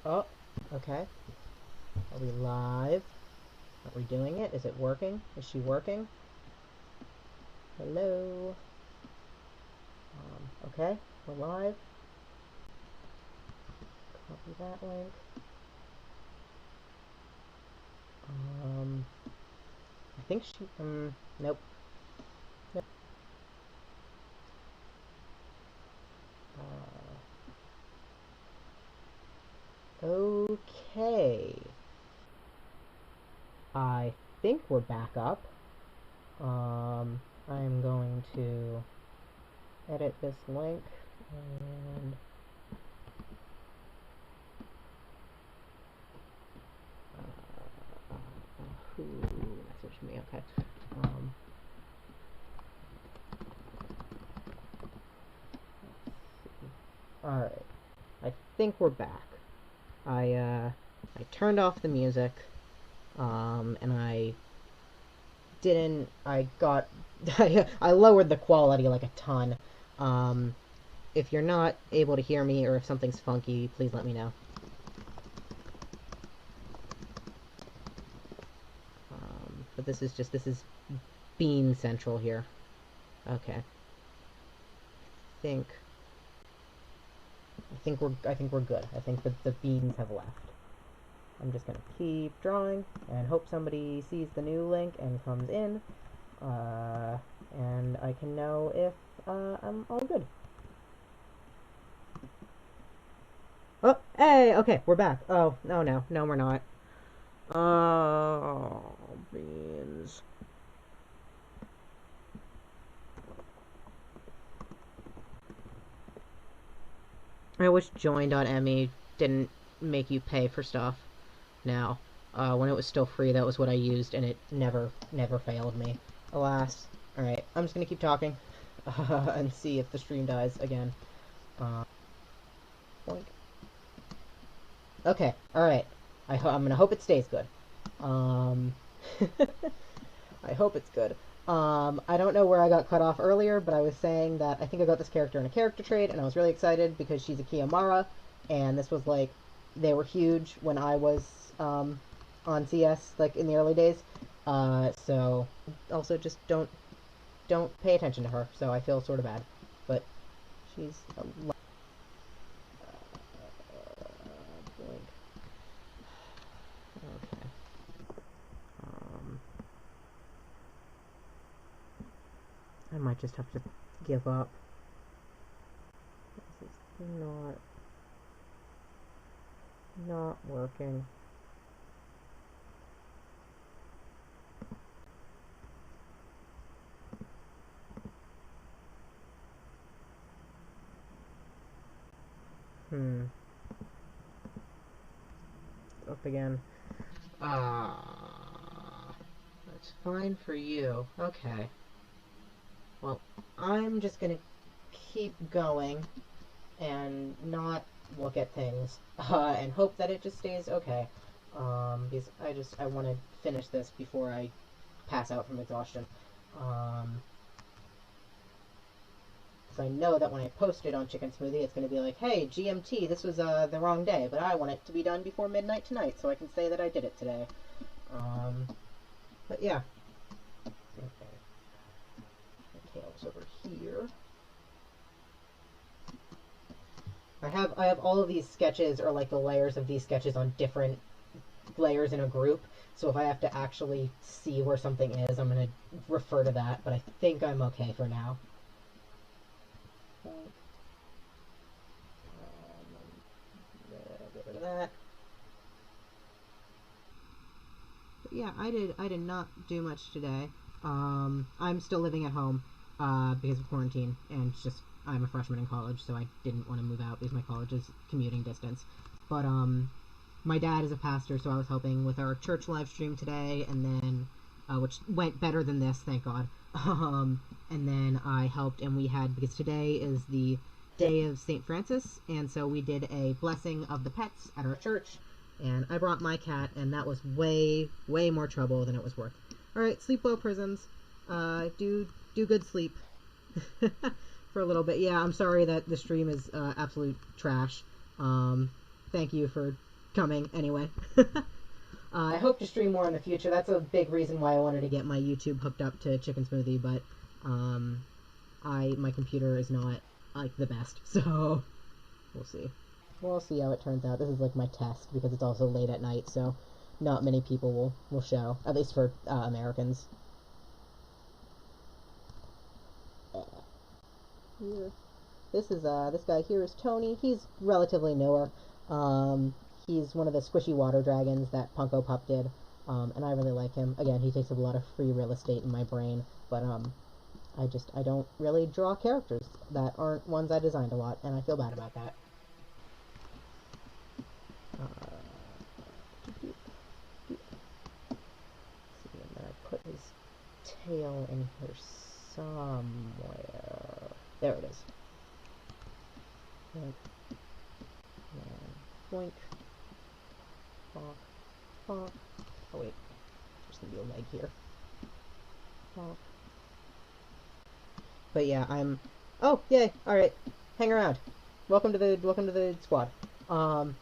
Oh, okay. Are we live? Are we doing it? Is it working? Is she working? Hello? Okay, we're live. Copy that link. I think she, nope. Nope. Okay. I think we're back up. I'm going to edit this link and who messaged me? Okay. Um, all right. I think we're back. I turned off the music, and I didn't. I got. I lowered the quality like a ton. Um, if you're not able to hear me or if something's funky, please let me know. But this is Bean Central here. Okay. Think I think we're good. I think that the beans have left. I'm just gonna keep drawing and hope somebody sees the new link and comes in, and I can know if I'm all good. Oh, hey, okay, we're back. Oh, no, we're not. Oh, beans. I wish join.me didn't make you pay for stuff now. When it was still free, that was what I used, and it never failed me. Alas. Alright, I'm just gonna keep talking and see if the stream dies again. Boink. Okay, alright. I'm gonna hope it stays good. Um, I hope it's good. I don't know where I got cut off earlier, but I was saying that I think I got this character in a character trait, and I was really excited because she's a Kiamara, and this was like, they were huge when I was on CS, like in the early days. So also just don't pay attention to her. So I feel sort of bad, but she's a blink. Okay. Um, I might just have to give up. This is not working. Hmm. Up again. That's fine for you. Okay. Well, I'm just gonna keep going and not look at things, and hope that it just stays okay. Because I want to finish this before I pass out from exhaustion. Because I know that when I post it on Chicken Smoothie, it's going to be like, hey, GMT, this was the wrong day, but I want it to be done before midnight tonight, so I can say that I did it today. But yeah. Okay. The tail's over here. I have all of these sketches, or like the layers of these sketches on different layers in a group. So if I have to actually see where something is, I'm gonna refer to that. But I think I'm okay for now. Get rid of that. But yeah, I did not do much today. I'm still living at home because of quarantine, and it's just I'm a freshman in college, so I didn't want to move out because my college is commuting distance. But my dad is a pastor, so I was helping with our church live stream today, and then which went better than this, thank God. And then I helped, and we had, because today is the day of St. Francis, and so we did a blessing of the pets at our church, and I brought my cat, and that was way more trouble than it was worth. All right, sleep well, prisons. Do good sleep for a little bit. Yeah, I'm sorry that the stream is absolute trash. Thank you for coming anyway. I hope to stream more in the future. That's a big reason why I wanted to get my YouTube hooked up to Chicken Smoothie, but my computer is not like the best, so we'll see. We'll see how it turns out. This is like my test because it's also late at night, so not many people will show, at least for Americans. Here. This guy here is Tony. He's relatively newer. He's one of the squishy water dragons that Punko Pup did, and I really like him. Again, he takes up a lot of free real estate in my brain, but I don't really draw characters that aren't ones I designed a lot, and I feel bad about that. See, and then I put his tail in here somewhere. There it is. And boink. Bonk. Bonk. Oh wait, there's gonna be a leg here. Bonk. But yeah, oh yay! All right, hang around. Welcome to the squad.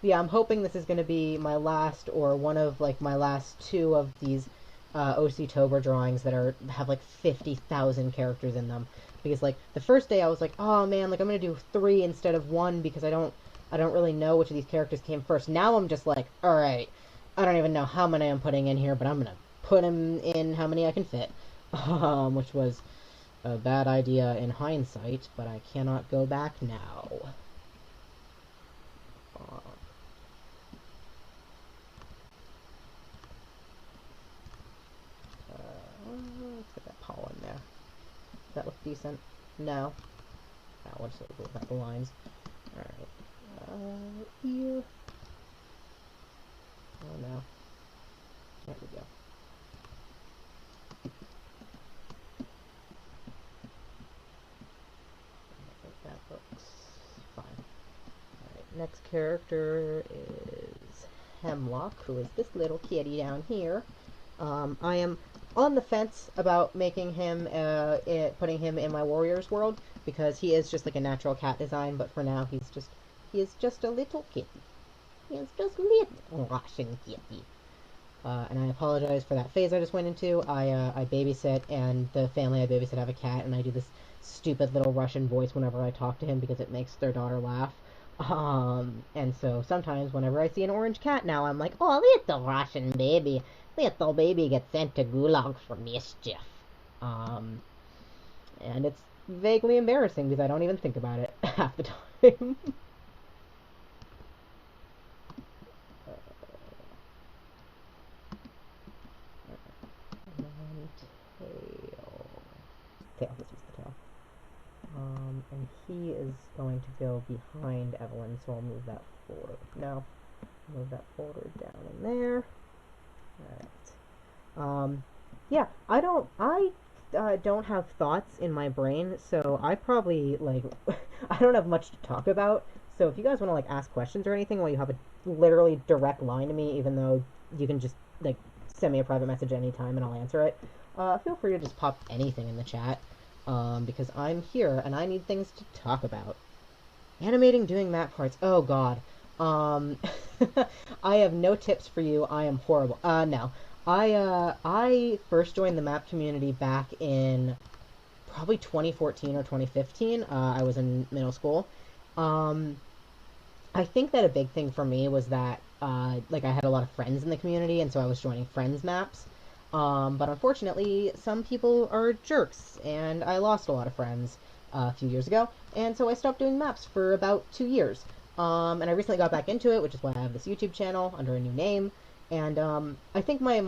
Yeah, I'm hoping this is gonna be my last or one of like my last two of these OC Tober drawings that have like 50,000 characters in them. Because like the first day I was like, oh man, like I'm gonna do 3 instead of 1 because I don't really know which of these characters came first. Now I'm just like, all right, I don't even know how many I'm putting in here, but I'm gonna put them in how many I can fit, which was a bad idea in hindsight, but I cannot go back now. Let's get that paw in there. Does that look decent? No. We'll just look at the lines. Alright. Here. Oh no. There we go. I think that looks fine. Alright, next character is Hemlock, who is this little kitty down here. I am on the fence about making him, putting him in my Warriors world, because he is just like a natural cat design, but for now he is just a little kitty. He is just a little Russian kitty. And I apologize for that phase I just went into. I babysit, and the family I babysit have a cat, and I do this stupid little Russian voice whenever I talk to him because it makes their daughter laugh. And so sometimes whenever I see an orange cat now, I'm like, oh, little Russian baby. Little baby gets sent to Gulag for mischief. And it's vaguely embarrassing because I don't even think about it half the time. Tail. This is the tail. And he is going to go behind Evelyn, so I'll move that forward. No. Move that forward down in there. Alright. Yeah, I don't have thoughts in my brain, so I probably, like, I don't have much to talk about, so if you guys want to, like, ask questions or anything while you have a literally direct line to me, even though you can just, like, send me a private message anytime and I'll answer it, feel free to just pop anything in the chat, because I'm here and I need things to talk about. Animating doing map parts, oh god. I have no tips for you. I am horrible. No. I first joined the map community back in probably 2014 or 2015. I was in middle school. I think that a big thing for me was that, like, I had a lot of friends in the community, and so I was joining friends maps. But unfortunately, some people are jerks, and I lost a lot of friends a few years ago, and so I stopped doing maps for about 2 years. And I recently got back into it, which is why I have this YouTube channel under a new name. And I think my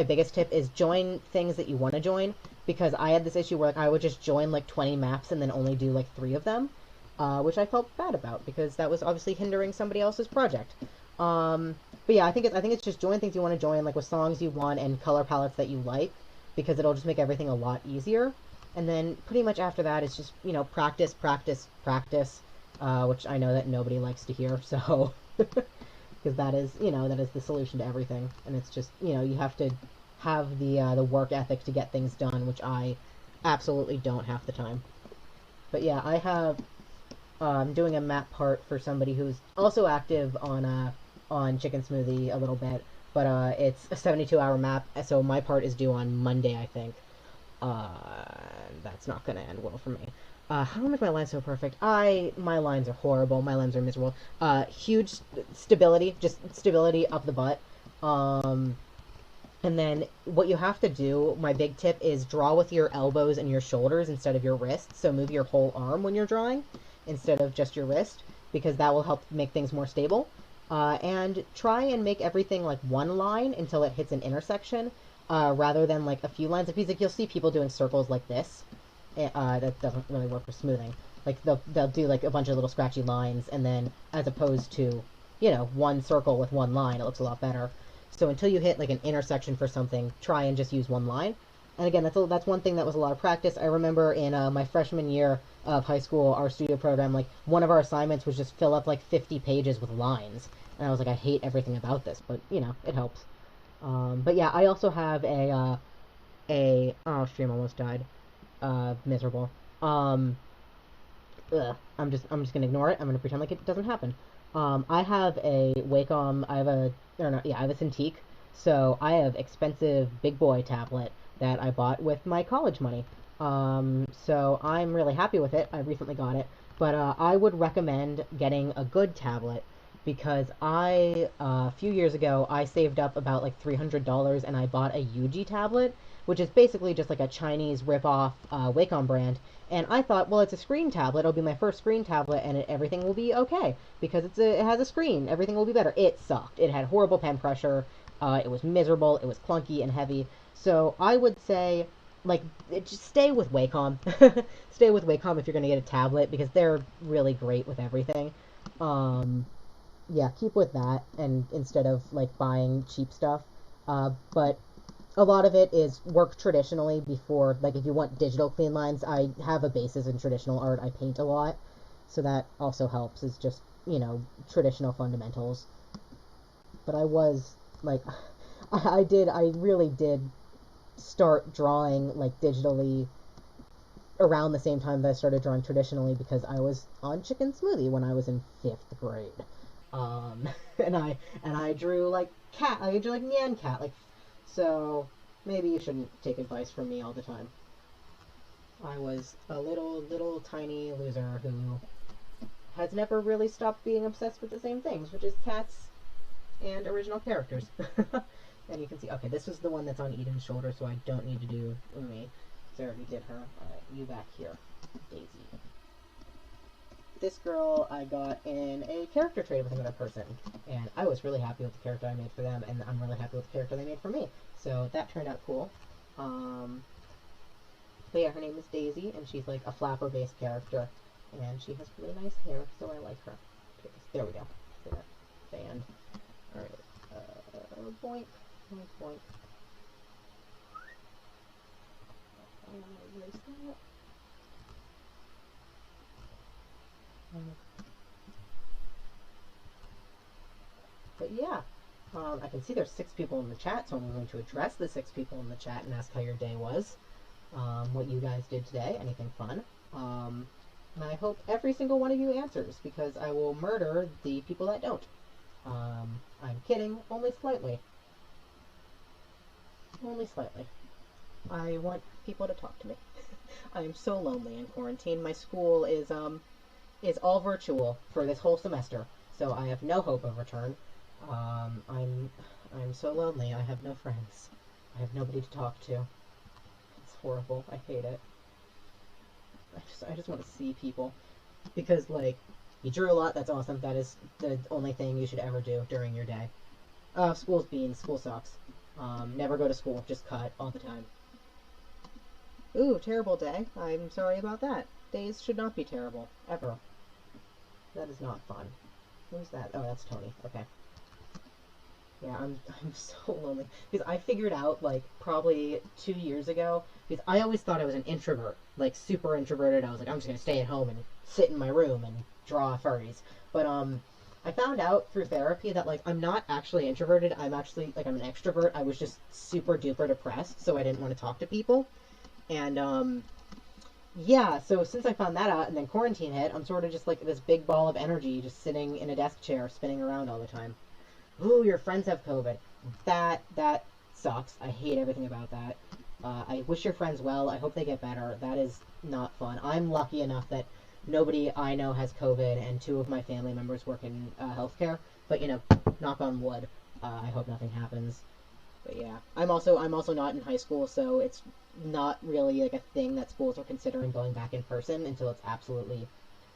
biggest tip is join things that you want to join, because I had this issue where, like, I would just join like 20 maps and then only do like 3 of them, which I felt bad about because that was obviously hindering somebody else's project. But yeah, I think it's just join things you want to join, like with songs you want and color palettes that you like, because it'll just make everything a lot easier. And then pretty much after that, it's just, you know, practice, practice, practice. Which I know that nobody likes to hear, so, because that is the solution to everything, and it's just, you know, you have to have the work ethic to get things done, which I absolutely don't half the time. But yeah, I have, I'm doing a map part for somebody who's also active on, on Chicken Smoothie a little bit, but it's a 72-hour map, so my part is due on Monday, I think. Uh, that's not gonna end well for me. How am I my lines so perfect? My lines are horrible. My lines are miserable. Huge stability, just stability up the butt. Um, and then what you have to do, my big tip is draw with your elbows and your shoulders instead of your wrists. So move your whole arm when you're drawing instead of just your wrist, because that will help make things more stable. And try and make everything like one line until it hits an intersection, rather than like a few lines. Because like, you'll see people doing circles like this. That doesn't really work for smoothing. Like they'll do like a bunch of little scratchy lines, and then as opposed to, one circle with one line, it looks a lot better. So until you hit like an intersection for something, try and just use one line. And again, that's one thing that was a lot of practice. I remember in my freshman year of high school, our studio program, like one of our assignments was just fill up like 50 pages with lines, and I was like, I hate everything about this, but it helps. But yeah, I also have a oh, stream almost died. Miserable. Um, I'm just gonna ignore it. I'm gonna pretend like it doesn't happen. I have a Wacom. I have a or no, yeah, I have a Cintiq. So I have expensive big boy tablet that I bought with my college money. So I'm really happy with it. I recently got it, but I would recommend getting a good tablet because a few years ago I saved up about like $300 and I bought a Yuji tablet, which is basically just like a Chinese rip-off Wacom brand. And I thought, well, it's a screen tablet. It'll be my first screen tablet, and everything will be okay because it has a screen. Everything will be better. It sucked. It had horrible pen pressure. It was miserable. It was clunky and heavy. So I would say, like, just stay with Wacom. Stay with Wacom if you're gonna get a tablet because they're really great with everything. Um, yeah, keep with that, and instead of like buying cheap stuff. But a lot of it is work traditionally before, like if you want digital clean lines, I have a basis in traditional art. I paint a lot, so that also helps. Is just traditional fundamentals. But I was like, I really did start drawing like digitally around the same time that I started drawing traditionally because I was on Chicken Smoothie when I was in 5th grade. And I drew like cat. I drew like Nyan Cat. Like, so maybe you shouldn't take advice from me all the time. I was a little tiny loser who has never really stopped being obsessed with the same things, which is cats and original characters. And you can see, okay, this is the one that's on Eden's shoulder, so I don't need to do Umi. So I already did her. Alright, you back here, Daisy. This girl I got in a character trade with another person, and I was really happy with the character I made for them, and I'm really happy with the character they made for me. So that turned out cool. But yeah, her name is Daisy, and she's like a flapper-based character, and she has really nice hair, so I like her. Okay, there we go. There. Band. Alright. Boink. Boink, boink. Erase that. But yeah, I can see there's 6 people in the chat, so I'm going to address the 6 people in the chat and ask how your day was, what you guys did today, anything fun. And I hope every single one of you answers, because I will murder the people that don't. I'm kidding, only slightly. Only slightly. I want people to talk to me. I am so lonely in quarantine. My school is all virtual for this whole semester, so I have no hope of return. I'm so lonely. I have no friends. I have nobody to talk to. It's horrible. I hate it. I just want to see people, because like, you drew a lot. That's awesome. That is the only thing you should ever do during your day. School's beans. School sucks. Never go to school. Just cut all the time. Ooh, terrible day. I'm sorry about that. Days should not be terrible. Ever. That is not fun. Who's that? Oh, that's Tony. Okay. Yeah, I'm so lonely. Because I figured out, like, probably 2 years ago, because I always thought I was an introvert. Like, super introverted. I was like, I'm just gonna stay at home and sit in my room and draw furries. But, I found out through therapy that, like, I'm not actually introverted. I'm actually, like, I'm an extrovert. I was just super duper depressed, so I didn't want to talk to people. And, yeah, so since I found that out and then quarantine hit, I'm sort of just like this big ball of energy just sitting in a desk chair spinning around all the time. "Ooh, your friends have COVID." That sucks. I hate everything about that. I wish your friends well. I hope they get better. That is not fun. I'm lucky enough that nobody I know has COVID, and two of my family members work in healthcare. But knock on wood. I hope nothing happens. But yeah, I'm also not in high school, so it's not really like a thing that schools are considering going back in person until it's absolutely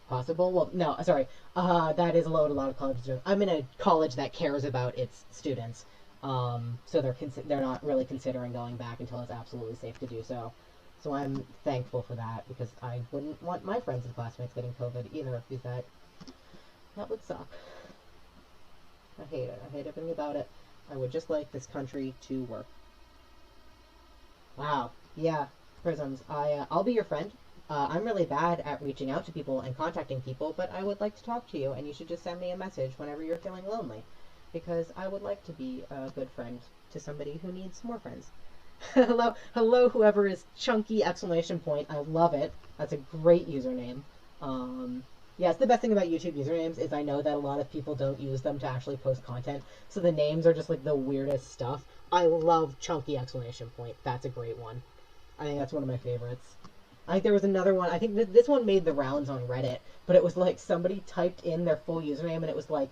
possible. Well, no, sorry. That is a lot of colleges do. I'm in a college that cares about its students. So they're not really considering going back until it's absolutely safe to do so. So I'm thankful for that because I wouldn't want my friends and classmates getting COVID either, because that would suck. I hate it. I hate everything about it. I would just like this country to work. Wow. Yeah. Prisms. I'll be your friend. I'm really bad at reaching out to people and contacting people, but I would like to talk to you, and you should just send me a message whenever you're feeling lonely, because I would like to be a good friend to somebody who needs more friends. Hello, whoever is chunky exclamation point. I love it. That's a great username. Yeah, it's the best thing about YouTube usernames is I know that a lot of people don't use them to actually post content, so the names are just like the weirdest stuff. I love chunky exclamation point. That's a great one. I think that's one of my favorites. I think there was another one. I think this one made the rounds on Reddit, but it was like somebody typed in their full username and it was like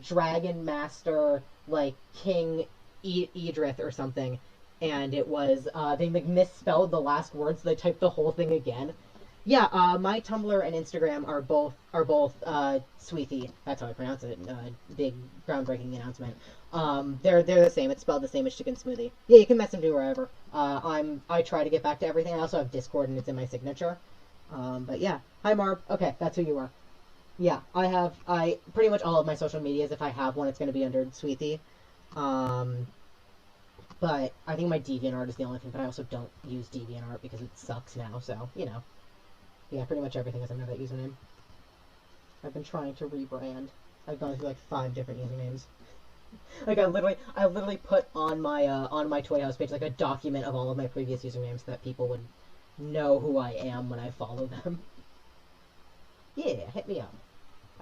Dragon Master, like King Idrith or something, and it was they like misspelled the last word, so they typed the whole thing again. Yeah, my Tumblr and Instagram are both Sweethy. That's how I pronounce it. Big groundbreaking announcement. They're the same. It's spelled the same as Chicken Smoothie. Yeah, you can message me wherever. I try to get back to everything. I also have Discord and it's in my signature. But yeah, hi Marb. Okay, that's who you are. Yeah, I pretty much all of my social medias. If I have one, it's going to be under Sweethy. Um, but I think my DeviantArt is the only thing. But I also don't use DeviantArt because it sucks now. So yeah, pretty much everything is under that username. I've been trying to rebrand. I've gone through like 5 different usernames. Like I literally put on my Toy House page like a document of all of my previous usernames so that people would know who I am when I follow them. Yeah, hit me up.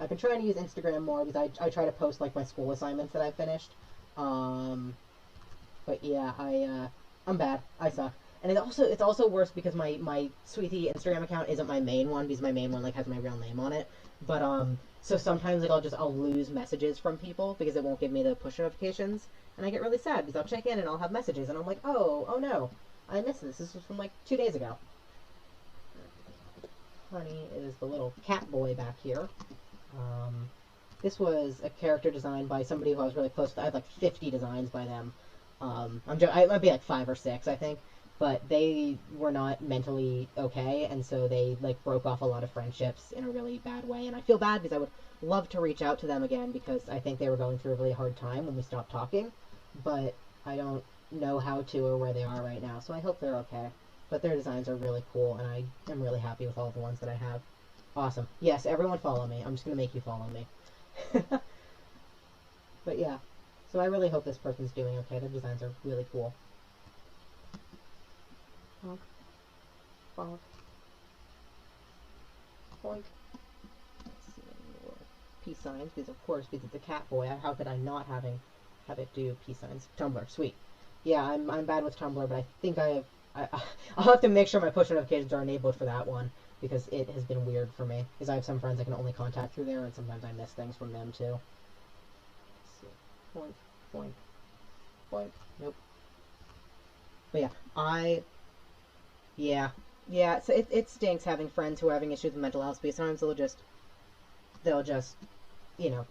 I've been trying to use Instagram more because I try to post like my school assignments that I finished. Um, but yeah, I'm bad. I suck. And it's also worse because my Sweetie Instagram account isn't my main one because my main one like has my real name on it. But so sometimes like I'll lose messages from people because it won't give me the push notifications, and I get really sad because I'll check in and I'll have messages and I'm like, oh no, I missed this. This was from like 2 days ago. Honey is the little cat boy back here. This was a character designed by somebody who I was really close to. I had like 50 designs by them. I might be like 5 or 6, I think, but they were not mentally okay, and so they like broke off a lot of friendships in a really bad way. And I feel bad because I would love to reach out to them again because I think they were going through a really hard time when we stopped talking, but I don't know how to or where they are right now. So I hope they're okay. But their designs are really cool, and I am really happy with all the ones that I have. Awesome. Yes, everyone follow me. I'm just gonna make you follow me. But yeah, so I really hope this person's doing okay. Their designs are really cool. Bonk. Bonk. Boink. Let's see more peace signs, because of course, because it's a cat boy, how could I not have it do peace signs? Tumblr, sweet. Yeah, I'm bad with Tumblr, but I think I'll have to make sure my push notifications are enabled for that one, because it has been weird for me. Because I have some friends I can only contact through there, and sometimes I miss things from them too. Let's see. Boink, boink, boink. Nope. But yeah. So it stinks having friends who are having issues with mental health, because sometimes they'll just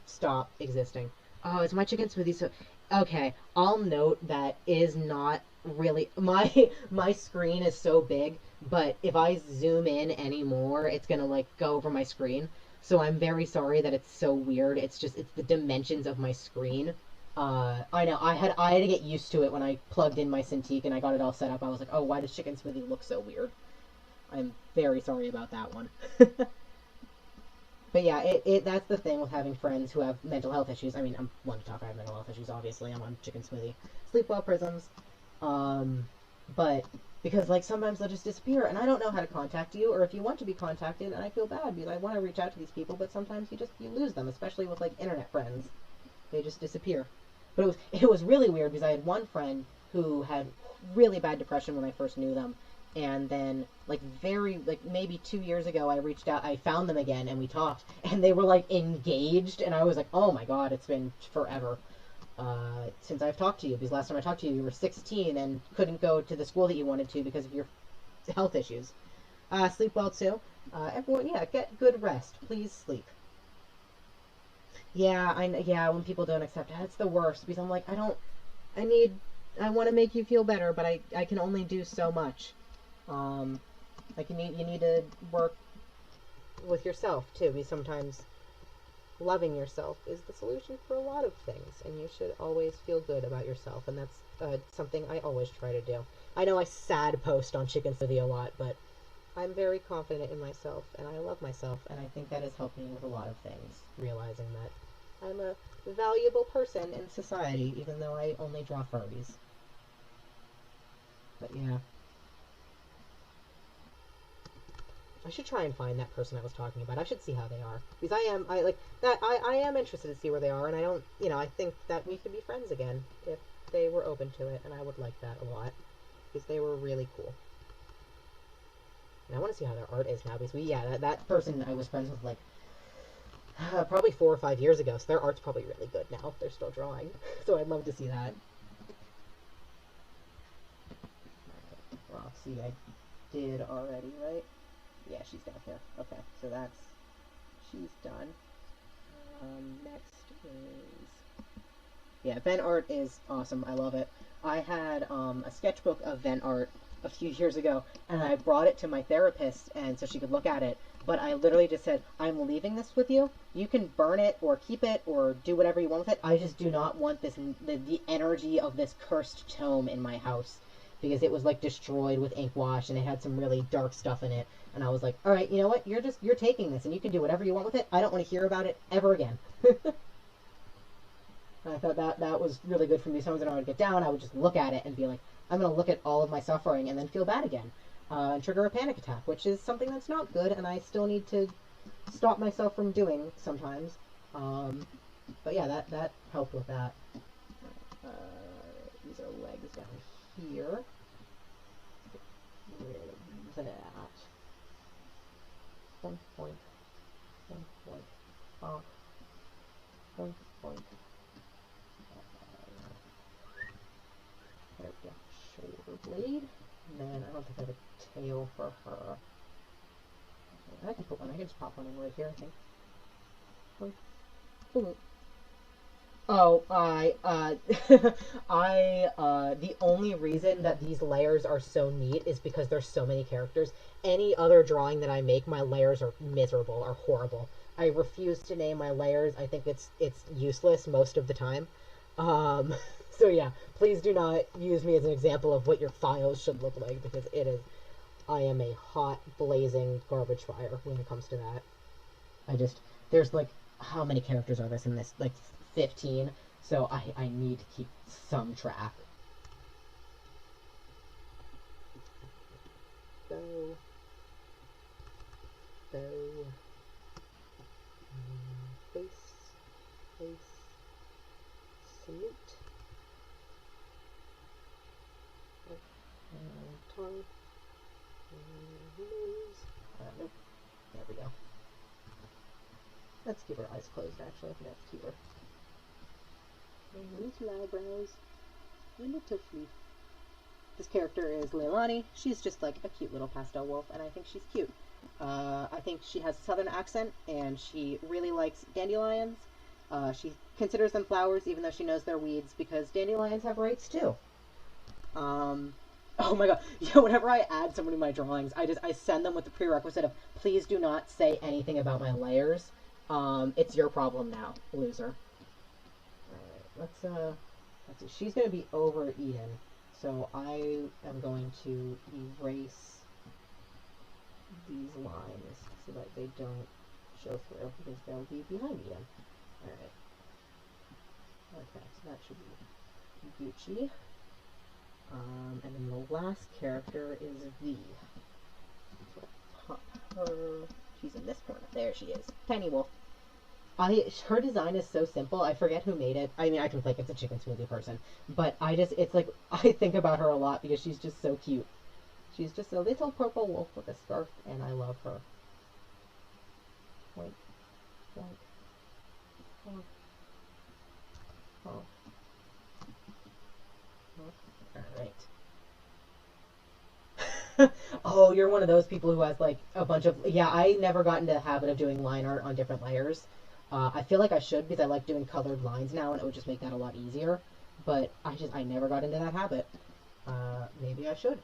stop existing. Oh, it's my chicken smoothie. So okay, I'll note that is not really my screen is so big, but if I zoom in anymore, it's gonna like go over my screen. So I'm very sorry that it's so weird. It's the dimensions of my screen. I know I had to get used to it when I plugged in my Cintiq and I got it all set up. I was like, oh, why does Chicken Smoothie look so weird? I'm very sorry about that one. But yeah, that's the thing with having friends who have mental health issues. I mean, I'm one to talk. I have mental health issues, obviously. I'm on Chicken Smoothie. Sleep well, Prisms. But because like sometimes they'll just disappear, and I don't know how to contact you, or if you want to be contacted, and I feel bad because I want to reach out to these people, but sometimes you lose them, especially with like internet friends. They just disappear. But it was really weird because I had one friend who had really bad depression when I first knew them, and then like maybe 2 years ago I reached out, I found them again, and we talked, and they were like engaged, and I was like, oh my god, it's been forever since I've talked to you, because last time I talked to you, you were 16 and couldn't go to the school that you wanted to because of your health issues. Sleep well too. Everyone, yeah, get good rest. Please sleep. Yeah, when people don't accept it, it's the worst, because I'm like, I want to make you feel better, but I can only do so much. Like you need to work with yourself too, because sometimes loving yourself is the solution for a lot of things, and you should always feel good about yourself, and that's something I always try to do. I know I sad post on Chicken Smoothie a lot, but I'm very confident in myself, and I love myself, and I think that has helped me with a lot of things, realizing that I'm a valuable person in society, even though I only draw furries. But yeah. I should try and find that person I was talking about. I should see how they are. Because I am interested to see where they are, and I don't, I think that we could be friends again if they were open to it, and I would like that a lot. Because they were really cool. And I want to see how their art is now, because that person I was friends with, like, probably 4 or 5 years ago, so their art's probably really good now if they're still drawing. So I'd love to see that. Roxy, I did already, right? Yeah, she's down here. Okay, so she's done. Next is... Yeah, Ven art is awesome. I love it. I had a sketchbook of Ven art a few years ago, and I brought it to my therapist, and so she could look at it. But I literally just said, I'm leaving this with you. You can burn it or keep it or do whatever you want with it. I just do not want the energy of this cursed tome in my house, because it was like destroyed with ink wash, and it had some really dark stuff in it. And I was like, all right, you know what? You're taking this, and you can do whatever you want with it. I don't want to hear about it ever again. I thought that was really good for me. Sometimes when I would get down, I would just look at it and be like, I'm going to look at all of my suffering and then feel bad again. And trigger a panic attack, which is something that's not good, and I still need to stop myself from doing sometimes. But yeah, that helped with that. These are legs down here. Where's that? 1 point. 1 point. Off. 1 point. There we go. Shoulder blade. And then I don't think I have a tail for her. I can put one. I can just pop one in right here, I think. Ooh. Oh, the only reason that these layers are so neat is because there's so many characters. Any other drawing that I make, my layers are miserable or horrible. I refuse to name my layers. I think it's useless most of the time. So yeah, please do not use me as an example of what your files should look like, because I am a hot, blazing garbage fire when it comes to that. There's like, how many characters are there in this? Like 15, so I need to keep some track. Bow. Face. Salute. Tongue. Nose. Nope. There we go. Let's keep her eyes closed, actually. I think that's cuter. Little eyebrows. And a tuffy. This character is Leilani. She's just like a cute little pastel wolf, and I think she's cute. I think she has a southern accent, and she really likes dandelions. She considers them flowers, even though she knows they're weeds, because dandelions have rights too. Oh my god, whenever I add someone to my drawings, I send them with the prerequisite of, please do not say anything about my layers. It's your problem now, loser. Alright, let's see. She's gonna be overeaten, so I am going to erase these lines so that they don't show through, because they'll be behind Eden. Alright. Okay, so that should be Gucci. And then the last character is V. So pop her. She's in this corner. There she is. Tiny wolf. Her design is so simple. I forget who made it. I mean, I can think it's a chicken smoothie person, but it's like I think about her a lot because she's just so cute. She's just a little purple wolf with a scarf, and I love her. Wait, wait, oh, oh, oh. All right. Oh, you're one of those people who has like a bunch of yeah. I never got into the habit of doing line art on different layers. I feel like I should because I like doing colored lines now, and it would just make that a lot easier. But I never got into that habit. Maybe I should.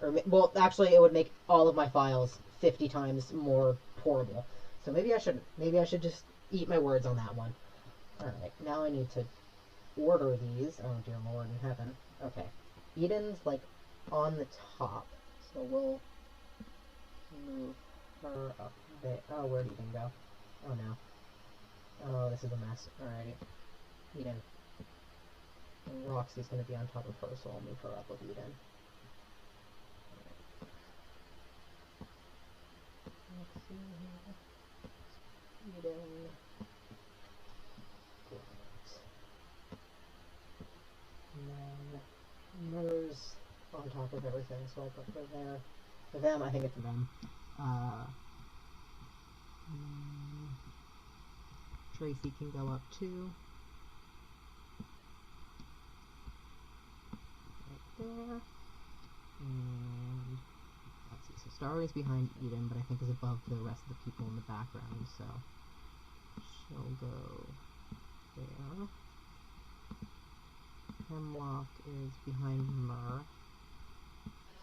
Or well, actually, it would make all of my files 50 times more portable. So maybe I should. Maybe I should just eat my words on that one. All right, now I need to order these. Oh dear Lord in heaven. Okay, Eden's like on the top, so we'll move her up there. Oh, where'd Eden go? Oh no. Oh, this is a mess. Alrighty, Eden. And Roxy's gonna be on top of her, so I'll move her up with Eden. Eden. Great. And then Murs on top of everything, so I'll put her there. For them, I think it's them. Tracy can go up too. Right there. And let's see, so Starry's behind Eden, but I think is above the rest of the people in the background, so she'll go there. Hemlock is behind Mur,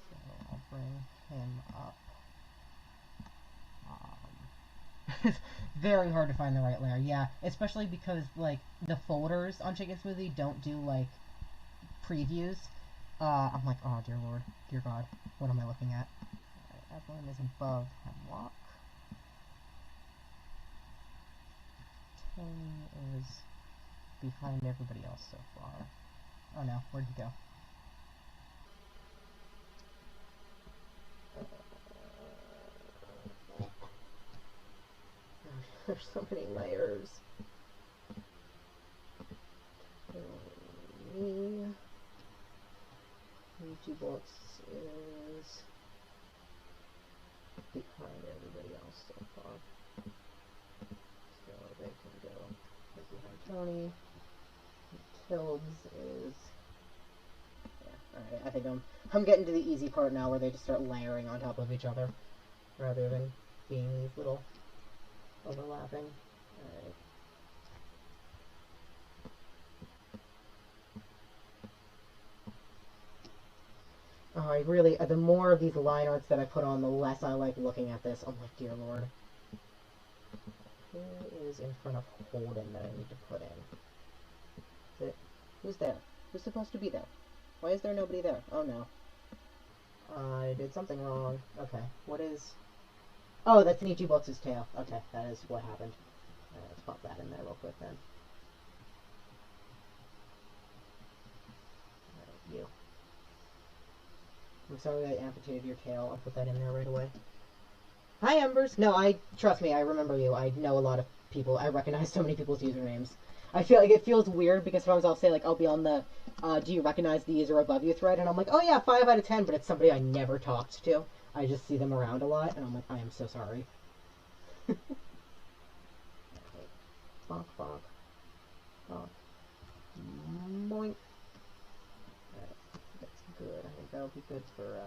so I'll bring him up. It's very hard to find the right layer, yeah, especially because, like, the folders on Chicken Smoothie don't do, like, previews. I'm like, oh, dear Lord, dear God, what am I looking at? Evelyn is above Hemlock. Tony is behind everybody else so far. Oh no, where'd he go? There's so many layers. Me. YouTube Bolts is behind everybody else so far. So they can go right behind Tony. Tilbs is yeah, alright, I think I'm getting to the easy part now where they just start layering on top of each other rather than being these little overlapping. Alright. Oh, I really, the more of these line arts that I put on, the less I like looking at this. Oh my dear Lord. Who is in front of Holden that I need to put in? Who's there? Who's supposed to be there? Why is there nobody there? Oh no. I did something wrong. Okay, what is... Oh, that's Nichi Bots' tail. Okay, that is what happened. Let's pop that in there real quick then. Alright, you. I'm sorry I amputated your tail. I'll put that in there right away. Hi, Embers! No, trust me, I remember you. I know a lot of people. I recognize so many people's usernames. I feel like it feels weird because sometimes I'll say, like, I'll be on the, do you recognize the user above you thread? And I'm like, oh yeah, 5 out of 10, but it's somebody I never talked to. I just see them around a lot, and I'm like, I am so sorry. Bonk, bonk. Bonk. Boink. That's good. I think that'll be good for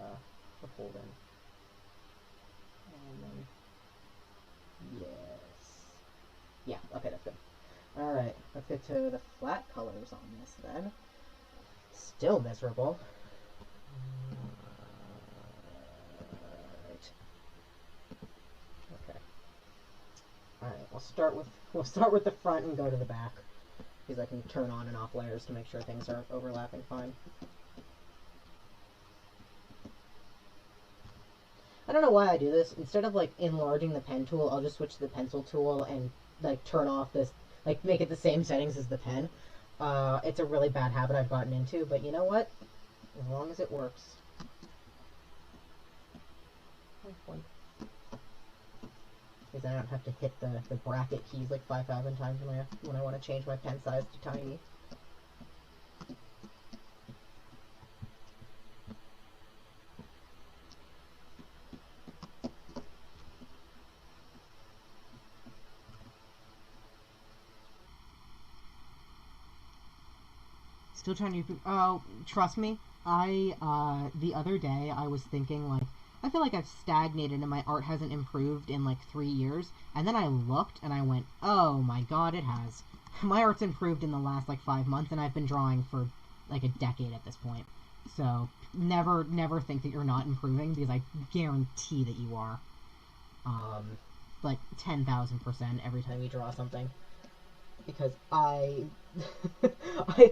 Holden. And then, yes. Yeah, okay, that's good. Alright, let's get to the flat colors on this then. Still miserable. Alright. Okay. Alright, we'll start with the front and go to the back. Because I can turn on and off layers to make sure things are overlapping fine. I don't know why I do this. Instead of, like, enlarging the pen tool, I'll just switch to the pencil tool and, like, turn off this, like, make it the same settings as the pen. It's a really bad habit I've gotten into, but you know what? As long as it works. because I don't have to hit the bracket keys like 5,000 times when I want to change my pen size to tiny. Still trying to... Oh, trust me, the other day, I was thinking, like, I feel like I've stagnated and my art hasn't improved in, like, 3 years. And then I looked and I went, oh my god, it has. My art's improved in the last, like, 5 months, and I've been drawing for, like, a decade at this point. So, never think that you're not improving, because I guarantee that you are. Like, 10,000% every time you draw something. Because I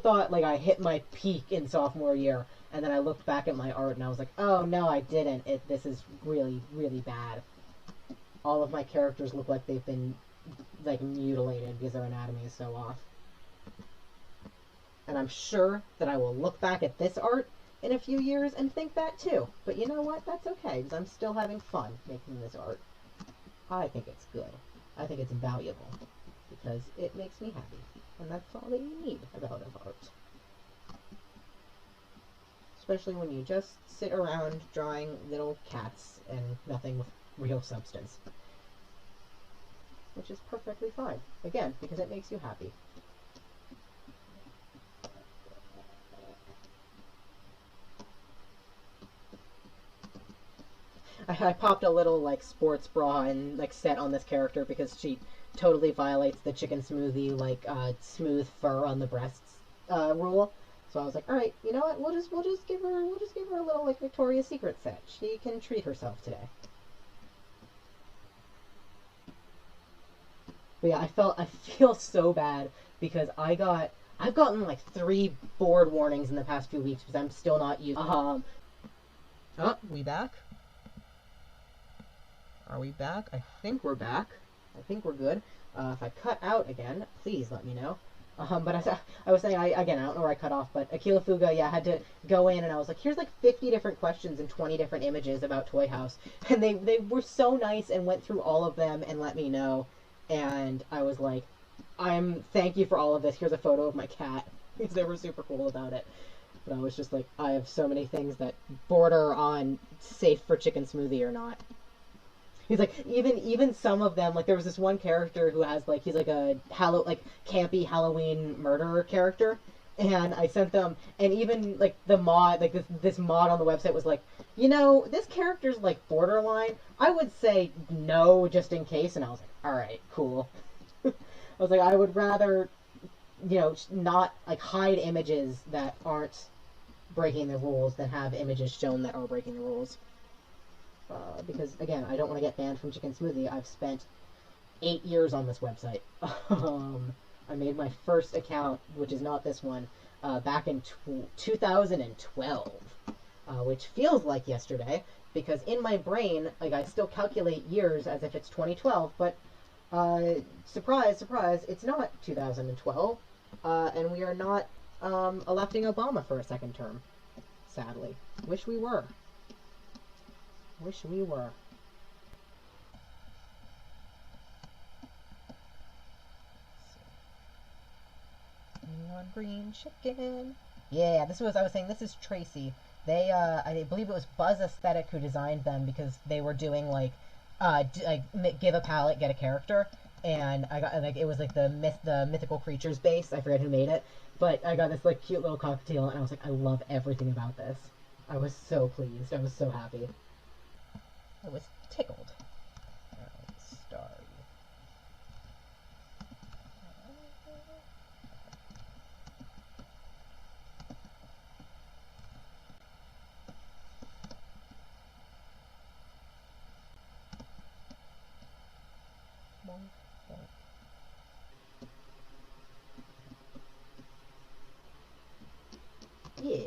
thought like I hit my peak in sophomore year, and then I looked back at my art and I was like, oh no, I didn't. This is really, really bad. All of my characters look like they've been like mutilated because their anatomy is so off. And I'm sure that I will look back at this art in a few years and think that too. But you know what? That's okay, because I'm still having fun making this art. I think it's good. I think it's valuable. Because it makes me happy. And that's all that you need about art. Especially when you just sit around drawing little cats and nothing with real substance. Which is perfectly fine. Again, because it makes you happy. I popped a little, like, sports bra and, like, set on this character because she totally violates the chicken smoothie, like, smooth fur on the breasts, rule. So I was like, alright, you know what, we'll just give her a little, like, Victoria's Secret set. She can treat herself today. But yeah, I feel so bad because I've gotten, like, 3 board warnings in the past few weeks because I'm still not used, Oh, we back? Are we back? I think we're back. I think we're good. If I cut out again, please let me know. But I was saying, I don't know where I cut off, but Aquila Fuga, yeah, I had to go in and I was like, here's like 50 different questions and 20 different images about Toy House. And they were so nice and went through all of them and let me know. And I was like, thank you for all of this. Here's a photo of my cat. Because they were super cool about it. But I was just like, I have so many things that border on safe for chicken smoothie or not. He's like, even some of them, like there was this one character who has like, he's like a campy Halloween murderer character, and I sent them, and even like the mod, like this mod on the website was like, you know, this character's like borderline. I would say no just in case, and I was like, all right, cool. I was like, I would rather, you know, not like hide images that aren't breaking the rules than have images shown that are breaking the rules. Because, again, I don't want to get banned from Chicken Smoothie. I've spent 8 years on this website. I made my first account, which is not this one, back in 2012, which feels like yesterday, because in my brain, like, I still calculate years as if it's 2012, but, surprise, surprise, it's not 2012, and we are not, electing Obama for a second term, sadly. Wish we were. Wish we were. Neon green chicken. Yeah, I was saying, this is Tracy. They, I believe it was Buzz Aesthetic who designed them because they were doing, like, give a palette, get a character. And I got, like, it was, like, the mythical creatures base. I forget who made it. But I got this, like, cute little cocktail, and I was like, I love everything about this. I was so pleased. I was so happy. I was tickled. Starry. Yeah.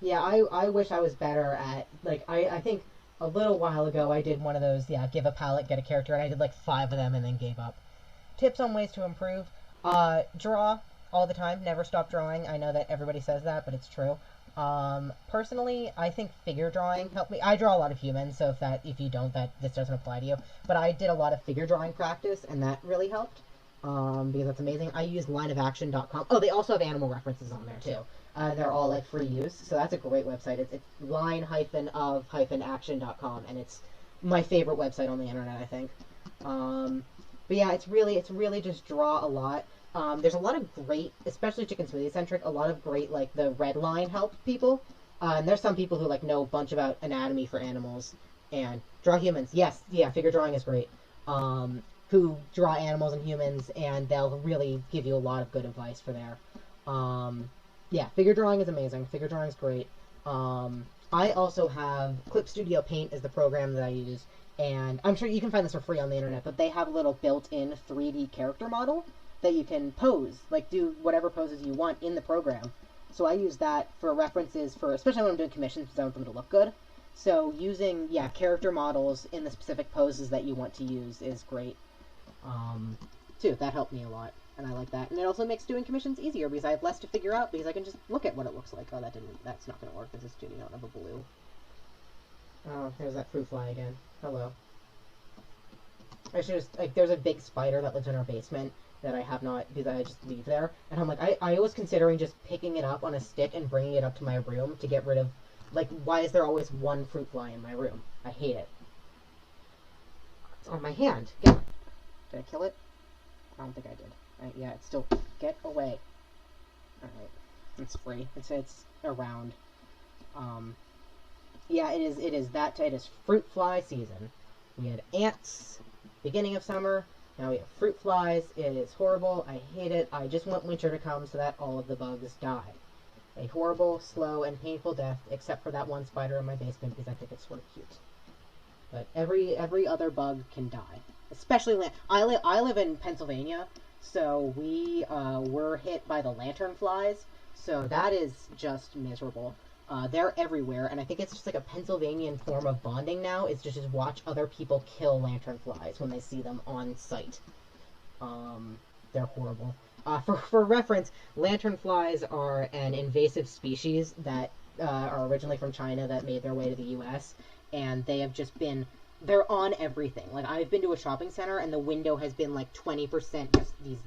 Yeah, I wish I was better at, like, I think a little while ago I did one of those, yeah, give a palette, get a character, and I did like 5 of them and then gave up. Tips on ways to improve. Draw all the time. Never stop drawing. I know that everybody says that, but it's true. Personally, I think figure drawing helped me. I draw a lot of humans, so if you don't, this doesn't apply to you. But I did a lot of figure drawing practice, and that really helped. Because that's amazing. I use lineofaction.com. Oh, they also have animal references on there too. They're all like free use, so that's a great website. It's line-of-action.com, and it's my favorite website on the internet, I think. But yeah, it's really just draw a lot. There's a lot of great, especially Chicken Smoothie centric, a lot of great, like, the red line help people. And there's some people who, like, know a bunch about anatomy for animals and draw humans. Yes, yeah, figure drawing is great. Who draw animals and humans, and they'll really give you a lot of good advice for there. Yeah, figure drawing is amazing. Figure drawing is great. I also have Clip Studio Paint is the program that I use, and I'm sure you can find this for free on the internet, but they have a little built-in 3D character model that you can pose, like do whatever poses you want in the program. So I use that for references for, especially when I'm doing commissions, because I want them to look good. So using, yeah, character models in the specific poses that you want to use is great. Too, that helped me a lot, and I like that. And it also makes doing commissions easier, because I have less to figure out, because I can just look at what it looks like. Oh, that's not going to work, because it's tuning out of a blue. Oh, there's that fruit fly again. Hello. I should just, like, there's a big spider that lives in our basement that I have not, because I just leave there. And I'm like, I was considering just picking it up on a stick and bringing it up to my room to get rid of, like, why is there always one fruit fly in my room? I hate it. It's on my hand. Did I kill it? I don't think I did. Yeah, it's still, get away. Alright. It's free. It's around. Yeah, it is fruit fly season. We had ants, beginning of summer. Now we have fruit flies. It is horrible. I hate it. I just want winter to come so that all of the bugs die. A horrible, slow, and painful death, except for that one spider in my basement because I think it's sort of cute. But every other bug can die. Especially, I live in Pennsylvania, so we were hit by the lantern flies. So that is just miserable. They're everywhere, and I think it's just like a Pennsylvanian form of bonding now, is to just watch other people kill lanternflies when they see them on site. They're horrible. For reference, lanternflies are an invasive species that are originally from China that made their way to the US, and they have just been, they're on everything. Like, I've been to a shopping center, and the window has been like 20% just these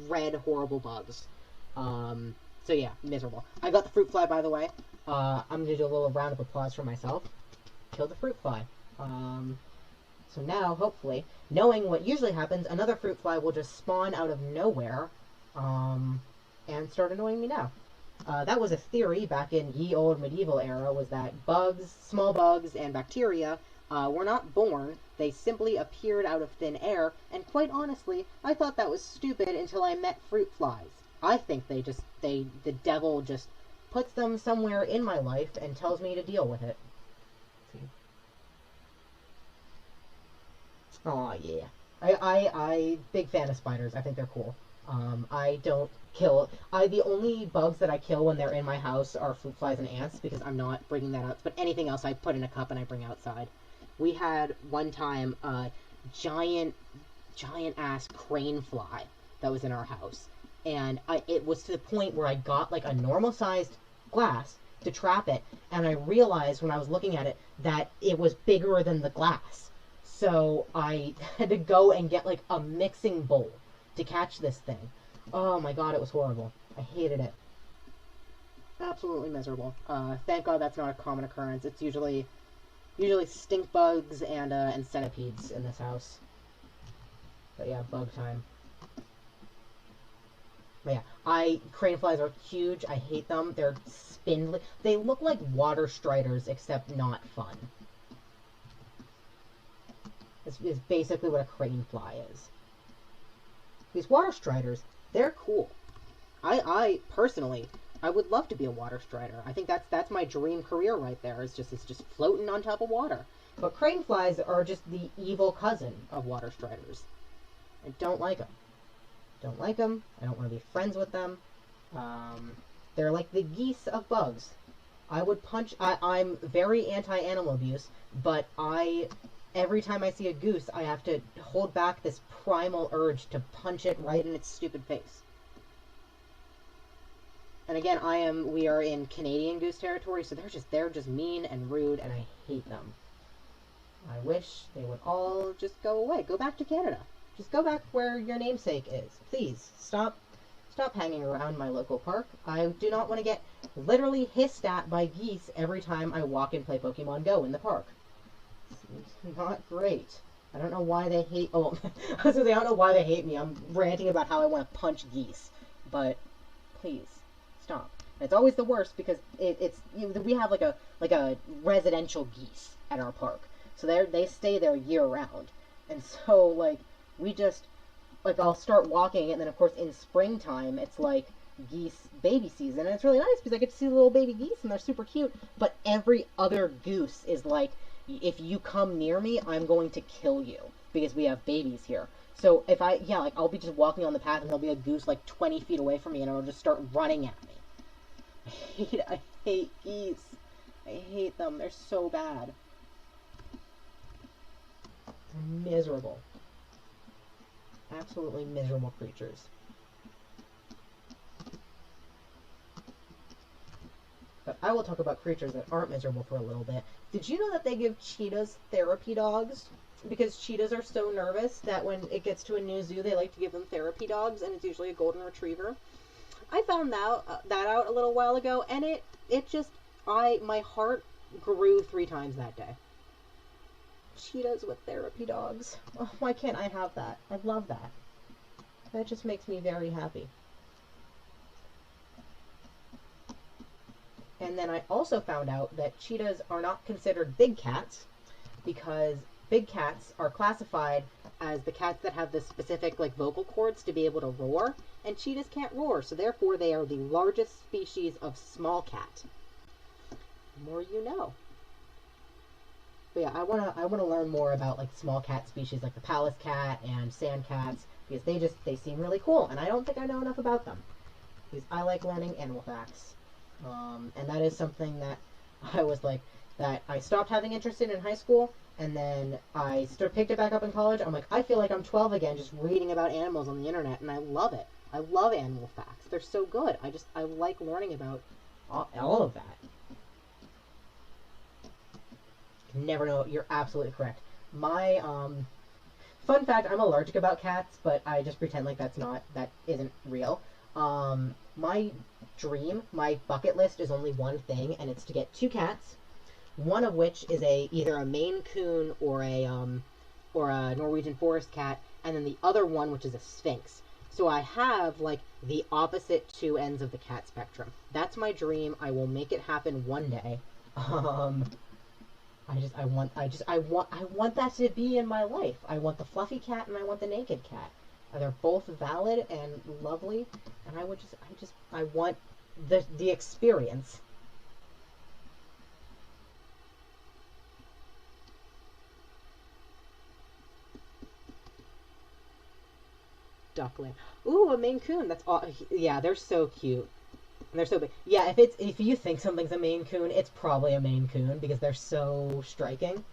red, horrible bugs. So yeah, miserable. I got the fruit fly, by the way. I'm going to do a little round of applause for myself. Killed the fruit fly. So now, hopefully, knowing what usually happens, another fruit fly will just spawn out of nowhere, and start annoying me now. That was a theory back in ye old medieval era, was that bugs, small bugs, and bacteria, were not born. They simply appeared out of thin air, and quite honestly, I thought that was stupid until I met fruit flies. I think the devil just puts them somewhere in my life and tells me to deal with it. Aw, yeah. I big fan of spiders. I think they're cool. I don't kill... the only bugs that I kill when they're in my house are fruit flies and ants, because I'm not bringing that out. But anything else I put in a cup and I bring outside. We had, one time, a giant-ass crane fly that was in our house. And it was to the point where I got, like, a normal-sized glass to trap it, and I realized when I was looking at it that it was bigger than the glass. So I had to go and get, like, a mixing bowl to catch this thing. Oh my god, it was horrible. I hated it. Absolutely miserable. Thank god that's not a common occurrence. It's usually stink bugs and centipedes in this house. But yeah, bug time. But yeah, crane flies are huge. I hate them. They're spindly. They look like water striders, except not fun. This is basically what a crane fly is. These water striders, they're cool. I personally, I would love to be a water strider. I think that's my dream career right there. It's just floating on top of water. But crane flies are just the evil cousin of water striders. I don't like them. Don't like them. I don't want to be friends with them. They're like the geese of bugs. I would punch... I'm very anti-animal abuse, but every time I see a goose, I have to hold back this primal urge to punch it right in its stupid face. And again, we are in Canadian goose territory, so they're just mean and rude, and I hate them. I wish they would all just go away. Go back to Canada. Just go back where your namesake is. Please, stop hanging around my local park. I do not want to get literally hissed at by geese every time I walk and play Pokemon Go in the park. It's not great. I don't know why they hate... Oh, I was gonna say, I don't know why they hate me. I'm ranting about how I want to punch geese. But, please, stop. And it's always the worst because we have like a residential geese at our park. So they stay there year round. And so, like, we just, like, I'll start walking, and then, of course, in springtime, it's, like, geese baby season. And it's really nice because I get to see the little baby geese, and they're super cute. But every other goose is like, if you come near me, I'm going to kill you because we have babies here. So if I'll be just walking on the path, and there'll be a goose, like, 20 feet away from me, and it'll just start running at me. I hate geese. I hate them. They're so bad. Miserable. Absolutely miserable creatures. But I will talk about creatures that aren't miserable for a little bit. Did you know that they give cheetahs therapy dogs? Because cheetahs are so nervous that when it gets to a new zoo, they like to give them therapy dogs, and it's usually a golden retriever. I found that out a little while ago, and my heart grew 3 times that day. Cheetahs with therapy dogs. Oh, why can't I have that? I love that. That just makes me very happy. And then I also found out that cheetahs are not considered big cats because big cats are classified as the cats that have the specific, like, vocal cords to be able to roar, and cheetahs can't roar, so therefore they are the largest species of small cat. The more you know. But yeah, I wanna learn more about, like, small cat species like the Pallas cat and sand cats because they seem really cool, and I don't think I know enough about them because I like learning animal facts, and that is something that I stopped having interest in high school, and then I picked it back up in college. I'm like, I feel like I'm 12 again, just reading about animals on the internet, and I love it. I love animal facts. They're so good. I like learning about all of that. Never know. You're absolutely correct. My fun fact: I'm allergic about cats, but I just pretend like that isn't real. My bucket list is only one thing, and it's to get 2 cats. One of which is either a Maine Coon or a Norwegian Forest cat, and then the other one, which is a Sphinx. So I have, like, the opposite 2 ends of the cat spectrum. That's my dream. I will make it happen one day. I want that to be in my life. I want the fluffy cat and I want the naked cat. And they're both valid and lovely, and I want the experience. Duckling. Ooh, a Maine Coon. That's all. Yeah, they're so cute. And they're so big. Yeah, if you think something's a Maine Coon, it's probably a Maine Coon because they're so striking.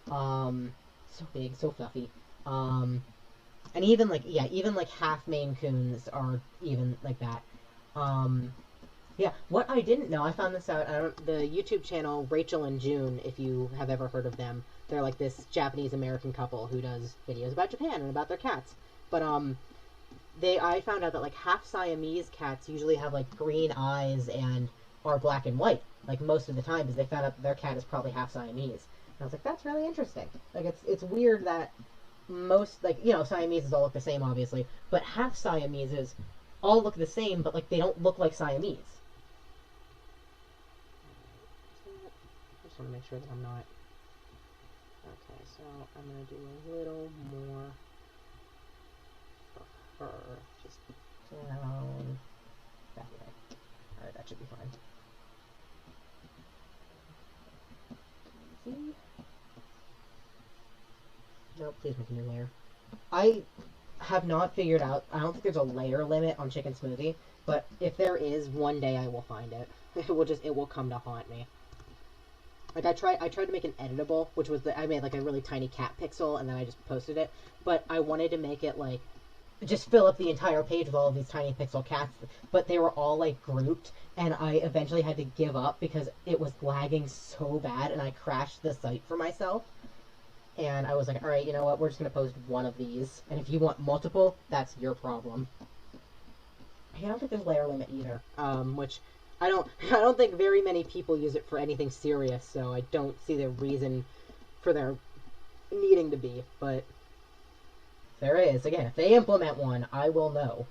So big, so fluffy. And even like half Maine Coons are even like that. Yeah, what I didn't know, I found this out. The YouTube channel Rachel and June, if you have ever heard of them, they're like this Japanese American couple who does videos about Japan and about their cats. But I found out that, like, half Siamese cats usually have, like, green eyes and are black and white, like, most of the time, because they found out that their cat is probably half Siamese. And I was like, that's really interesting. Like, it's weird that most, like, Siameses all look the same, obviously, but half Siameses all look the same, but, like, they don't look like Siamese. I just want to make sure that I'm not... Okay, so I'm going to do a little more... just down that way. Alright, that should be fine. See? No, please make a new layer. I have not figured out, I don't think there's a layer limit on chicken smoothie, but if there is, one day I will find it. It will come to haunt me. Like, I tried to make an editable, which was I made, like, a really tiny cat pixel, and then I just posted it, but I wanted to make it, like, just fill up the entire page with all of these tiny pixel cats, but they were all like grouped, and I eventually had to give up because it was lagging so bad, and I crashed the site for myself. And I was like, all right, you know what? We're just gonna post one of these, and if you want multiple, that's your problem. I don't think there's layer limit either, which I don't I don't think very many people use it for anything serious, so I don't see the reason for there needing to be. But there is. Again, if they implement one, I will know.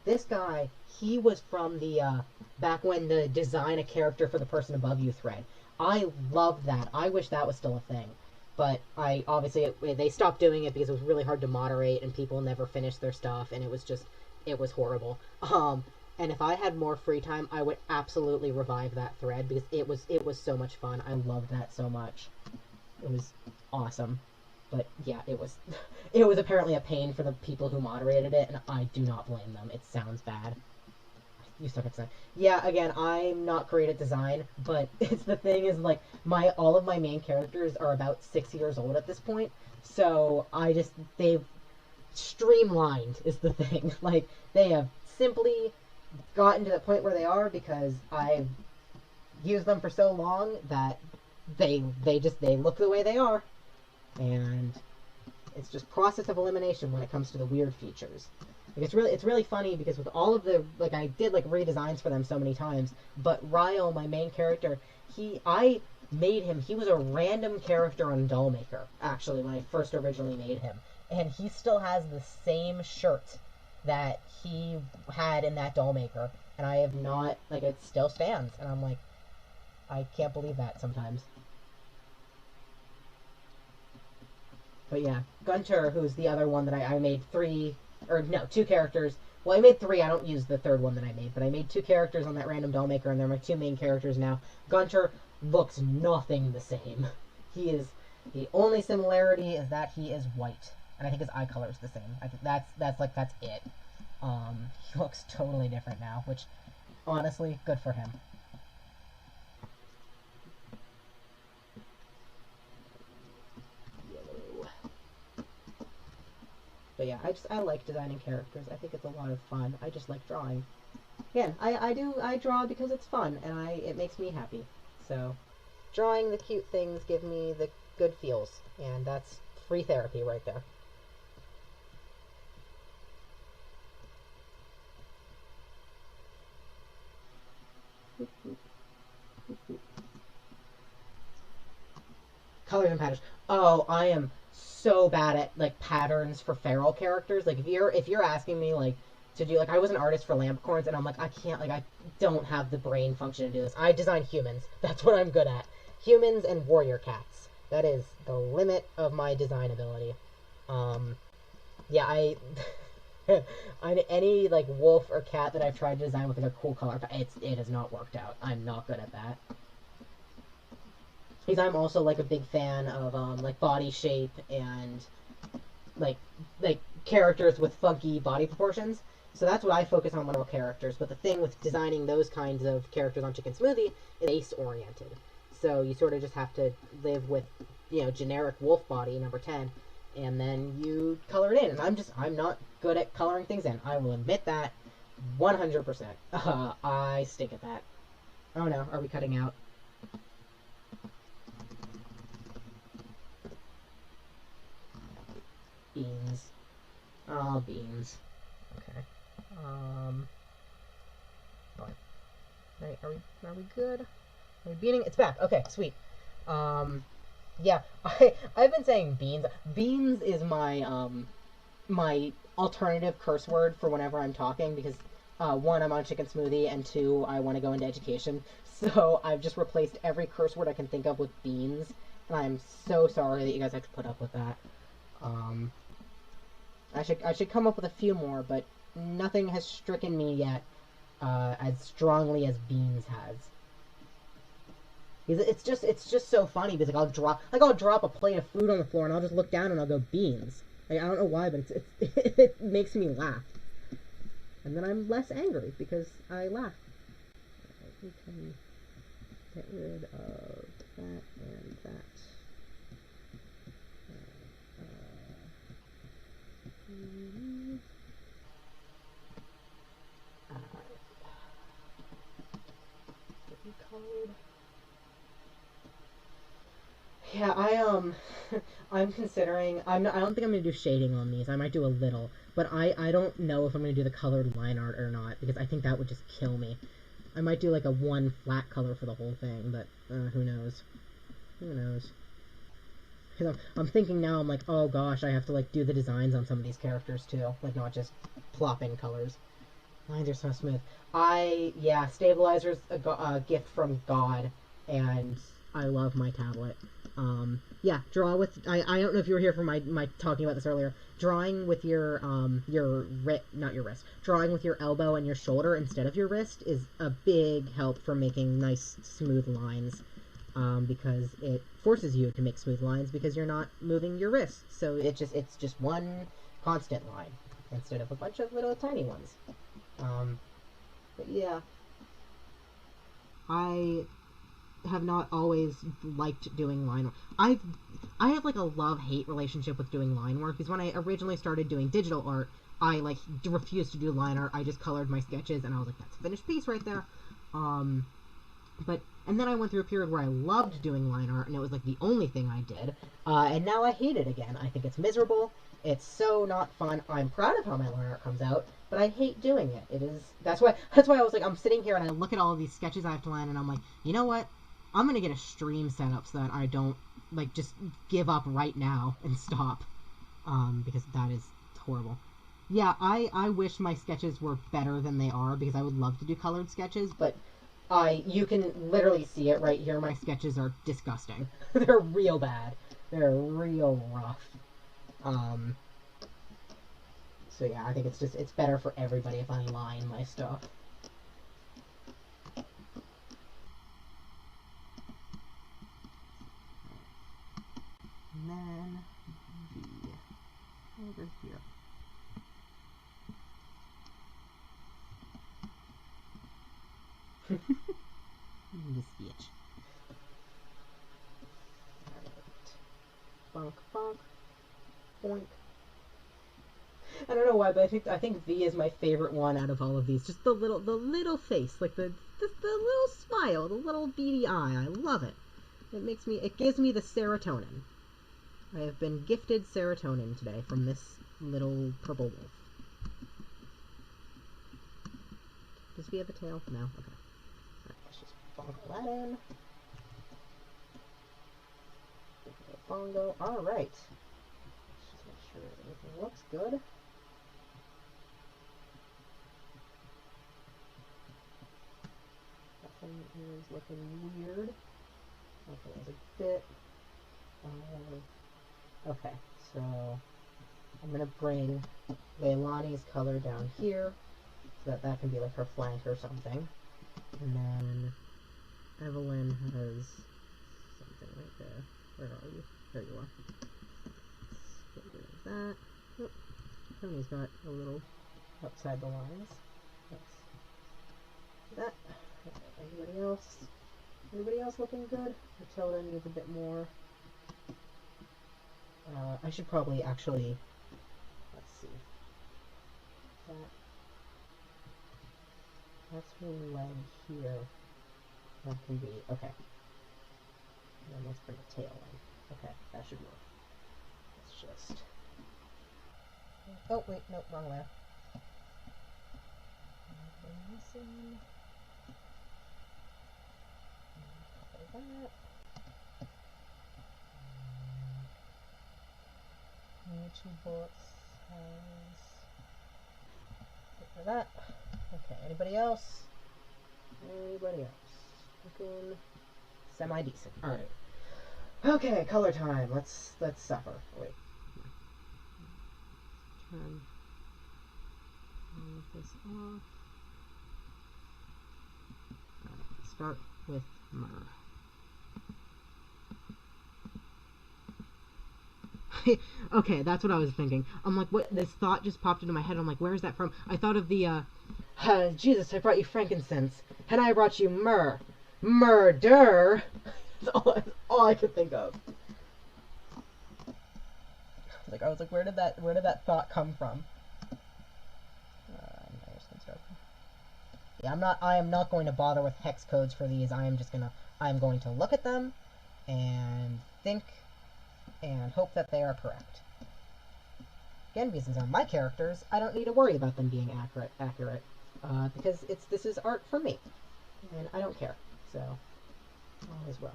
This guy, he was from the back when the design a character for the person above you thread. I loved that. I wish that was still a thing. But I obviously they stopped doing it because it was really hard to moderate and people never finished their stuff and it was horrible. And if I had more free time, I would absolutely revive that thread because it was so much fun. I loved that so much. It was awesome. But yeah, it was it was apparently a pain for the people who moderated it, and I do not blame them. It sounds bad. You suck at design. Yeah, again, I'm not great at design, but it's the thing is like my all of my main characters are about 6 years old at this point, so they've streamlined is the thing. Like they have simply gotten to the point where they are because I've used them for so long that they look the way they are, and it's just process of elimination when it comes to the weird features. Like it's really funny because with all of the like I did like redesigns for them so many times, but Ryo, my main character, I made him. He was a random character on Dollmaker actually when I first originally made him, and he still has the same shirt that he had in that Dollmaker, and I have not like it still stands, and I'm like I can't believe that sometimes. But yeah, Gunter, who's the other one that I made two characters. Well, I made three. I don't use the third one that I made, but I made two characters on that random Dollmaker, and they're my two main characters now. Gunter looks nothing the same. He is the only similarity is that he is white, and I think his eye color is the same. I think that's it. He looks totally different now, which honestly, good for him. But yeah, I like designing characters. I think it's a lot of fun. I just like drawing. Again, I draw because it's fun and it makes me happy. So drawing the cute things give me the good feels, and that's free therapy right there. Colors and patterns. Oh, I am so bad at like patterns for feral characters. Like if you're asking me like to do like I was an artist for Lambicorns and I'm like I can't like I don't have the brain function to do this. I design humans. That's what I'm good at. Humans and warrior cats. That is the limit of my design ability. Yeah, any like wolf or cat that I've tried to design with like a cool color, it has not worked out. I'm not good at that. Because I'm also like a big fan of like body shape and like like characters with funky body proportions. So that's what I focus on when I'm characters. But the thing with designing those kinds of characters on Chicken Smoothie is face oriented. So you sort of just have to live with generic wolf body number 10, and then you color it in. And I'm not good at coloring things in. I will admit that 100%. I stink at that. Oh no, are we cutting out? Beans. Oh, beans. Okay. Right, are we good? Are we beating? It's back. Okay, sweet. Yeah, I've been saying beans. Beans is my alternative curse word for whenever I'm talking because one, I'm on Chicken Smoothie, and two, I want to go into education. So I've just replaced every curse word I can think of with beans, and I'm so sorry that you guys have to put up with that. I should come up with a few more, but nothing has stricken me yet as strongly as beans has. It's just so funny because I'll drop a plate of food on the floor and I'll just look down and I'll go beans. Like, I don't know why, but it makes me laugh, and then I'm less angry because I laugh. We can get rid of that and that. I'm considering. I don't think I'm gonna do shading on these. I might do a little, but I don't know if I'm gonna do the colored line art or not because I think that would just kill me. I might do like a one flat color for the whole thing, but who knows? Who knows? Because I'm thinking now, I'm like, oh gosh, I have to like do the designs on some of these characters too, like not just plop in colors. Lines are so smooth. Yeah, Stabilizer's a gift from God, and I love my tablet. Yeah, draw with. I don't know if you were here for my talking about this earlier. Drawing with not your wrist. Drawing with your elbow and your shoulder instead of your wrist is a big help for making nice smooth lines. Because it forces you to make smooth lines because you're not moving your wrist. So it's just one constant line instead of a bunch of little tiny ones. But yeah, I have not always liked doing line work. I have like a love-hate relationship with doing line work because when I originally started doing digital art, I like refused to do line art. I just colored my sketches and I was like, that's a finished piece right there. And then I went through a period where I loved doing line art, and it was like the only thing I did. And now I hate it again. I think it's miserable. It's so not fun. I'm proud of how my line art comes out, but I hate doing it. It is that's why I was like, I'm sitting here and I look at all of these sketches I have to line, and I'm like, you know what? I'm gonna get a stream set up so that I don't like just give up right now and stop. Because that is horrible. Yeah, I wish my sketches were better than they are because I would love to do colored sketches, but you can literally see it right here. My sketches are disgusting. They're real bad. They're real rough. So yeah, I think it's better for everybody if I line my stuff. And then over here. The sketch. Bonk, bonk, boink. I don't know why, but I think V is my favorite one out of all of these. Just the little face, like the little smile, the little beady eye. I love it. It gives me the serotonin. I have been gifted serotonin today from this little purple wolf. Does V have a tail? No? Okay. Alright, let's just bonk that in. Bongo. Alright. Let's just make sure everything looks good. Nothing is looking weird. Okay, there's a bit. Okay, so I'm gonna bring Leilani's color down here so that can be like her flank or something. And then Evelyn has something right there. Where are you? There you are. Let's get rid of that. Nope. Tony's got a little outside the lines. That's that. Okay, anybody else? Anybody else looking good? Matilda needs a bit more. I should probably actually, let's see. That's her leg here. That can be, okay. And then let's bring the tail in. Okay, that should work. Let's just, oh wait, nope, wrong layer. Bring this in. Copy that. Two bullets has get rid of that. Okay, anybody else? Anybody else? Looking semi-decent. Alright. Okay, color time. Let's suffer. Wait. Turn all of this off. Alright, start with Myrrh. Okay, that's what I was thinking. I'm like, what? This thought just popped into my head. I'm like, where is that from? I thought of the, Jesus, I brought you frankincense, and I brought you myrrh. Murder! That's all I could think of. I was like, where did that thought come from? Yeah, I am not going to bother with hex codes for these. I am going to look at them and think and hope that they are correct. Again, because these are my characters, I don't need to worry about them being accurate, because this is art for me, and I don't care, so all is well.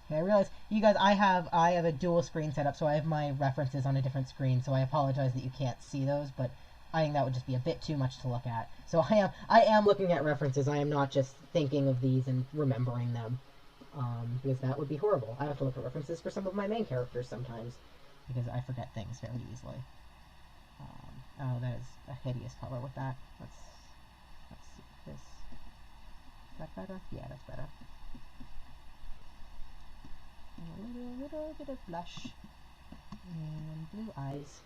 Okay, I realize, you guys, I have a dual screen setup, so I have my references on a different screen, so I apologize that you can't see those, but I think that would just be a bit too much to look at. So I am looking at references. I am not just thinking of these and remembering them, because that would be horrible. I have to look at references for some of my main characters sometimes, because I forget things very easily. Oh, that is a hideous color with that. Let's see this. Is that better? Yeah, that's better. A little bit of blush and blue eyes.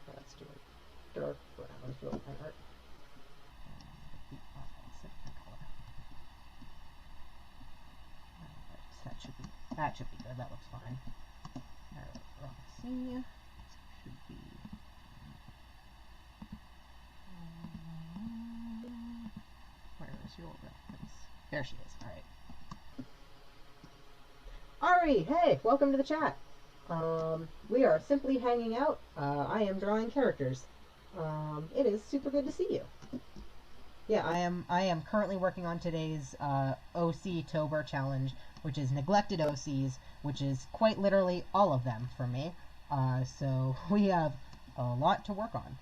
Let's do a dark brown for my art. That should be good. That looks fine. Alright, Roxy should be. Where is your reference? There she is. Alright. Ari, hey, welcome to the chat. We are simply hanging out. I am drawing characters. It is super good to see you. Yeah, I am currently working on today's OC-tober challenge, which is neglected OCs, which is quite literally all of them for me. So we have a lot to work on.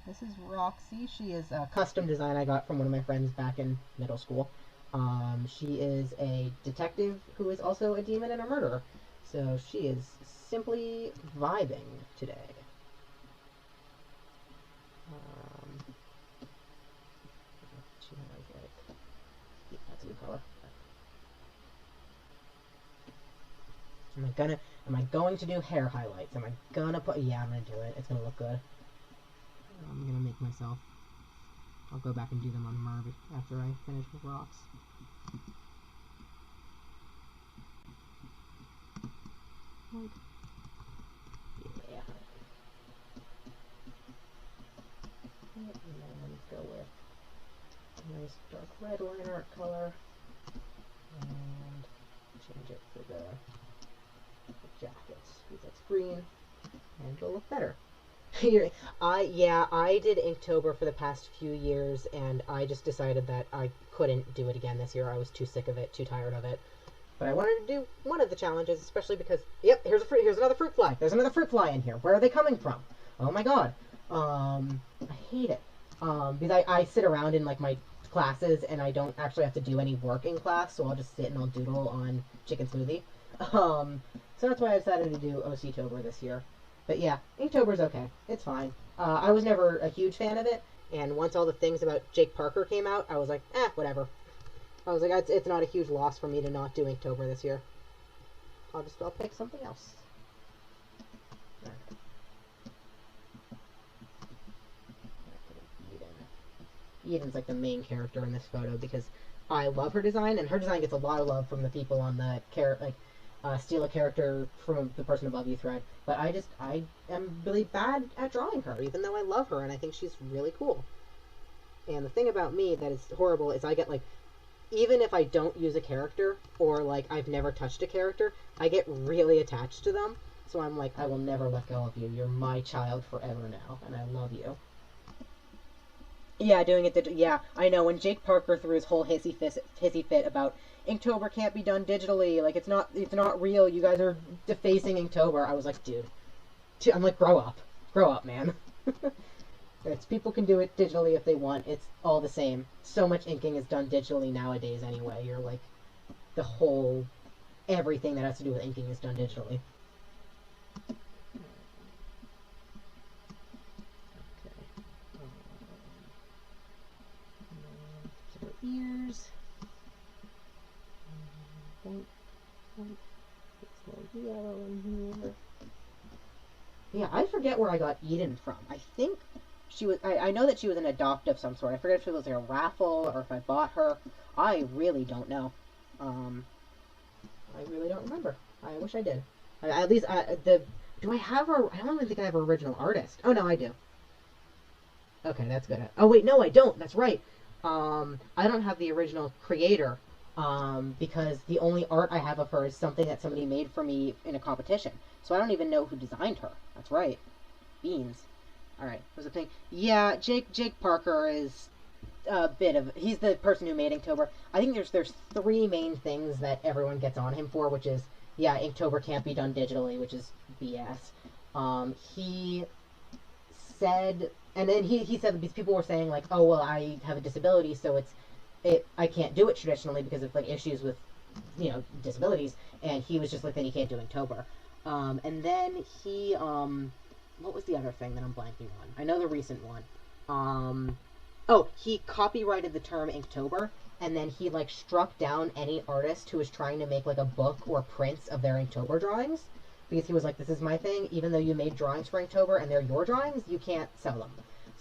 This is Roxy. She is a custom design I got from one of my friends back in middle school. She is a detective who is also a demon and a murderer. So she is simply vibing today. She has like, yeah, that's a good color. Am I going to do hair highlights? Am I gonna put, yeah, I'm gonna do it. It's gonna look good. I'm gonna make myself, I'll go back and do them on Merv after I finish with rocks. Like, yeah. And then go with a nice dark red line art color. And change it for the jackets, because that's green, and it'll look better. I did Inktober for the past few years, and I just decided that I couldn't do it again this year. I was too sick of it, too tired of it. But I wanted to do one of the challenges, especially because, yep, here's another fruit fly. There's another fruit fly in here. Where are they coming from? Oh my god. I hate it. Because I sit around in, like, my classes, and I don't actually have to do any work in class, so I'll just sit and I'll doodle on Chicken Smoothie. So that's why I decided to do OC-tober this year. But yeah, Inktober's okay. It's fine. I was never a huge fan of it, and once all the things about Jake Parker came out, I was like, whatever. I was like, it's not a huge loss for me to not do Inktober this year. I'll pick something else. Eden's like the main character in this photo because I love her design, and her design gets a lot of love from the people on the steal a character from the person above you thread. But I am really bad at drawing her, even though I love her and I think she's really cool. And the thing about me that is horrible is I get, like, even if I don't use a character, or, like, I've never touched a character, I get really attached to them. So I'm like, I will never let go of you. You're my child forever now, and I love you. Yeah, doing it yeah, I know. When Jake Parker threw his whole hissy fit about Inktober can't be done digitally, like, it's not real, you guys are defacing Inktober, I was like, dude. I'm like, grow up, man. People can do it digitally if they want. It's all the same. So much inking is done digitally nowadays anyway. You're like, everything that has to do with inking is done digitally. Okay. Ears. It's a little yellow in here. Yeah, I forget where I got Eden from. I think I know that she was an adopt of some sort. I forget if it was like a raffle or if I bought her. I really don't know. Um, I really don't remember. I wish I did. At least do I have her? I don't even think I have her original artist. Oh no, I do. Okay, that's good. Oh wait, no, I don't. That's right. I don't have the original creator. Because the only art I have of her is something that somebody made for me in a competition. So I don't even know who designed her. That's right. Beans. Alright, what's the thing? Yeah, Jake Parker is a bit of... He's the person who made Inktober. I think there's three main things that everyone gets on him for, which is, yeah, Inktober can't be done digitally, which is BS. He said... And then he said that these people were saying, like, oh, well, I have a disability, so I can't do it traditionally because of, like, issues with, disabilities. And he was just like, then you can't do Inktober. And then he, what was the other thing that I'm blanking on? I know the recent one. He copyrighted the term Inktober, and then he, like, struck down any artist who was trying to make, like, a book or prints of their Inktober drawings. Because he was like, this is my thing, even though you made drawings for Inktober and they're your drawings, you can't sell them.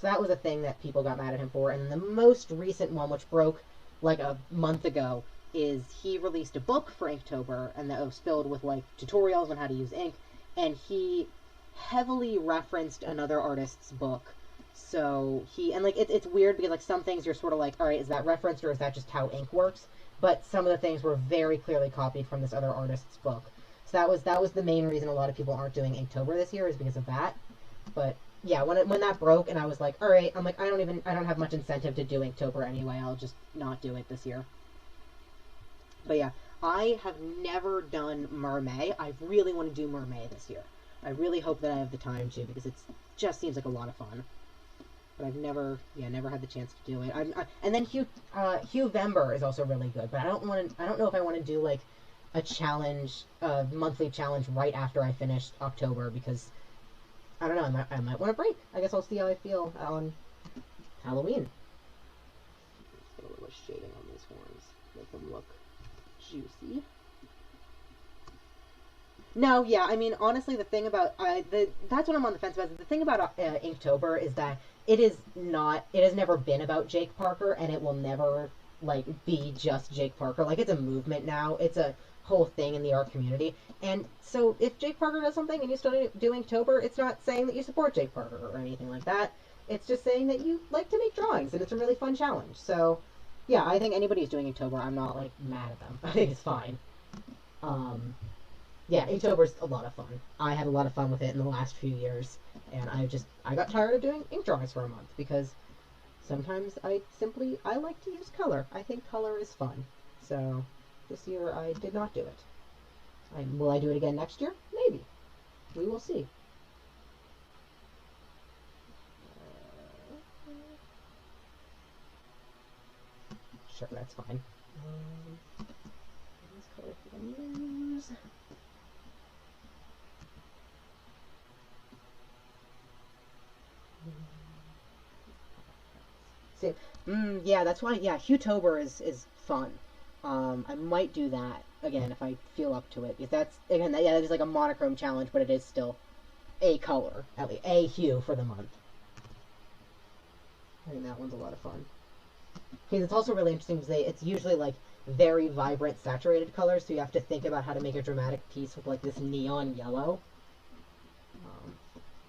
So that was a thing that people got mad at him for. And the most recent one, which broke, like, a month ago, is he released a book for Inktober, and that was filled with, like, tutorials on how to use ink, and he heavily referenced another artist's book. So it's weird because, like, some things you're sort of like, all right, is that referenced or is that just how ink works? But some of the things were very clearly copied from this other artist's book. So that was the main reason a lot of people aren't doing Inktober this year, is because of that. But yeah, when that broke and I was like, all right, I'm like, I don't have much incentive to do Inktober anyway. I'll just not do it this year. But yeah, I have never done Mermaid. I really want to do Mermaid this year. I really hope that I have the time to, because it just seems like a lot of fun. But I've never had the chance to do it. And then Huevember is also really good, but I don't know if I want to do like a challenge, a monthly challenge right after I finish October, because I don't know, I might want to break. I guess I'll see how I feel on Halloween. Just put a little shading on these horns, make them look juicy. No, yeah, I mean, honestly, the thing about that's what I'm on the fence about. The thing about Inktober is that it has never been about Jake Parker, and it will never like be just Jake Parker. Like, it's a movement now. It's a whole thing in the art community. And so if Jake Parker does something and you start doing Inktober, it's not saying that you support Jake Parker or anything like that. It's just saying that you like to make drawings, and it's a really fun challenge. So yeah, I think anybody who's doing Inktober, I'm not like mad at them. I think it's fine. Yeah, Inktober's a lot of fun. I had a lot of fun with it in the last few years, and I got tired of doing ink drawings for a month, because sometimes I like to use color. I think color is fun. So this year I did not do it. Will I do it again next year? Maybe. We will see. Sure, that's fine. This color can I use? See, yeah, that's why. Yeah, Huetober is fun. I might do that again if I feel up to it. Because that's again, that is like a monochrome challenge, but it is still a color, at least a hue for the month. I think that one's a lot of fun. Because it's also really interesting because it's usually like very vibrant, saturated colors, so you have to think about how to make a dramatic piece with like this neon yellow.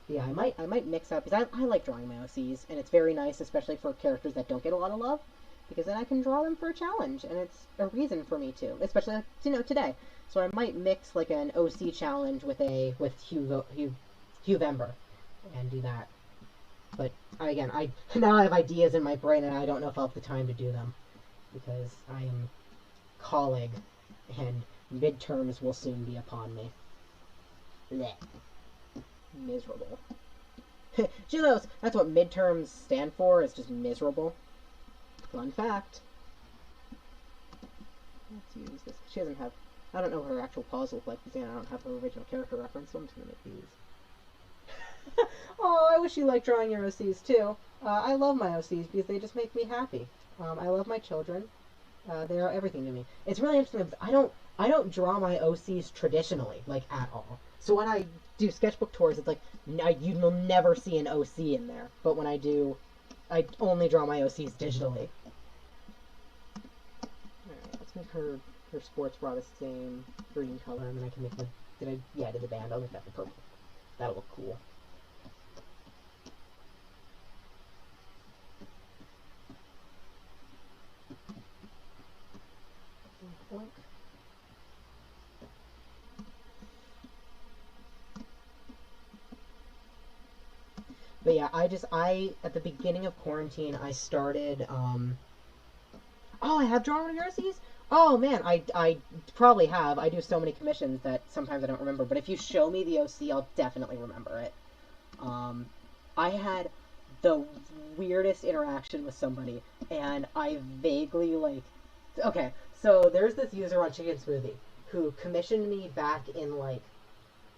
Yeah, I might mix up, because I like drawing my OCs, and it's very nice, especially for characters that don't get a lot of love, because then I can draw them for a challenge, and it's a reason for me to, especially, today. So I might mix, like, an OC challenge with Huevember, and do that. But, again, now I have ideas in my brain, and I don't know if I'll have the time to do them, because I am colleague, and midterms will soon be upon me. Blech. Miserable. Julos, that's what midterms stand for, is just miserable. Fun fact. Let's use this. She doesn't have, I don't know what her actual paws look like, because I don't have her original character reference, so I'm just going to make these. Oh, I wish you liked drawing your OCs too. I love my OCs because they just make me happy. I love my children, They are everything to me. It's really interesting because I don't draw my OCs traditionally, like, at all. So when I do sketchbook tours, it's like you will never see an OC in there. But when I do, I only draw my OCs digitally. Alright, let's make her sports bra the same green color, and then I can make the I did the band. I'll make that the purple. That'll look cool. Boink. But yeah, at the beginning of quarantine, I started, oh, I have drawn OCs? Oh man, I probably have. I do so many commissions that sometimes I don't remember. But if you show me the OC, I'll definitely remember it. I had the weirdest interaction with somebody, and I vaguely, like... Okay, so there's this user on Chicken Smoothie who commissioned me back in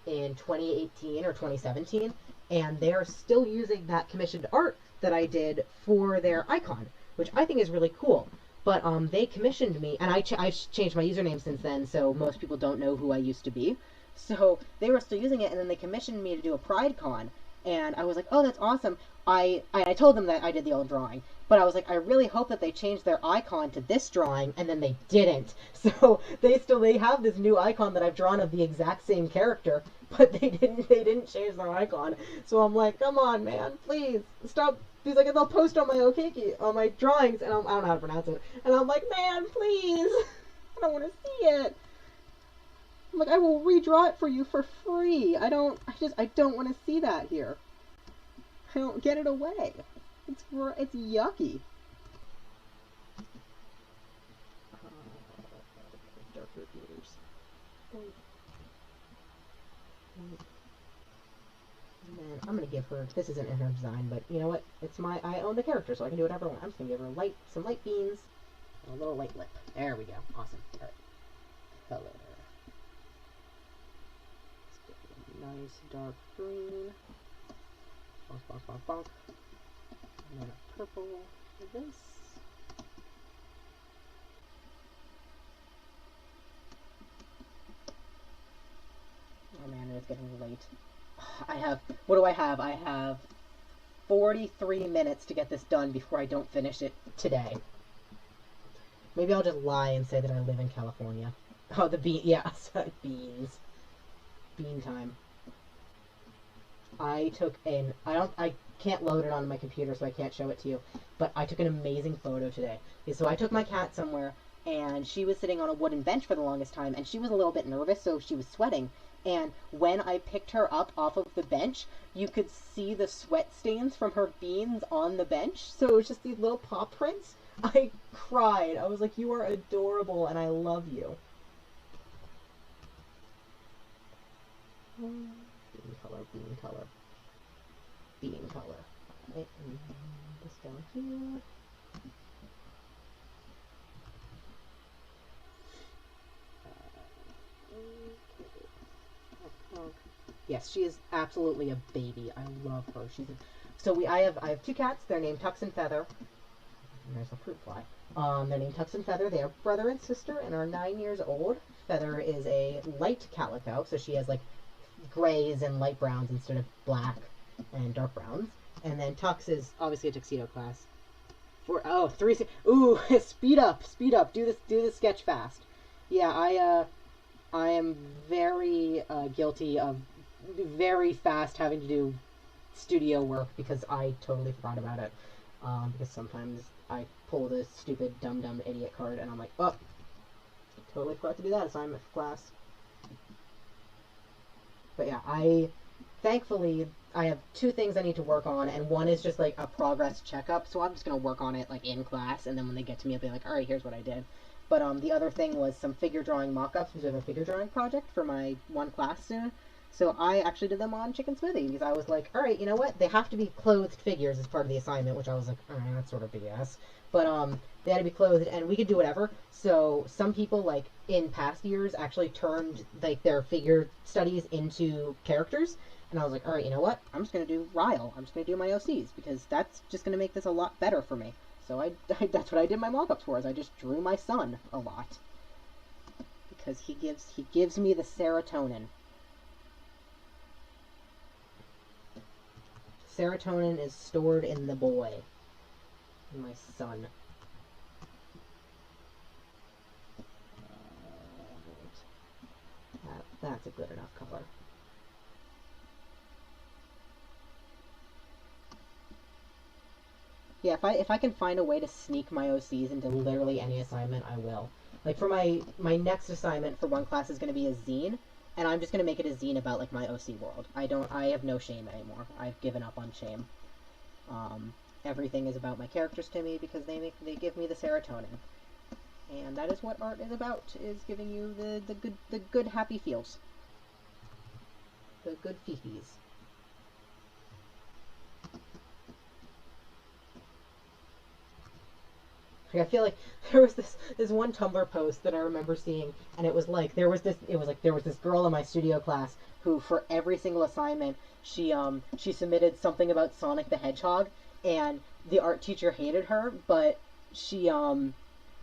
2018 or 2017, and they're still using that commissioned art that I did for their icon, which I think is really cool. But they commissioned me, and I've changed my username since then, so most people don't know who I used to be. So they were still using it, and then they commissioned me to do a Pride Con, and I was like, oh, that's awesome. I told them that I did the old drawing, but I was like, I really hope that they changed their icon to this drawing, and then they didn't. So they have this new icon that I've drawn of the exact same character, but they didn't change their icon. So I'm like, come on, man, please stop. He's like, they'll post on my Okiki, on my drawings, and I don't know how to pronounce it. And I'm like, man, please, I don't want to see it. I'm like, I will redraw it for you for free. I don't want to see that here. I don't get it away. It's yucky. Darker ears. And then I'm gonna give her. This isn't in her design, but you know what? I own the character, so I can do whatever I want. I'm just gonna give her some light beans, and a little light lip. There we go. Awesome. All right. Color. Let's get a nice dark green. Bonk, bonk, bonk, bonk. And then a purple for this. Oh man, it's getting late. What do I have? I have 43 minutes to get this done before I don't finish it today. Maybe I'll just lie and say that I live in California. Oh, the bean, yeah, beans. Bean time. I can't load it onto my computer, so I can't show it to you, but I took an amazing photo today. So I took my cat somewhere, and she was sitting on a wooden bench for the longest time, and she was a little bit nervous, so she was sweating. And when I picked her up off of the bench, you could see the sweat stains from her beans on the bench, so it was just these little paw prints. I cried. I was like, you are adorable, and I love you. Bean color, bean color, bean color. Right, and this down here. Yes, she is absolutely a baby. I love her. I have two cats. They're named Tux and Feather. And there's a fruit fly. They're named Tux and Feather. They are brother and sister and are 9 years old. Feather is a light calico, so she has like grays and light browns instead of black and dark browns. And then Tux is obviously a tuxedo class. Ooh, speed up. Do this sketch fast. Yeah, I am very guilty of very fast having to do studio work because I totally forgot about it. Because sometimes I pull the stupid dumb idiot card and I'm like, oh, totally forgot to do that assignment for class. But yeah, thankfully I have two things I need to work on, and one is just like a progress checkup, so I'm just gonna work on it like in class, and then when they get to me I'll be like, alright, here's what I did. But the other thing was some figure drawing mock-ups, because I have a figure drawing project for my one class soon. So I actually did them on Chicken Smoothie, because I was like, alright, you know what? They have to be clothed figures as part of the assignment, which I was like, alright, that's sort of BS. But they had to be clothed, and we could do whatever. So some people, like, in past years, actually turned, like, their figure studies into characters. And I was like, alright, you know what? I'm just going to do Ryle. I'm just going to do my OCs, because that's just going to make this a lot better for me. So that's what I did my mock-ups for, is I just drew my son a lot. Because he gives me the serotonin. Serotonin is stored in the boy. In my son. That's a good enough color. Yeah, if I can find a way to sneak my OCs into literally any assignment, I will. Like, for my next assignment for one class is going to be a zine, and I'm just going to make it a zine about, like, my OC world. I have no shame anymore. I've given up on shame. Everything is about my characters to me because they give me the serotonin. And that is what art is about, is giving you the good happy feels. The good fifis. I feel like there was this one Tumblr post that I remember seeing, and it was like there was this girl in my studio class who, for every single assignment, she submitted something about Sonic the Hedgehog, and the art teacher hated her, but she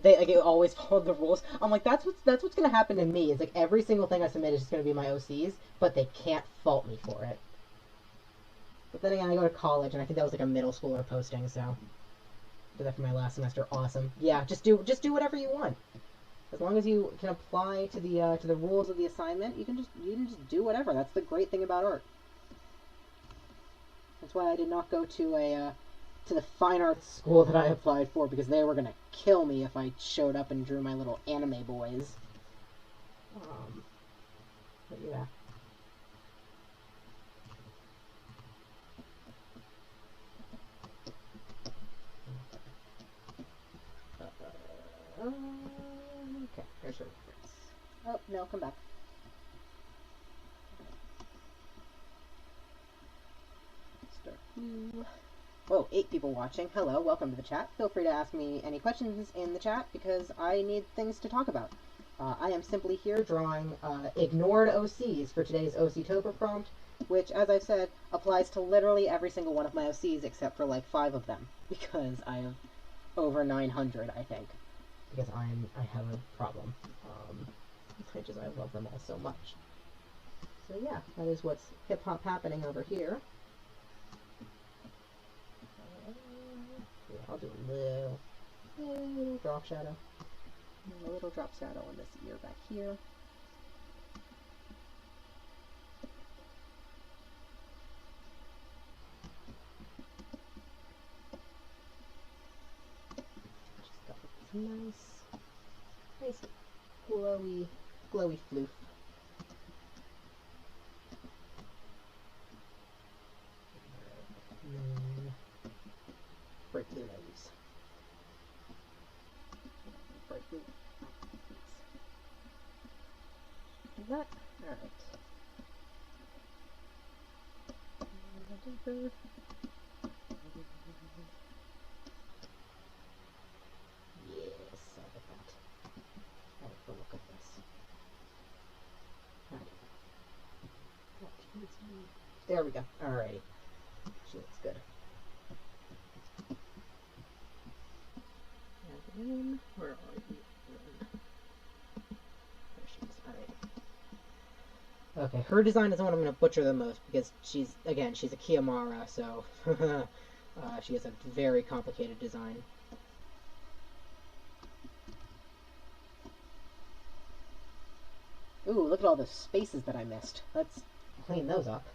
they always followed the rules. I'm like, that's what's gonna happen to me. It's like every single thing I submit is just gonna be my OCs, but they can't fault me for it. But then again, I go to college, and I think that was like a middle schooler posting, so. Did that for my last semester. Awesome. Yeah, just do whatever you want. As long as you can apply to the rules of the assignment, you can just do whatever. That's the great thing about art. That's why I did not go to the fine arts school that I applied for, because they were gonna kill me if I showed up and drew my little anime boys. But yeah. Okay, there's your reference. Oh, no, come back. Start blue. Whoa, 8 people watching. Hello, welcome to the chat. Feel free to ask me any questions in the chat, because I need things to talk about. I am simply here drawing ignored OCs for today's OCtober prompt, which, as I've said, applies to literally every single one of my OCs except for like 5 of them, because I have over 900, I think. Because I have a problem. I love them all so much. So yeah, that is what's hip-hop happening over here. Yeah, I'll do a little drop shadow. A little drop shadow on this ear back here. Just got this nice glowy floof. Bright blue nose. Bright blue. Do that. Alright. Yes, I like that. I like the look of this. Alright. There we go. Alrighty. She looks good. And where are you? There she is. Alright. Okay, her design is the one I'm going to butcher the most, because she's a Kiyomara, so she has a very complicated design. Ooh, look at all the spaces that I missed. Let's clean those up.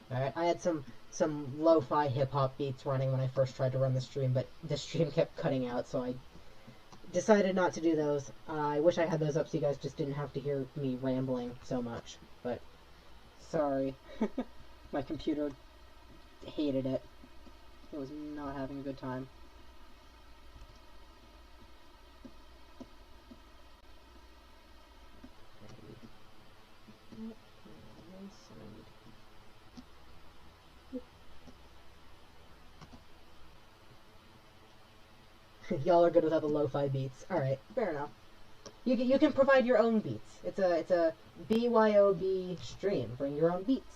Alright, I had some lo-fi hip-hop beats running when I first tried to run the stream, but the stream kept cutting out, so I decided not to do those. I wish I had those up so you guys just didn't have to hear me rambling so much, but sorry. My computer hated it. It was not having a good time. Y'all are good without the lo-fi beats. Alright, fair enough. You can provide your own beats. It's a BYOB stream. Bring your own beats.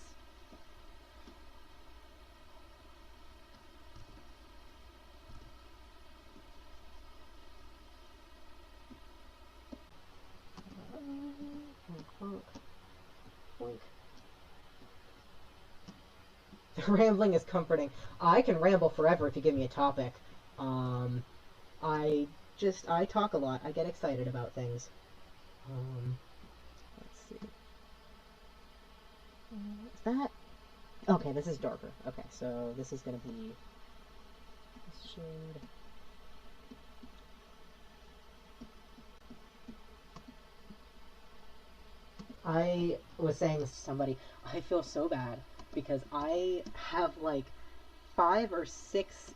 Rambling is comforting. I can ramble forever if you give me a topic. I I talk a lot. I get excited about things. Let's see. Is that? Okay, this is darker. Okay, so this is gonna be. This should. I was saying this to somebody. I feel so bad because I have like five or six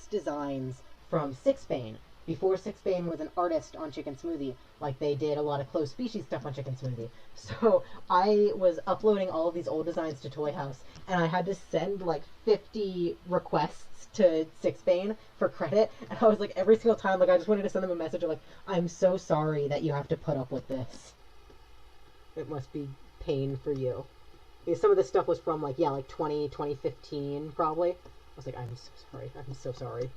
designs from Sixbane before Sixbane was an artist on Chicken Smoothie. Like they did a lot of closed species stuff on Chicken Smoothie. So I was uploading all of these old designs to Toy House, and I had to send like 50 requests to Sixbane for credit. And I was like, every single time, like I just wanted to send them a message of like, I'm so sorry that you have to put up with this. It must be pain for you. Because some of this stuff was from like, yeah, like 2015 probably. I was like, I'm so sorry. I'm so sorry.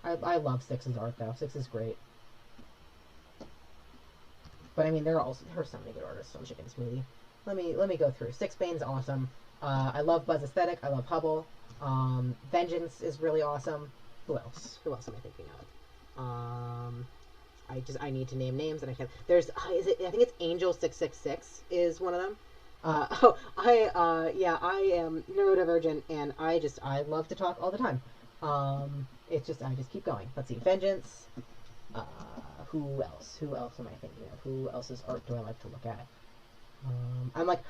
I love Six's art though. Six is great. But I mean, there are so many good artists on Chicken Smoothie. Let me go through. Sixbane's awesome. I love Buzz Aesthetic. I love Hubble. Vengeance is really awesome. Who else? Who else am I thinking of? I need to name names and I can't. There's I think it's Angel666 is one of them. I am neurodivergent and I love to talk all the time. It's just I just keep going. Let's see, Vengeance. Who else? Who else am I thinking of? Who else's art do I like to look at?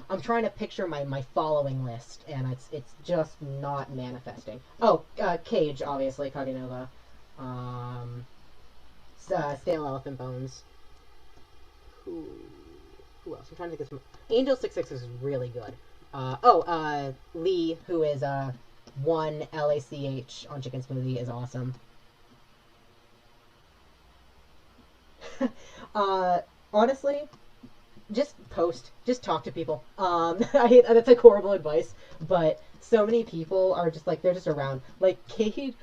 I'm trying to picture my following list, and it's just not manifesting. Oh, Cage, obviously, Kagenova. Stale Elephant Bones. Who else? I'm trying to think of some. Angel666 is really good. Lee, who is one LACH on Chicken Smoothie, is awesome. Honestly, just post, just talk to people. That's like horrible advice, but so many people are just like they're just around. Like Kate,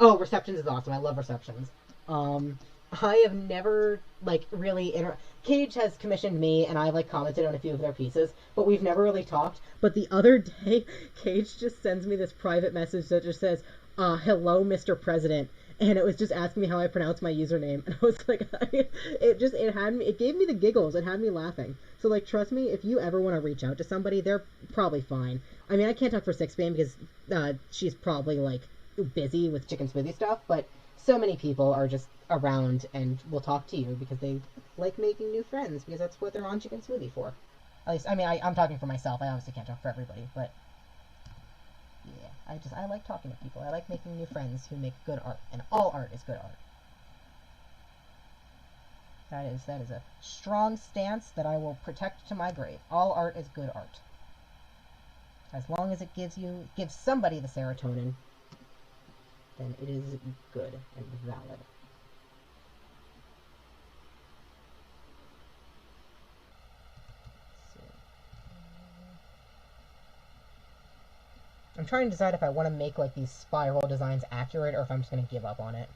Receptions is awesome. I love Receptions. I have never like really Cage has commissioned me, and I've like commented on a few of their pieces, but we've never really talked. But the other day, Cage just sends me this private message that just says, "Hello, Mr. President." And it was just asking me how I pronounce my username, and I was like, it gave me the giggles. It had me laughing. So like, trust me, if you ever want to reach out to somebody, they're probably fine. I mean, I can't talk for Sixbane because she's probably like busy with Chicken Smoothie stuff, but so many people are just around and will talk to you because they like making new friends because that's what they're on Chicken Smoothie for. At least, I mean, I'm talking for myself. I obviously can't talk for everybody, but yeah, I like talking to people. I like making new friends who make good art, and all art is good art. That is a strong stance that I will protect to my grave. All art is good art. As long as it gives somebody the serotonin, then it is good and valid. I'm trying to decide if I want to make like these spiral designs accurate or if I'm just going to give up on it.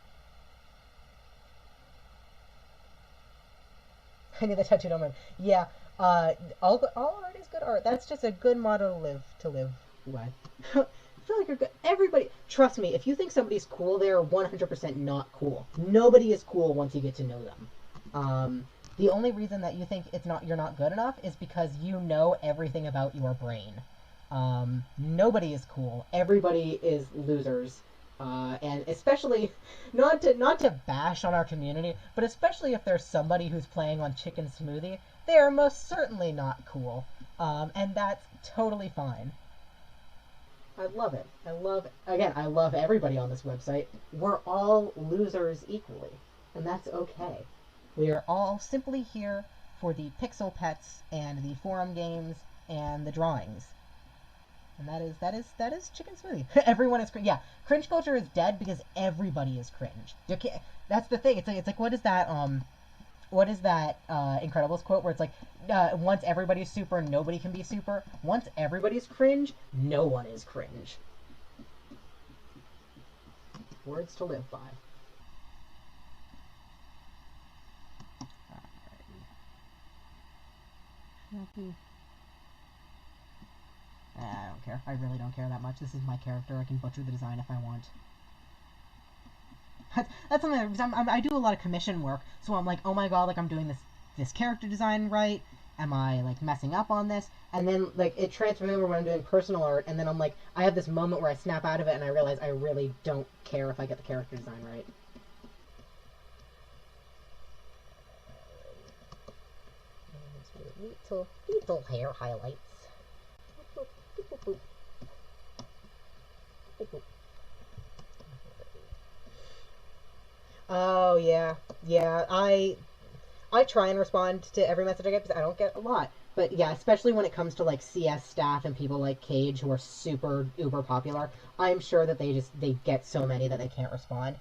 I need the tattooed on my... Yeah, all art is good art. That's just a good motto to live by. I feel like you're good. Everybody, trust me, if you think somebody's cool, they're 100% not cool. Nobody is cool once you get to know them. The only reason that you think you're not good enough is because you know everything about your brain. Nobody is cool. Everybody is losers. And especially, not to bash on our community, but especially if there's somebody who's playing on Chicken Smoothie, they are most certainly not cool. And that's totally fine. I love it. I love everybody on this website. We're all losers equally, and that's okay. We are all simply here for the pixel pets and the forum games and the drawings. And that is Chicken Smoothie. Everyone is yeah. Cringe culture is dead because everybody is cringe. That's the thing. It's like what is that Incredibles quote where it's like once everybody's super, nobody can be super. Once everybody's cringe, no one is cringe. Words to live by. I don't care. I really don't care that much. This is my character. I can butcher the design if I want. That's something that, I do a lot of commission work, so I'm like, oh my god, like, I'm doing this character design right? Am I, like, messing up on this? And then, like, it transfers over when I'm doing personal art, and then I'm like, I have this moment where I snap out of it, and I realize I really don't care if I get the character design right. Little hair highlights. Oh, yeah. Yeah, I try and respond to every message I get, because I don't get a lot. But yeah, especially when it comes to, like, CS staff and people like Cage who are super, uber popular, I'm sure that they get so many that they can't respond.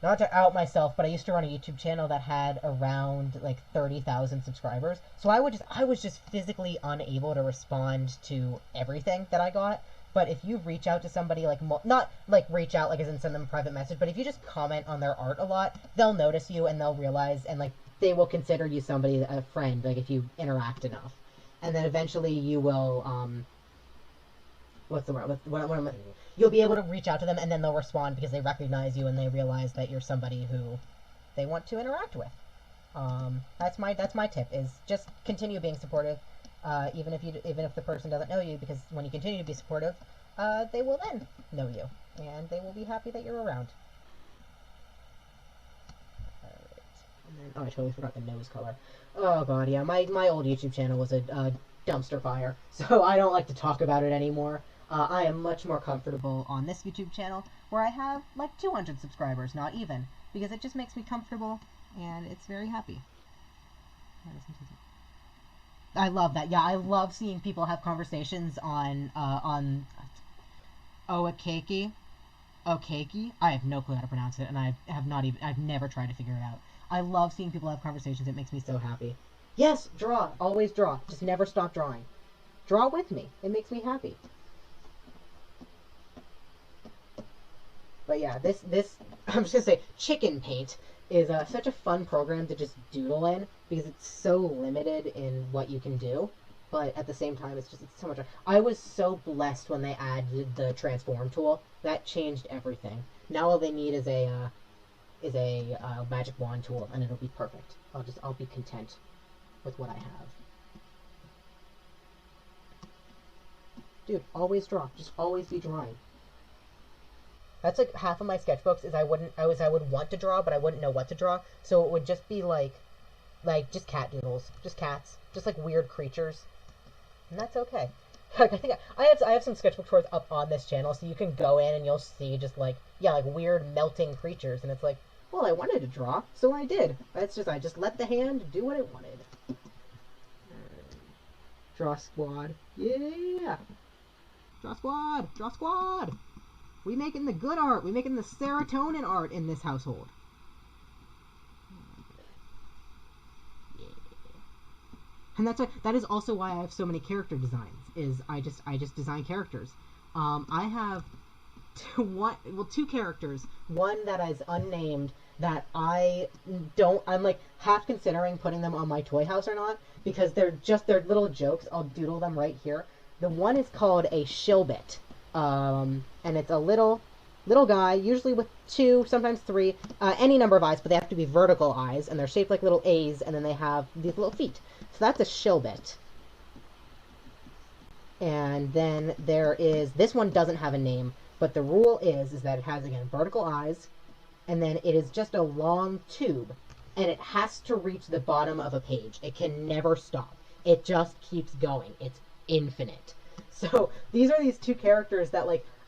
Not to out myself, but I used to run a YouTube channel that had around, like, 30,000 subscribers. So I was just physically unable to respond to everything that I got. But if you reach out to somebody, like, not, like, reach out, like, as in send them a private message, but if you just comment on their art a lot, they'll notice you and they'll realize, and, like, they will consider you somebody, a friend, like, if you interact enough. And then eventually you will, what's the word? What am I... You'll be able to reach out to them, and then they'll respond because they recognize you and they realize that you're somebody who they want to interact with. That's my tip, is just continue being supportive, even if the person doesn't know you, because when you continue to be supportive, they will then know you, and they will be happy that you're around. Alright. Oh, I totally forgot the nose color. Oh god, yeah, my old YouTube channel was a dumpster fire, so I don't like to talk about it anymore. I am much more comfortable on this YouTube channel, where I have, like, 200 subscribers, not even, because it just makes me comfortable, and it's very happy. I love that. Yeah, I love seeing people have conversations on Oakeki. Okeki? I have no clue how to pronounce it, and I've never tried to figure it out. I love seeing people have conversations. It makes me so happy. Yes, draw. Always draw. Just never stop drawing. Draw with me. It makes me happy. But yeah, this I'm just gonna say, Chicken Paint is such a fun program to just doodle in, because it's so limited in what you can do, but at the same time, it's so much. I was so blessed when they added the transform tool. That changed everything. Now all they need is a magic wand tool, and it'll be perfect. I'll be content with what I have. Dude, always draw. Just always be drawing. That's like half of my sketchbooks is I would want to draw, but I wouldn't know what to draw. So it would just be like just cat doodles, just cats, just like weird creatures, and that's okay. Like, I think I have some sketchbook tours up on this channel, so you can go in and you'll see just like weird melting creatures, and it's like, well, I wanted to draw, so I did. I just let the hand do what it wanted. Draw squad, yeah. Draw squad, draw squad. We making the good art. We making the serotonin art in this household. Yeah. And that is also why I have so many character designs. Is I just design characters. I have two characters. One that is unnamed that I'm like half considering putting them on my toy house or not, because they're little jokes. I'll doodle them right here. The one is called a Shilbit. And it's a little guy, usually with 2, sometimes 3, any number of eyes, but they have to be vertical eyes, and they're shaped like little A's, and then they have these little feet. So that's a Shilbit. And then this one doesn't have a name, but the rule is that it has, again, vertical eyes, and then it is just a long tube, and it has to reach the bottom of a page. It can never stop. It just keeps going. It's infinite. So these are these two characters that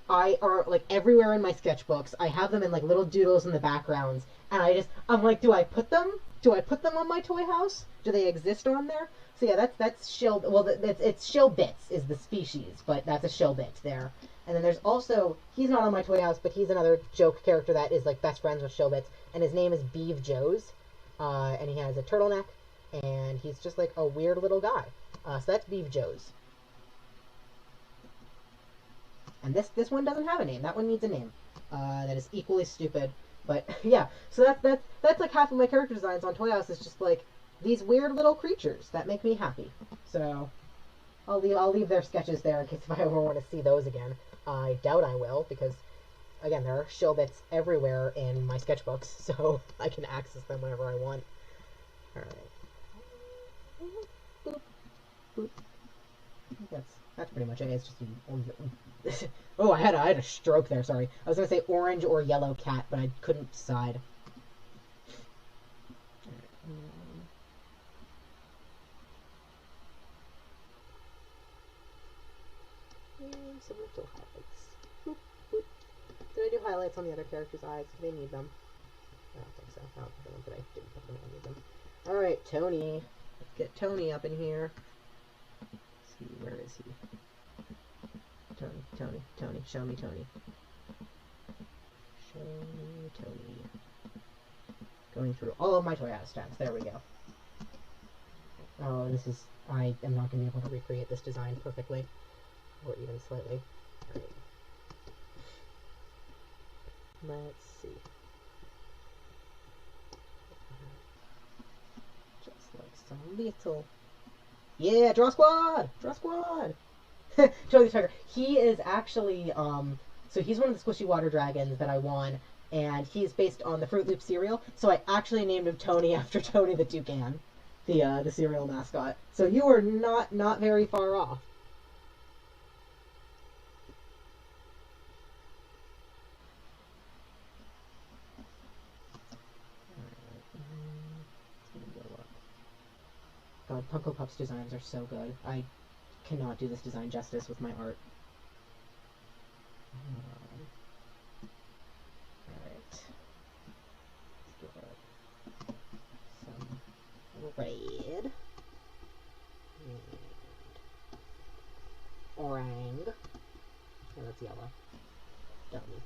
are like everywhere in my sketchbooks. I have them in like little doodles in the backgrounds, and I'm like, do I put them on my toy house? Do they exist on there? So yeah, that's Shill. Well, it's Shilbits is the species, but that's a Shilbit there. And then there's also, he's not on my toy house, but he's another joke character that is like best friends with Shilbits, and his name is Beeve Joes, and he has a turtleneck, and he's just like a weird little guy. So that's Beeve Joes. And this one doesn't have a name. That one needs a name. That is equally stupid. But yeah, so that's like half of my character designs on Toy House is just like these weird little creatures that make me happy. So I'll leave their sketches there in case if I ever want to see those again. I doubt I will, because again, there are shill bits everywhere in my sketchbooks, so I can access them whenever I want. Alright. Boop. Boop. That's pretty much it. It's just oh, I had a stroke there, sorry. I was gonna say orange or yellow cat, but I couldn't decide. Some little highlights. Boop, boop. Did I do highlights on the other characters' eyes? Do they need them? I don't think so. I don't put them in today. Didn't put them in. I need them. Alright, Tony. Let's get Tony up in here. Let's see, where is he? Tony. Show me Tony. Show me Tony. Going through all of my Toyota stats. There we go. Oh, this is... I am not going to be able to recreate this design perfectly. Or even slightly. Alright. Let's see. Just like some little... Yeah, Draw Squad! Draw Squad! Tony the Tiger. He is actually, so he's one of the squishy water dragons that I won, and he's based on the Fruit Loop cereal, so I actually named him Tony after Tony the Toucan, the cereal mascot. So you were not very far off. God, Funko Pop's designs are so good. I cannot do this design justice with my art. Alright. Let's get some red. And orang. Oh, that's yellow. Dummy.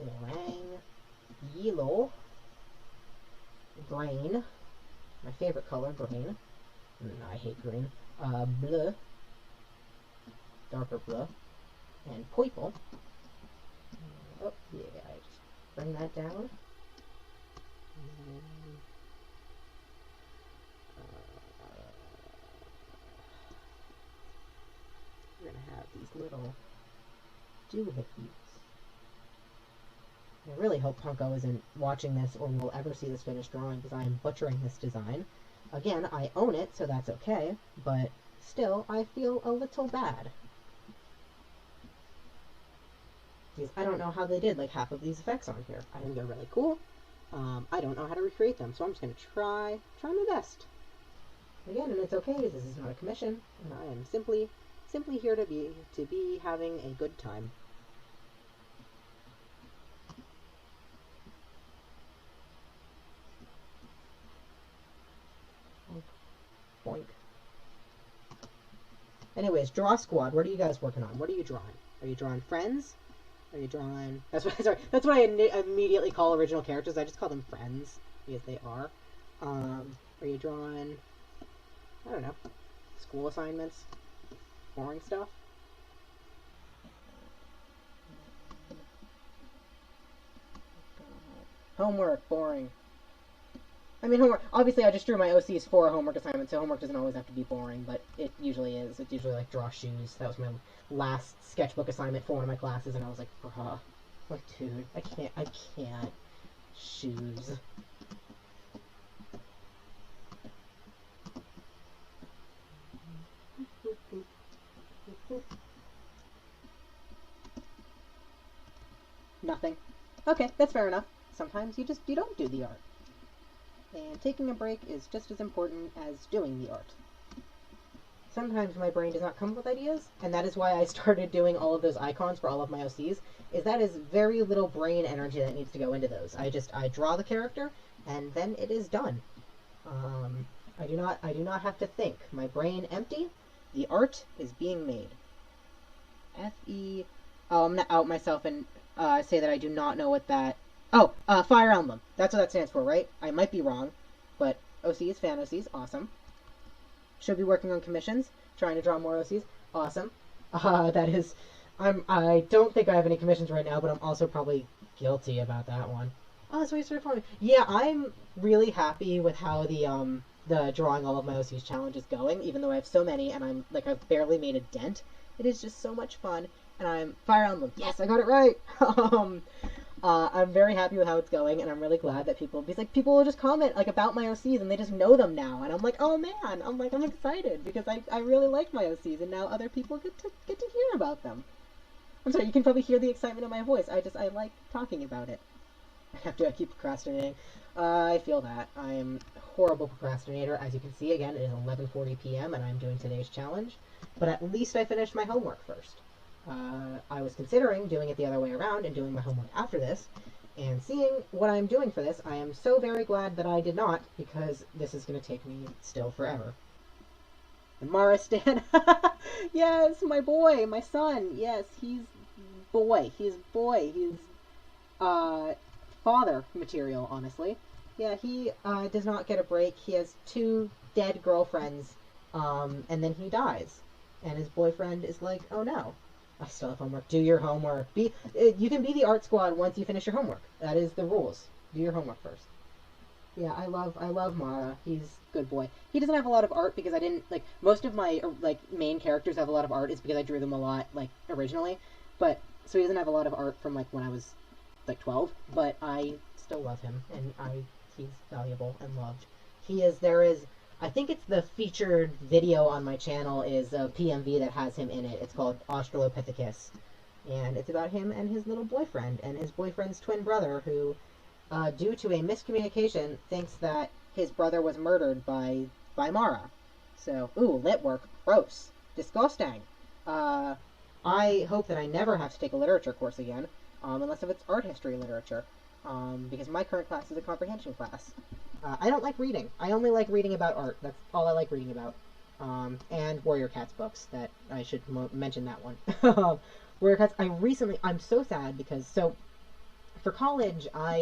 Orang. Yellow. Green. My favorite color, green. I hate green. Blue. Darker blue. And purple. Oh, yeah, I just bring that down. We're gonna have these little doohickeys. I really hope Funko isn't watching this or will ever see this finished drawing, because I am butchering this design. Again, I own it, so that's okay, but still, I feel a little bad. Because I don't know how they did like half of these effects on here. I think they're really cool. I don't know how to recreate them, so I'm just going to try my best. Again, and it's okay, this is not a commission, and I am simply here to be having a good time. Boink. Anyways, Draw Squad, what are you guys working on? What are you drawing? Are you drawing friends? Are you drawing... That's what I immediately call original characters. I just call them friends, because they are. Are you drawing... I don't know. School assignments? Boring stuff? Homework, boring. I mean, homework, obviously I just drew my OCs for a homework assignment, so homework doesn't always have to be boring, but it usually is. It's usually like draw shoes. That was my last sketchbook assignment for one of my classes, and I was like, bruh, like, dude, I can't. Shoes. Nothing. Okay, that's fair enough. Sometimes you don't do the art. And taking a break is just as important as doing the art. Sometimes my brain does not come up with ideas, and that is why I started doing all of those icons for all of my OCs, is that is very little brain energy that needs to go into those. I draw the character, and then it is done. I do not have to think. My brain empty, the art is being made. F-E... Oh, I'm gonna out myself and say that I do not know what that... Oh, Fire Emblem. That's what that stands for, right? I might be wrong, but OCs, fan OCs, awesome. Should be working on commissions, trying to draw more OCs, awesome. That is... I don't think I have any commissions right now, but I'm also probably guilty about that one. Oh, that's why you started following me. Yeah, I'm really happy with how the the drawing all of my OC's challenges going, even though I have so many and I've barely made a dent. It is just so much fun, and I'm Fire Emblem. Yes, I got it right. I'm very happy with how it's going, and I'm really glad that people will just comment like about my OCs and they just know them now, and I'm like, oh man, I'm excited because I really like my OCs, and now other people get to hear about them. I'm sorry, you can probably hear the excitement in my voice. I like talking about it. I keep procrastinating. I feel that. I am a horrible procrastinator. As you can see, again, it is 11:40 p.m. and I'm doing today's challenge. But at least I finished my homework first. I was considering doing it the other way around and doing my homework after this. And seeing what I'm doing for this, I am so very glad that I did not, because this is going to take me still forever. And Mara Stan. Yes, my boy, my son. Yes, he's boy. He's father material, honestly. Yeah, he does not get a break. He has 2 dead girlfriends, and then he dies. And his boyfriend is like, oh no, I still have homework. Do your homework. You can be the art squad once you finish your homework. That is the rules. Do your homework first. Yeah, I love Mara. He's a good boy. He doesn't have a lot of art because I didn't, most of my, main characters have a lot of art is because I drew them a lot, originally. But, so he doesn't have a lot of art from, when I was 12, but I still love him, and he's valuable and loved. I think it's the featured video on my channel is a PMV that has him in it. It's called Australopithecus, and it's about him and his little boyfriend, and his boyfriend's twin brother, who, due to a miscommunication, thinks that his brother was murdered by Mara. So, ooh, lit work, gross, disgusting. I hope that I never have to take a literature course again, unless if it's art history literature, because my current class is a comprehension class. I don't like reading. I only like reading about art. That's all I like reading about. And Warrior Cats books. That I should mention that one. Warrior Cats. I'm so sad because for college I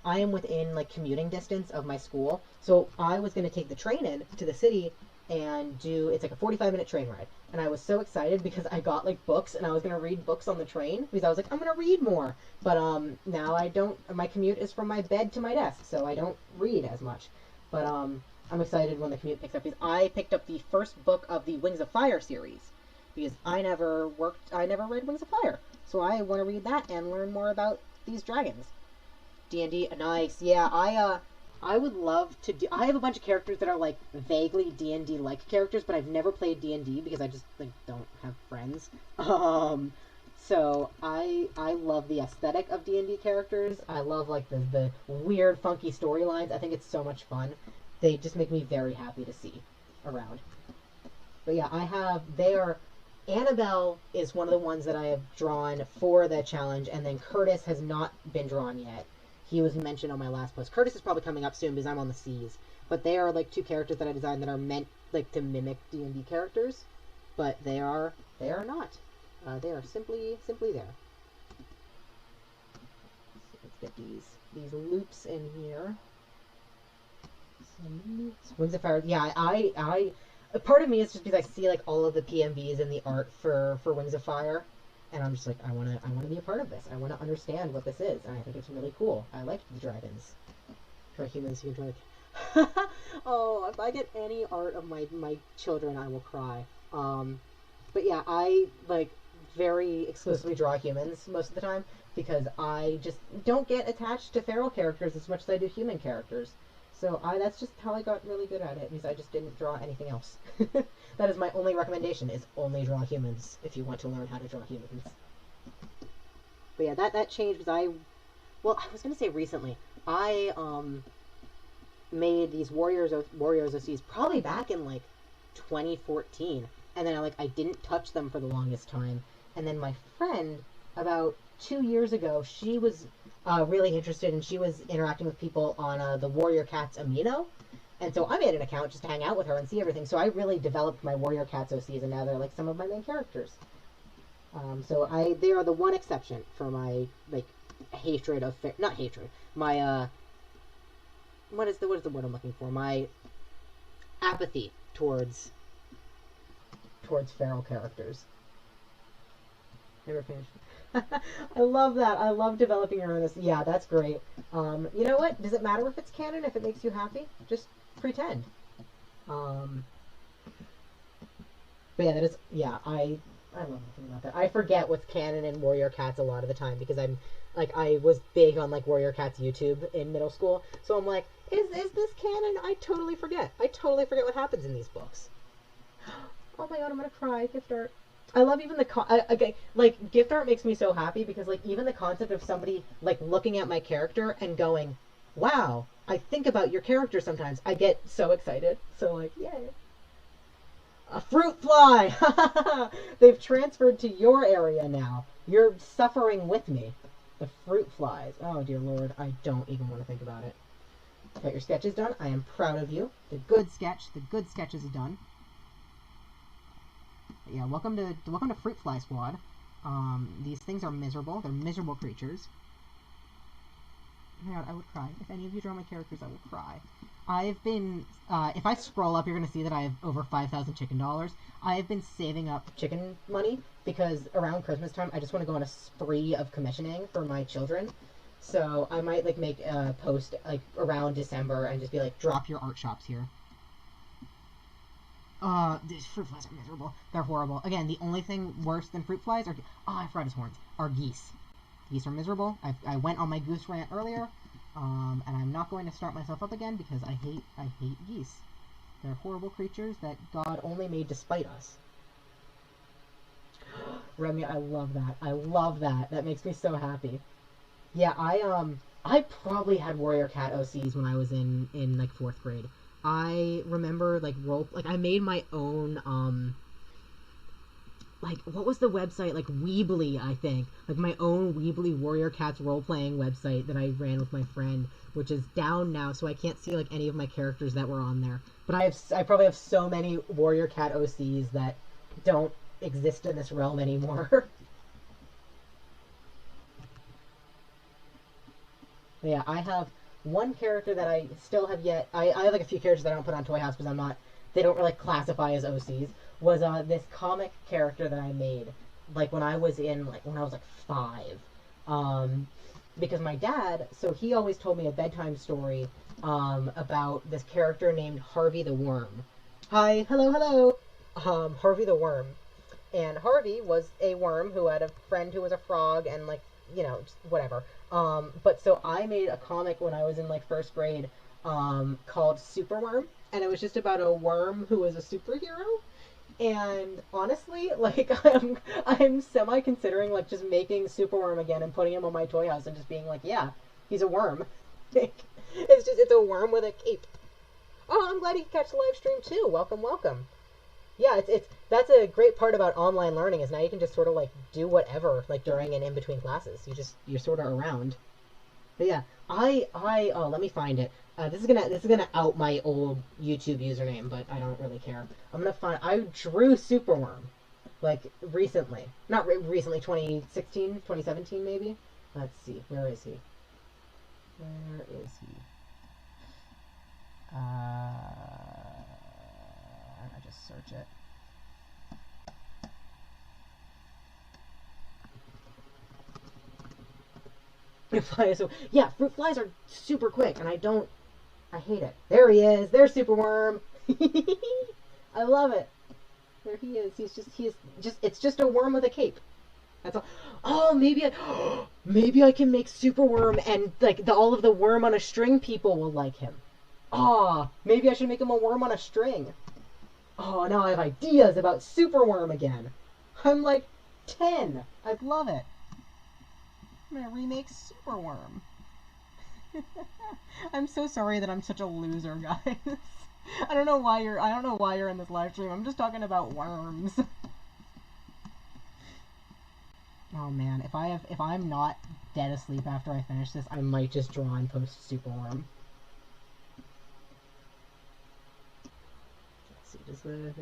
am within commuting distance of my school. So I was going to take the train in to the city and it's a 45-minute train ride. And I was so excited because I got books and I was going to read books on the train because I was like, I'm going to read more. But now I don't, my commute is from my bed to my desk, so I don't read as much. But I'm excited when the commute picks up because I picked up the first book of the Wings of Fire series because I never read Wings of Fire. So I want to read that and learn more about these dragons. D&D, nice. Yeah, I would love to do. I have a bunch of characters that are vaguely D&D like characters, but I've never played D&D because I just don't have friends. So I love the aesthetic of D&D characters. I love the weird, funky storylines. I think it's so much fun. They just make me very happy to see around. But yeah, Annabelle is one of the ones that I have drawn for the challenge, and then Curtis has not been drawn yet. He was mentioned on my last post. Curtis is probably coming up soon because I'm on the seas. But they are 2 characters that I designed that are meant to mimic D&D characters, but they are not. They are simply there. So let's get these loops in here. Some loops. Wings of Fire. Yeah, I part of me is just because I see all of the PMVs and the art for Wings of Fire. And I'm just I want to be a part of this. I want to understand what this is, and I think it's really cool. I like the dragons. For humans, you can try. Oh, if I get any art of my children, I will cry. But yeah, I very exclusively draw humans most of the time because I just don't get attached to feral characters as much as I do human characters. So that's just how I got really good at it, because I just didn't draw anything else. That is my only recommendation, is only draw humans if you want to learn how to draw humans. But yeah, that changed because I was going to say recently, I made these Warriors OCs probably back in 2014, and then I didn't touch them for the longest time. And then my friend, about 2 years ago, she was really interested, and she was interacting with people on the Warrior Cats Amino. And so I made an account just to hang out with her and see everything. So I really developed my Warrior Cats OCs, and now they're some of my main characters. So they are the one exception for my hatred of not hatred, my what is the word I'm looking for? My apathy towards feral characters. Never finished. I love that. I love developing around this. Yeah, that's great. You know what? Does it matter if it's canon, if it makes you happy? Just pretend. But yeah, that is, yeah, I love nothing about that. I forget what's canon in Warrior Cats a lot of the time because I'm like I was big on like Warrior Cats YouTube in middle school, so I'm like, is this canon? I totally forget. I totally forget what happens in these books. Oh my god, I'm gonna cry. Gift art. I love even okay, like gift art makes me so happy because like even the concept of somebody like looking at my character and going, "Wow, I think about your character sometimes." I get so excited. So like, yay. A fruit fly! They've transferred to your area now. You're suffering with me. The fruit flies. Oh, dear Lord. I don't even want to think about it. Got your sketches done. I am proud of you. The good sketch is done. But yeah, welcome to Fruit Fly Squad. These things are miserable. They're miserable creatures. Oh my god, I would cry. If any of you draw my characters, I will cry. I've been, if I scroll up, you're going to see that I have over 5,000 chicken dollars. I have been saving up chicken money because around Christmas time, I just want to go on a spree of commissioning for my children. So I might, like, make a post, like, around December and just be like, drop your art shops here. These fruit flies are miserable. They're horrible. Again, the only thing worse than fruit flies are, I forgot his horns, are geese. Geese are miserable. I went on my goose rant earlier. And I'm not going to start myself up again because I hate geese. They're horrible creatures that God only made to spite us. Remy, I love that. I love that. That makes me so happy. Yeah, I probably had Warrior Cat OCs when I was in like 4th grade. I remember like I made my own like, what was the website? Like, Weebly, I think. Like, my own Weebly Warrior Cats role-playing website that I ran with my friend, which is down now, so I can't see, like, any of my characters that were on there. But I probably have so many Warrior Cat OCs that don't exist in this realm anymore. But yeah, I have one character that I still have yet. I have, like, a few characters that I don't put on Toy House because they don't really classify as OCs. Was this comic character that I made, like when I was like 5, because my dad, so he always told me a bedtime story, about this character named Harvey the Worm. Hi, hello, Harvey the Worm, and Harvey was a worm who had a friend who was a frog, and like just whatever. But so I made a comic when I was in like 1st grade, called Superworm, and it was just about a worm who was a superhero. And honestly, like I'm semi considering like just making Superworm again and putting him on my Toy House and just being like, yeah, he's a worm. It's a worm with a cape. Oh, I'm glad you catch the live stream too. Welcome, welcome. Yeah, it's that's a great part about online learning is now you can just sort of like do whatever like during and in between classes. You're sort of around. But yeah, oh, let me find it. This is gonna out my old YouTube username, but I don't really care. I drew Superworm, like recently, not recently, 2016, 2017 maybe. Let's see, where is he? Where is he? I just search it. So yeah, fruit flies are super quick, and I hate it. There he is. There's Superworm. I love it. There he is. It's just a worm with a cape. That's all. Oh, maybe I can make Superworm and like all of the worm on a string people will like him. Oh, maybe I should make him a worm on a string. Oh, now I have ideas about Superworm again. I'm like 10. I love it. I'm gonna remake Superworm. I'm so sorry that I'm such a loser, guys. I don't know why you're in this live stream. I'm just talking about worms. Oh man, if I'm not dead asleep after I finish this, I might just draw and post Superworm. Let's see, does the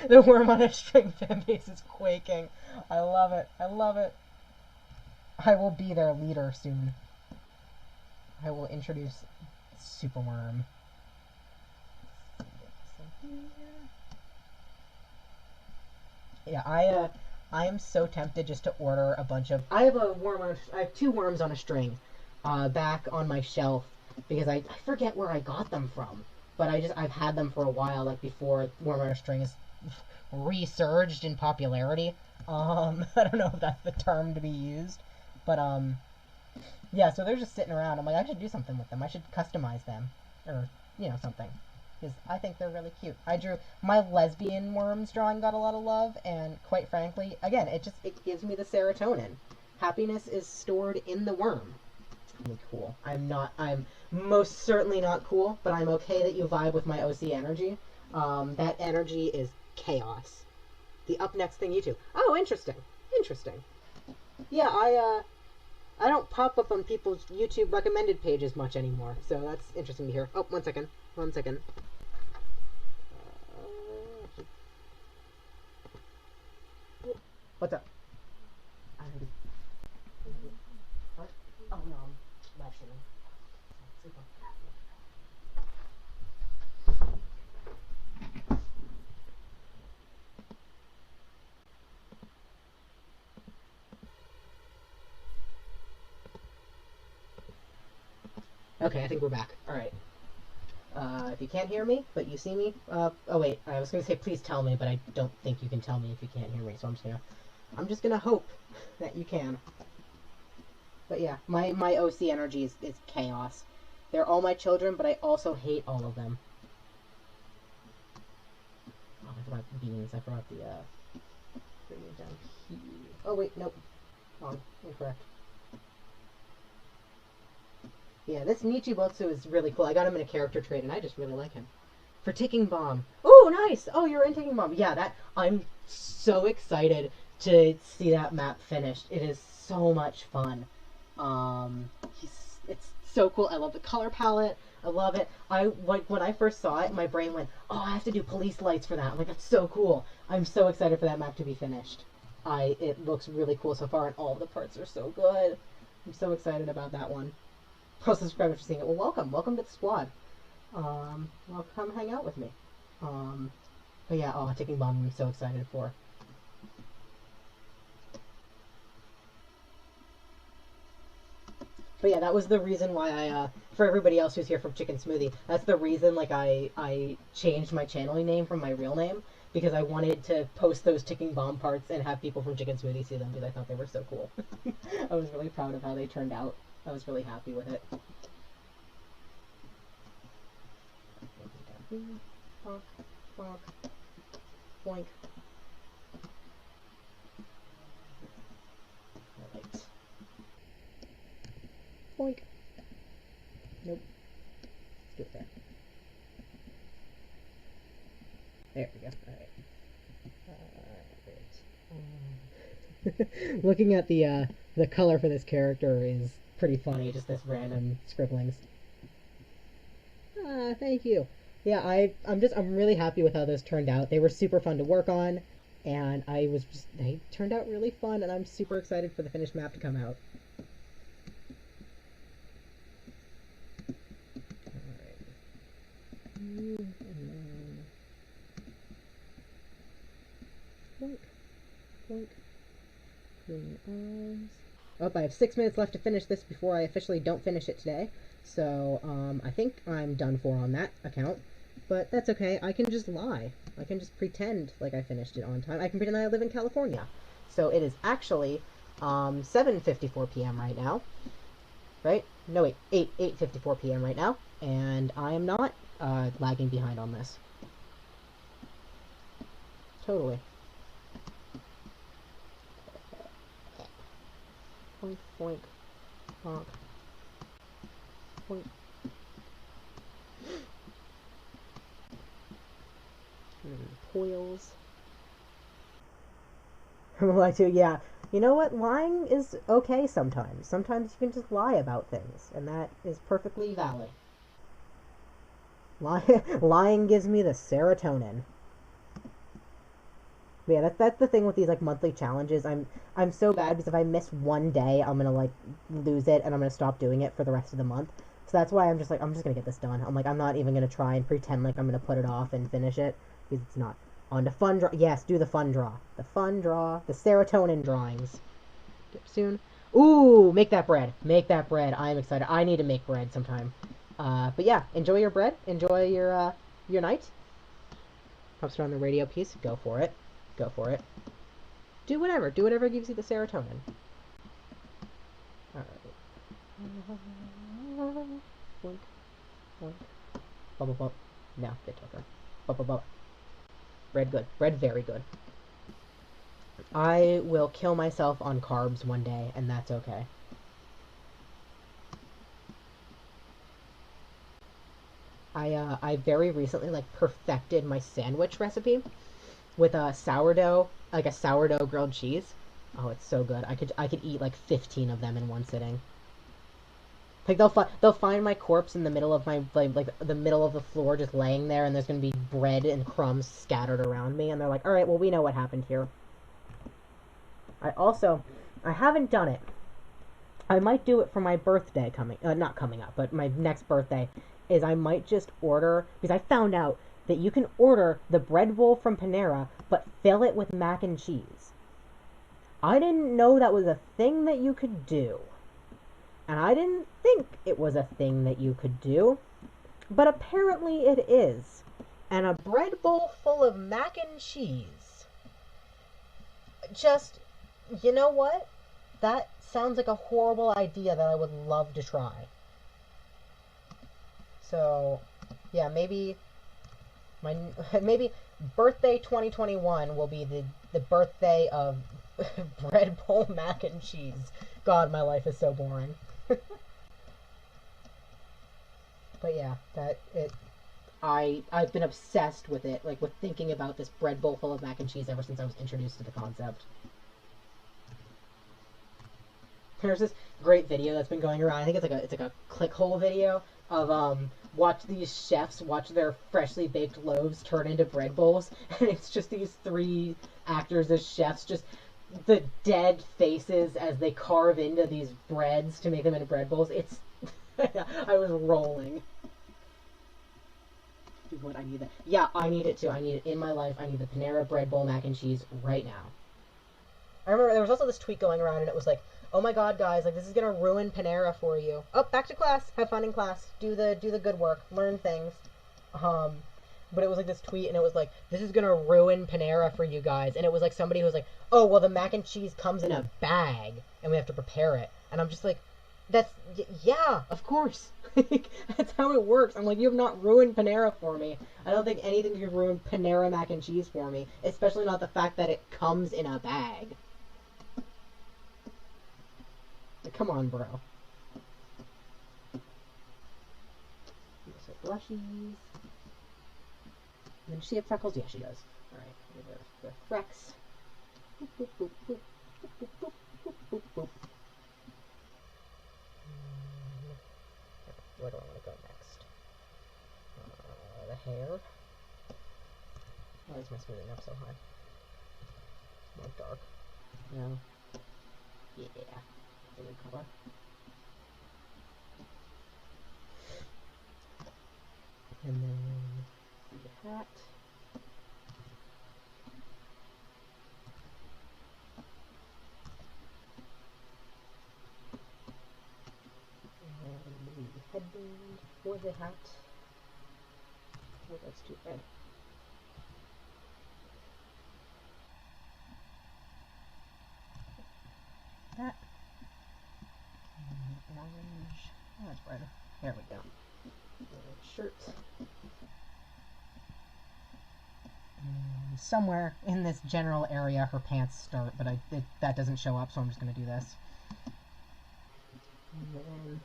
the worm on a string fan base is quaking. I love it. I love it. I will be their leader soon. I will introduce Superworm. Yeah, I am so tempted just to order a bunch of. I have 2 worms on a string, back on my shelf, because I forget where I got them from, but I've had them for a while, like before Warm Runner Strings resurged in popularity. I don't know if that's the term to be used, but yeah. So they're just sitting around. I'm like, I should do something with them. I should customize them, or something, because I think they're really cute. I drew my lesbian worms drawing got a lot of love, and quite frankly, again, it gives me the serotonin. Happiness is stored in the worm. Really cool. I'm most certainly not cool, but I'm okay that you vibe with my OC energy. That energy is chaos. The up next thing YouTube. Oh, interesting. Interesting. Yeah, I don't pop up on people's YouTube recommended pages much anymore, so that's interesting to hear. Oh, 1 second. 1 second. What's up? What? Oh no, I'm live streaming. Okay, I think we're back. Alright. If you can't hear me, but you see me, oh wait, I was gonna say please tell me, but I don't think you can tell me if you can't hear me, so I'm just gonna hope that you can. But yeah, my OC energy is chaos. They're all my children, but I also hate all of them. Oh, I forgot beans, I forgot the, bring it down here. Oh wait, nope. Wrong, incorrect. Yeah, this Nichibotsu is really cool. I got him in a character trait, and I just really like him. For Ticking Bomb. Oh, nice! Oh, you're in Ticking Bomb. Yeah, I'm so excited to see that map finished. It is so much fun. It's so cool. I love the color palette. I love it. When I first saw it, my brain went, oh, I have to do police lights for that. I'm like, that's so cool. I'm so excited for that map to be finished. It looks really cool so far, and all the parts are so good. I'm so excited about that one. Also, subscribers for seeing it. Well, welcome to the squad. Well, come hang out with me. But yeah, oh, Ticking Bomb I'm so excited for. But yeah, that was the reason why for everybody else who's here from Chicken Smoothie, that's the reason, like, I changed my channeling name from my real name, because I wanted to post those Ticking Bomb parts and have people from Chicken Smoothie see them, because I thought they were so cool. I was really proud of how they turned out. I was really happy with it. Bonk, bonk, boink. Alright. Boink. Nope. Let's do it there. There we go. Alright. Looking at the color for this character is pretty funny, just this random scribblings. Ah, thank you. Yeah, I'm really happy with how those turned out. They were super fun to work on, and they turned out really fun, and I'm super excited for the finished map to come out. Alright. And then... Boink. Boink. Green eyes. Oh, I have 6 minutes left to finish this before I officially don't finish it today. So, I think I'm done for on that account. But that's okay. I can just lie. I can just pretend like I finished it on time. I can pretend I live in California. So it is actually 7:54 p.m. right now. Right? No, wait. 8:54 p.m. right now. And I am not lagging behind on this. Totally. Boink, boink, bonk, boink. Coils. Lie too, yeah. You know what? Lying is okay sometimes. Sometimes you can just lie about things, and that is perfectly valid. Lying gives me the serotonin. But yeah, that's the thing with these, like, monthly challenges. I'm so bad because if I miss one day, I'm gonna, like, lose it, and I'm gonna stop doing it for the rest of the month. So that's why I'm just gonna get this done. I'm like, I'm not even gonna try and pretend like I'm gonna put it off and finish it, because it's not. On to fun draw. Yes, do the fun draw. The fun draw. The serotonin drawings. Get soon. Ooh, make that bread. Make that bread. I'm excited. I need to make bread sometime. But yeah, enjoy your bread. Enjoy your night. Pops it on the radio piece. Go for it. Go for it. Do whatever. Do whatever gives you the serotonin. Alright. Boink. Boink. Bubble bubble. No, they took her. Bubble bubble. Bread good. Bread very good. I will kill myself on carbs one day, and that's okay. I very recently like perfected my sandwich recipe with a sourdough, like a sourdough grilled cheese. Oh, it's so good. I could eat like 15 of them in one sitting. Like they'll find my corpse in the middle of my like the middle of the floor just laying there, and there's gonna be bread and crumbs scattered around me, and they're like, all right, well we know what happened here. I haven't done it. I might do it for my birthday not coming up, but my next birthday is I might just order, because I found out that you can order the bread bowl from Panera, but fill it with mac and cheese. I didn't know that was a thing that you could do. And I didn't think it was a thing that you could do, but apparently it is. And a bread bowl full of mac and cheese. Just, you know what? That sounds like a horrible idea that I would love to try. So, yeah, maybe maybe birthday 2021 will be the birthday of bread bowl mac and cheese. God, my life is so boring. But yeah, I've been obsessed with it, like with thinking about this bread bowl full of mac and cheese ever since I was introduced to the concept. There's this great video that's been going around. I think it's like a ClickHole video of watch these chefs watch their freshly baked loaves turn into bread bowls, and it's just these three actors as chefs, just the dead faces as they carve into these breads to make them into bread bowls. It's I was rolling. What I need that? Yeah, I need it too. I need it in my life. I need the Panera bread bowl mac and cheese right now. I remember there was also this tweet going around, and it was like, "Oh my God, guys! Like this is gonna ruin Panera for you." Oh, back to class. Have fun in class. Do the good work. Learn things. But it was like this tweet, and it was like, "This is gonna ruin Panera for you guys." And it was like somebody who was like, "Oh, well, the mac and cheese comes in a bag, and we have to prepare it." And I'm just like, yeah, of course. That's how it works. I'm like, you have not ruined Panera for me. I don't think anything could ruin Panera mac and cheese for me, especially not the fact that it comes in a bag. Like, come on, bro. So blushies. And does she have freckles? Yeah, she does. Alright, the frecks. Boop, boop, boop, boop, boop, boop, boop, boop, boop. Where do I want to go next? The hair. Why is my smoothing up so high? More dark. No. Yeah. Good color. And then the hat. And the headband for the hat. Oh, that's too red. That. And orange. Oh, that's brighter. There we go. Shirt. And somewhere in this general area her pants start, but that doesn't show up, so I'm just going to do this. And then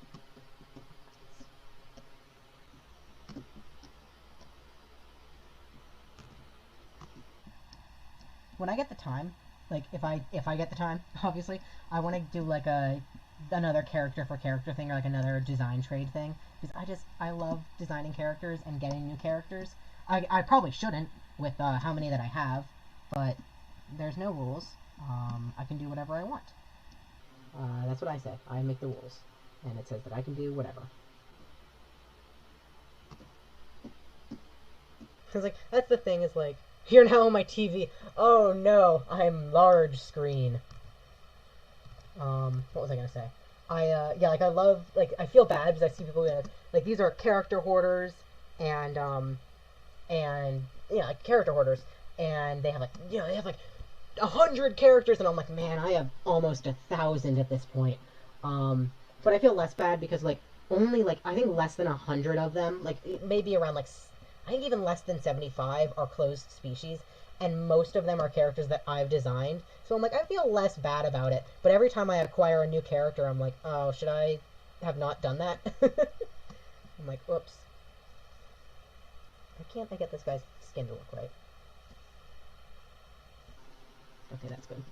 when I get the time, like if I get the time, obviously, I want to do like another character for character thing, or like another design trade thing, because I love designing characters and getting new characters. I probably shouldn't with how many that I have, but there's no rules. I can do whatever I want. That's what I say. I make the rules, and it says that I can do whatever. It's like, that's the thing, is like, you're now on my TV. Oh no, I'm large screen. What was I gonna say? Yeah, like I love, like I feel bad because I see people like these are character hoarders, and yeah, like character hoarders, and they have like they have like 100 characters, and I'm like, man, I have almost 1,000 at this point. Um, but I feel less bad because like only like I think less than 100 of them, like maybe around like I think even less than 75 are closed species, and most of them are characters that I've designed. So I'm like, I feel less bad about it. But every time I acquire a new character, I'm like, oh, should I have not done that? I'm like, oops. Why can't I get this guy's skin to look right? Okay, that's good.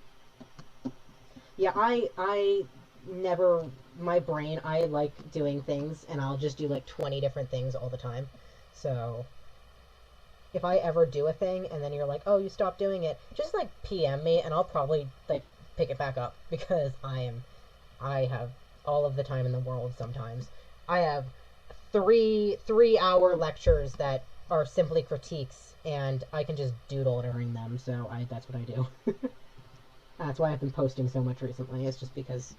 Yeah, I never my brain I like doing things and I'll just do like 20 different things all the time. So if I ever do a thing and then you're like, "Oh, you stopped doing it." Just like PM me and I'll probably like pick it back up because I have all of the time in the world sometimes. I have three-hour lectures that are simply critiques and I can just doodle during them. So I that's what I do. That's why I've been posting so much recently. It's just because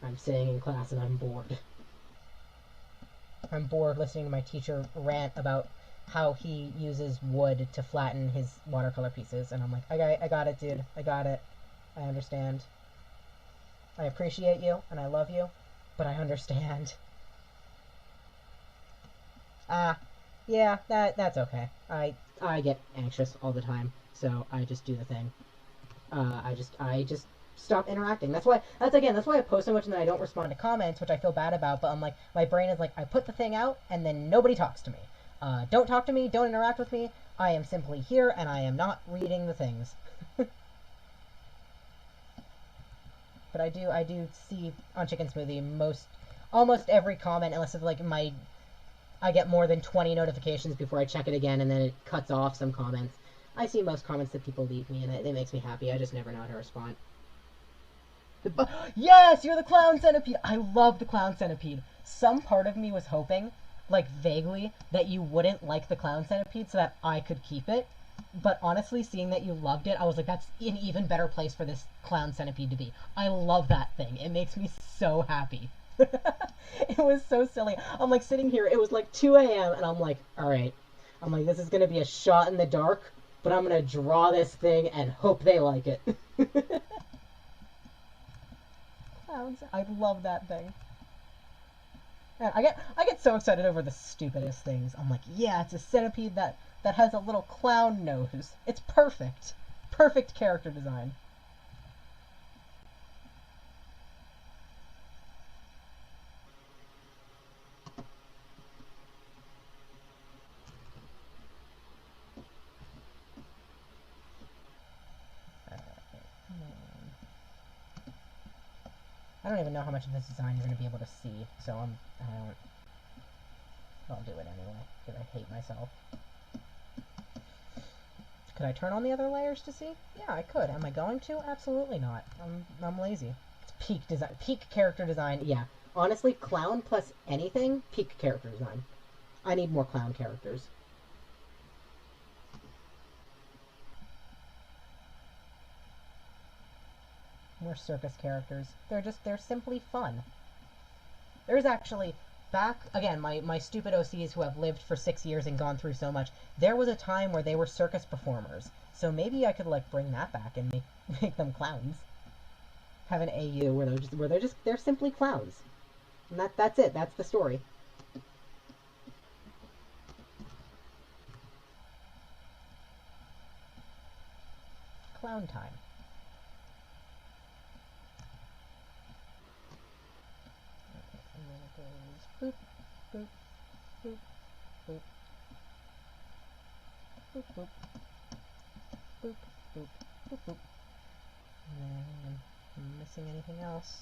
I'm sitting in class and I'm bored. I'm bored listening to my teacher rant about how he uses wood to flatten his watercolor pieces, and I'm like, I got it, dude. I got it. I understand. I appreciate you, and I love you, but I understand. Yeah, that's okay. I get anxious all the time, so I just do the thing. I just stop interacting. That's why I post so much and then I don't respond to comments, which I feel bad about. But I'm like, my brain is like, I put the thing out and then nobody talks to me. Don't talk to me. Don't interact with me. I am simply here and I am not reading the things. But I do see on Chicken Smoothie almost every comment, unless it's like I get more than 20 notifications before I check it again, and then it cuts off some comments. I see most comments that people leave me, and it makes me happy. I just never know how to respond. Yes, you're the clown centipede. I love the clown centipede. Some part of me was hoping, like vaguely, that you wouldn't like the clown centipede so that I could keep it. But honestly, seeing that you loved it, I was like, that's an even better place for this clown centipede to be. I love that thing. It makes me so happy. It was so silly. I'm like sitting here, it was like 2 a.m., and I'm like, alright. I'm like, this is gonna be a shot in the dark, but I'm gonna draw this thing and hope they like it. Clowns. I love that thing. Man, I get so excited over the stupidest things. I'm like, yeah, it's a centipede that has a little clown nose. It's perfect. Perfect character design. I don't even know how much of this design you're going to be able to see, so I'll do it anyway, because I hate myself. Could I turn on the other layers to see? Yeah, I could. Am I going to? Absolutely not. I'm lazy. It's peak design, peak character design. Yeah, honestly, clown plus anything, peak character design. I need more clown characters. More circus characters. They're simply fun. There's actually back again my stupid OCs who have lived for 6 years and gone through so much. There was a time where they were circus performers, so maybe I could like bring that back and make them clowns. Have an AU where they're simply clowns, and that's it. That's the story. Clown time. And then it goes boop, boop, boop, boop, boop, boop, boop, boop, boop, boop. And then, am I missing anything else?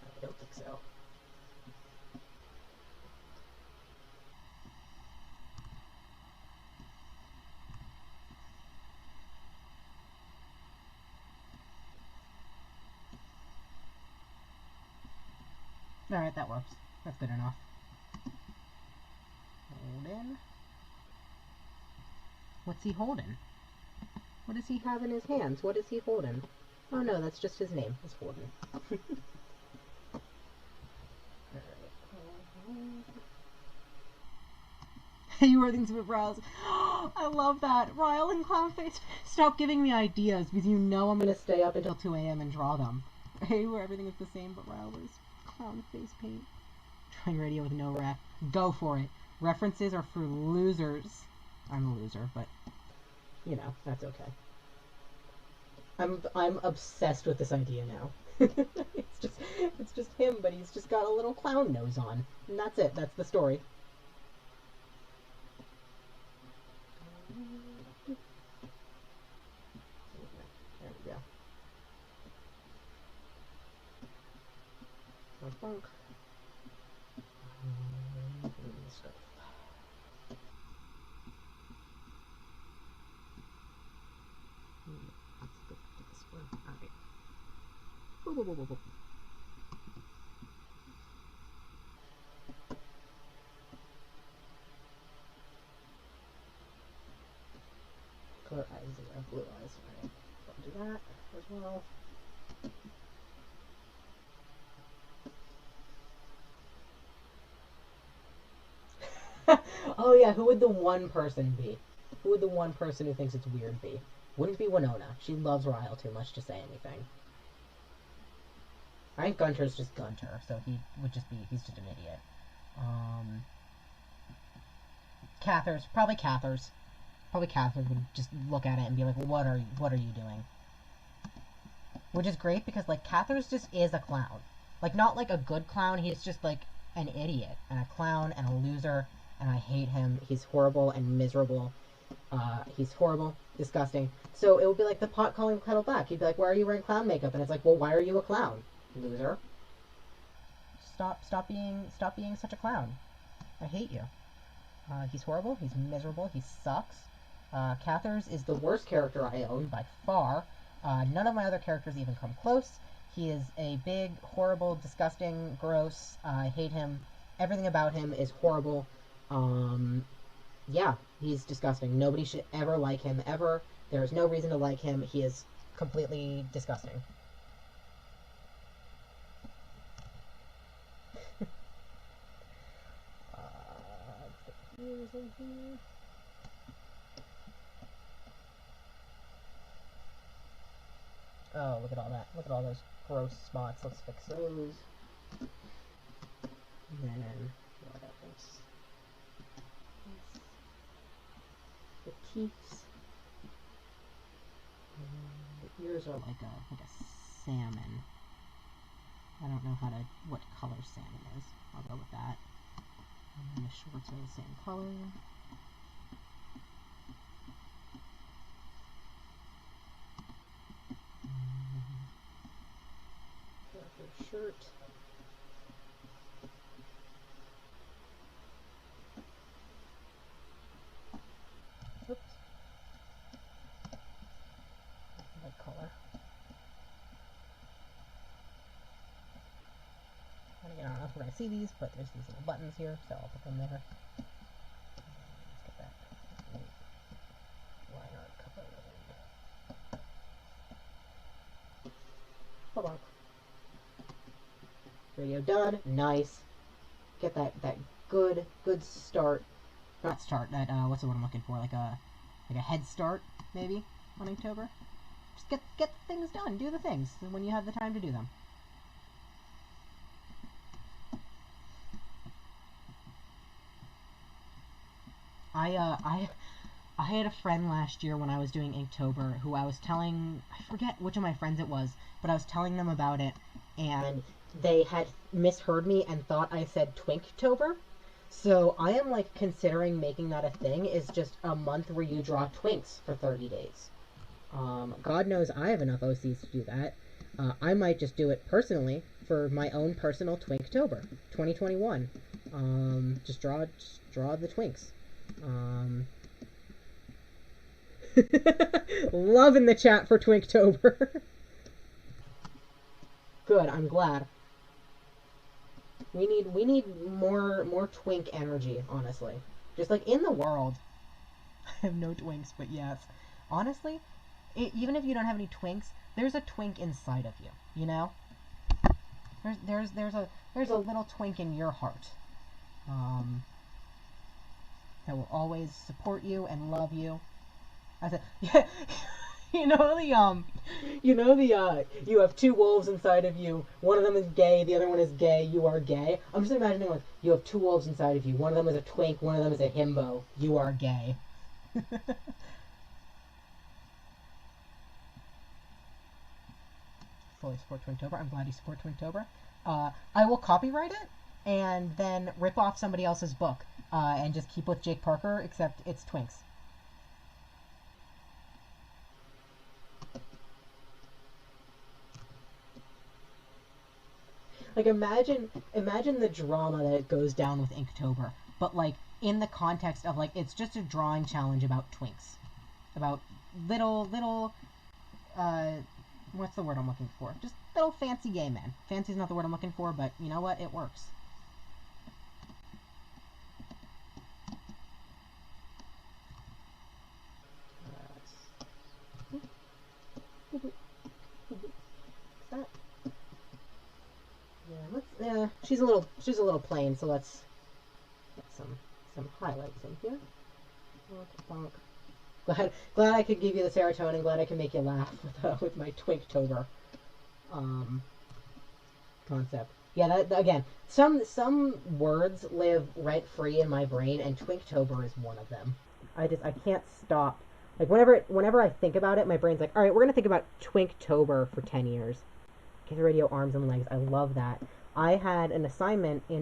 I don't think so. Alright, that works. That's good enough. Hold in. What's he holding? What does he have in his hands? What is he holding? Oh no, that's just his name. It's Holden. You wear things with brows. I love that. Ryle and Clownface, stop giving me ideas because you know I'm gonna stay up until 2 a.m. and draw them. Hey, where everything is the same, but Ryle wears clown face paint. Trying radio with no ref. Go for it. References are for losers. I'm a loser, but you know, that's okay. I'm obsessed with this idea now. it's just him, but he's just got a little clown nose on. And that's it. That's the story. There we go. Funk. Stuff. Let's go to this one. Alright. Boop, boop, boop, boop, boop. Color eyes 0, blue eyes. Alright. I'll do that as well. Oh yeah, who would the one person be? Who would the one person who thinks it's weird be? Wouldn't be Winona. She loves Ryle too much to say anything. I think Gunter's just Gunter, so he would just be, he's just an idiot. Cathers, probably Cathers. Probably Cathers would just look at it and be like, what are you doing? Which is great because, like, Cathers just is a clown. Like, not like a good clown, he's just like an idiot and a clown and a loser, and I hate him. He's horrible and miserable. He's horrible, disgusting. So it would be like the pot calling the kettle black. He'd be like, why are you wearing clown makeup? And it's like, well, why are you a clown, loser? Stop being such a clown. I hate you. He's horrible, he's miserable, he sucks. Cathers is the worst character I own by far. None of my other characters even come close. He is a big, horrible, disgusting, gross. I hate him. Everything about him is horrible. Yeah, he's disgusting. Nobody should ever like him, ever. There is no reason to like him. He is completely disgusting. Ears in here. Oh, look at all that. Look at all those gross spots. Let's fix those. And then, what else? The teeth. The ears are like a salmon. I don't know what color salmon is. I'll go with that. And the shorts are the same color. Shirt. Oops. Light color. And again, I don't know if we're going to see these, but there's these little buttons here, so I'll put them there. Let's get that line art color. Bye-bye. Radio done. Nice. Get that good start. Not start. That what's the word I'm looking for? Like a head start maybe on Inktober. Just get things done. Do the things when you have the time to do them. I had a friend last year when I was doing Inktober who I was telling, I forget which of my friends it was, but I was telling them about it, and they had misheard me and thought I said Twinktober. So I am like considering making that a thing, is just a month where you draw twinks for 30 days. God knows I have enough OCs to do that. I might just do it personally for my own personal Twinktober 2021. Just draw the twinks. Love in the chat for Twinktober. Good, I'm glad. We need more twink energy, honestly. Just like in the world. I have no twinks, but yes. Honestly, even if you don't have any twinks, there's a twink inside of you, you know? There's a little twink in your heart. that will always support you and love you. I said, yeah, you know you have two wolves inside of you. One of them is gay, the other one is gay. You are gay. I'm just imagining like you have two wolves inside of you. One of them is a twink, one of them is a himbo. You are gay. Fully support Twinktober. I'm glad you support Twinktober. I will copyright it and then rip off somebody else's book and just keep with Jake Parker, except it's Twinks. Like imagine the drama that goes down with Inktober, but like in the context of like it's just a drawing challenge about twinks, about little what's the word I'm looking for? Just little fancy gay men. Fancy's not the word I'm looking for, but you know what? It works. She's a little plain, so let's get some highlights in here. Glad I could give you the serotonin. Glad I can make you laugh with my Twinktober concept. Yeah, that again. Some words live rent free in my brain, and Twinktober is one of them. I can't stop. Like whenever I think about it, my brain's like, all right, we're gonna think about Twinktober for 10 years. Kids Radio Arms and Legs. I love that. I had an assignment it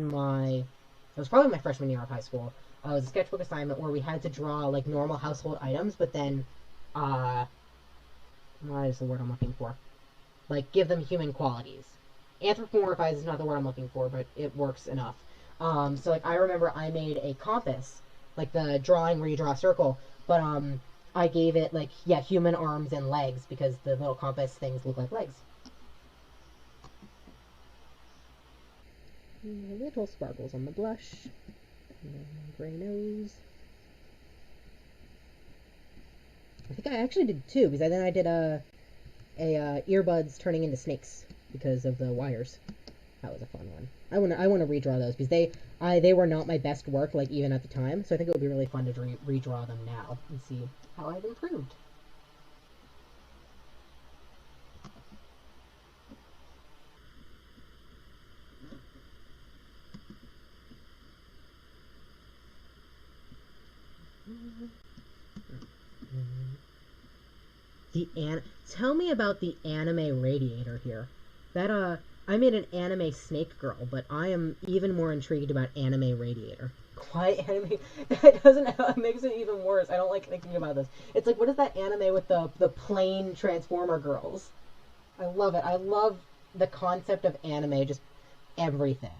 was probably my freshman year of high school. It was a sketchbook assignment where we had to draw like normal household items, but then, what is the word I'm looking for? Like give them human qualities. Anthropomorphize is not the word I'm looking for, but it works enough. So like I remember I made a compass, like the drawing where you draw a circle, but I gave it like human arms and legs because the little compass things look like legs. Little sparkles on the blush. Gray nose. I think I actually did two, because then I did earbuds turning into snakes because of the wires. That was a fun one. I want to redraw those because they were not my best work, like even at the time. So I think it would be really fun to redraw them now and see how I've improved. Tell me about the anime radiator here. I made an anime snake girl, but I am even more intrigued about anime radiator. Why anime? It makes it even worse. I don't like thinking about this. It's like, what is that anime with the plain Transformer girls? I love it. I love the concept of anime, just everything.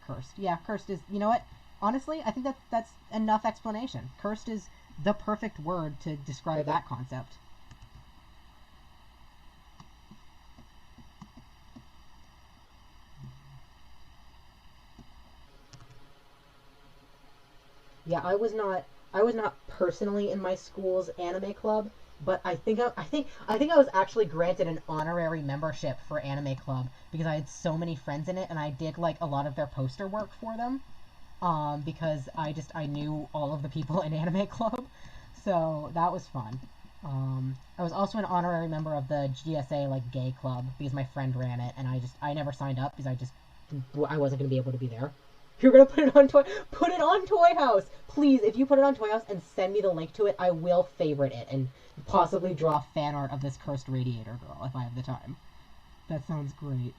Cursed. Yeah, cursed is, you know what? Honestly, I think that's enough explanation. Cursed is the perfect word to describe that concept. Yeah, I was not personally in my school's anime club, but I think I was actually granted an honorary membership for anime club because I had so many friends in it and I did like a lot of their poster work for them. Because I knew all of the people in anime club. So that was fun. I was also an honorary member of the GSA like gay club because my friend ran it and I never signed up because I wasn't going to be able to be there. If you're gonna put it on Toy House, please. If you put it on Toy House and send me the link to it, I will favorite it and possibly draw fan art of this cursed radiator girl if I have the time. That sounds great.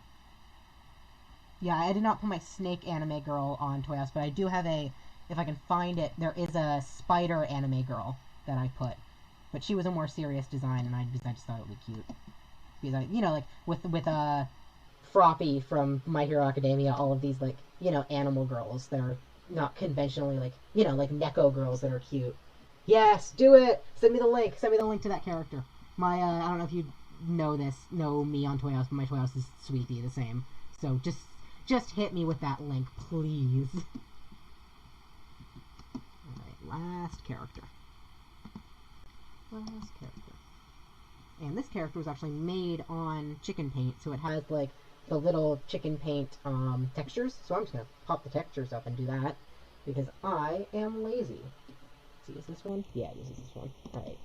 Yeah, I did not put my snake anime girl on Toy House, but I do have if I can find it, there is a spider anime girl that I put, but she was a more serious design, and I just thought it would be cute because like with Froppy from My Hero Academia, all of these like animal girls that are not conventionally like like Neko girls that are cute. Yes, do it. Send me the link. Send me the link to that character. My I don't know if you know me on Toy House, but my Toy House is Sweetie the same. So just hit me with that link, please. Alright, last character. And this character was actually made on chicken paint, so it has like the little chicken paint textures. So I'm just gonna pop the textures up and do that because I am lazy. see, is this one? Yeah, this is this one. Alright.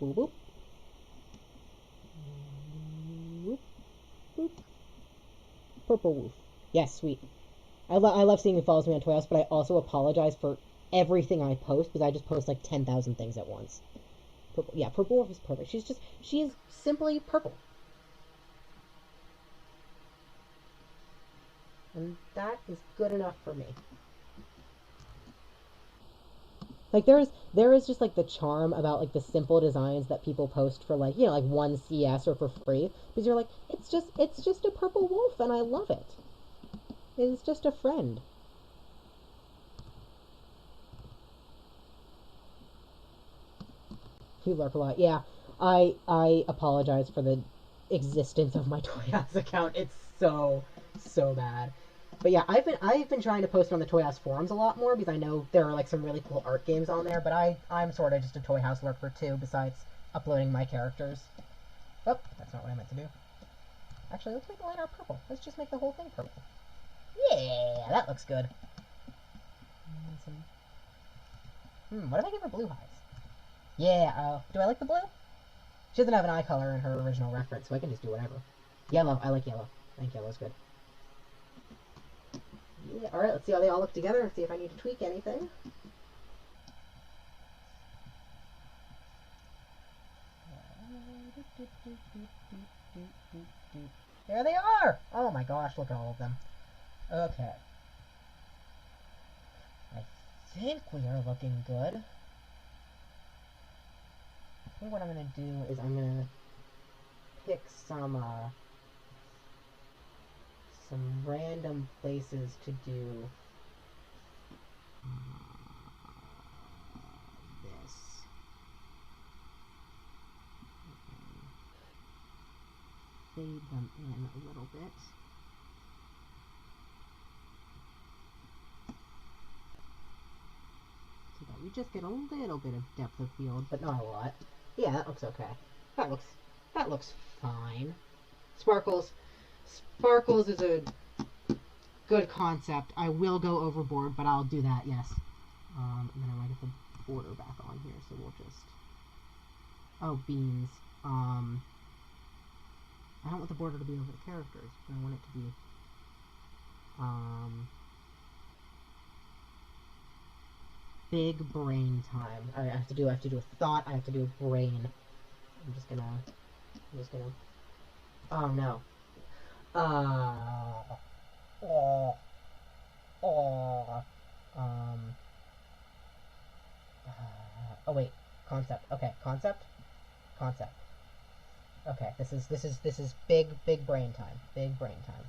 Boop, boop. Whoop, boop. Purple Woof. Yes, sweet. I love seeing who follows me on Toy House, but I also apologize for everything I post, because I just post like 10,000 things at once. Purple, yeah, Purple Wolf is perfect. She is simply purple. And that is good enough for me. Like there is just like the charm about like the simple designs that people post for like, you know, like 1 CS or for free, because you're like, it's just a purple wolf and I love it. It is just a friend. You lurk a lot. Yeah. I apologize for the existence of my Toy House account. It's so bad. But yeah, I've been trying to post on the Toy House forums a lot more because I know there are like some really cool art games on there, but I'm sort of just a Toy House lurker too, besides uploading my characters. Oh, that's not what I meant to do. Actually, let's make the line art purple. Let's just make the whole thing purple. Yeah, that looks good. What if I give her blue eyes? Yeah, do I like the blue? She doesn't have an eye color in her original reference, so I can just do whatever. Yellow, I like yellow. I think yellow's good. Yeah, alright, let's see how they all look together and see if I need to tweak anything. There they are! Oh my gosh, look at all of them. Okay. I think we are looking good. I think what I'm gonna do is I'm gonna pick some random places to do this. Fade them in a little bit. So that we just get a little bit of depth of field, but not a lot. Yeah, that looks okay. That looks fine. Sparkles is a good concept. I will go overboard, but I'll do that, yes. And then I might get the border back on here, so we'll just... Oh, beans. I don't want the border to be over the characters, but I want it to be... Big brain time. I have to do a thought, I have to do a brain. I'm just gonna... Oh, no. Oh wait, concept. Okay, concept. Okay, this is big brain time. Big brain time.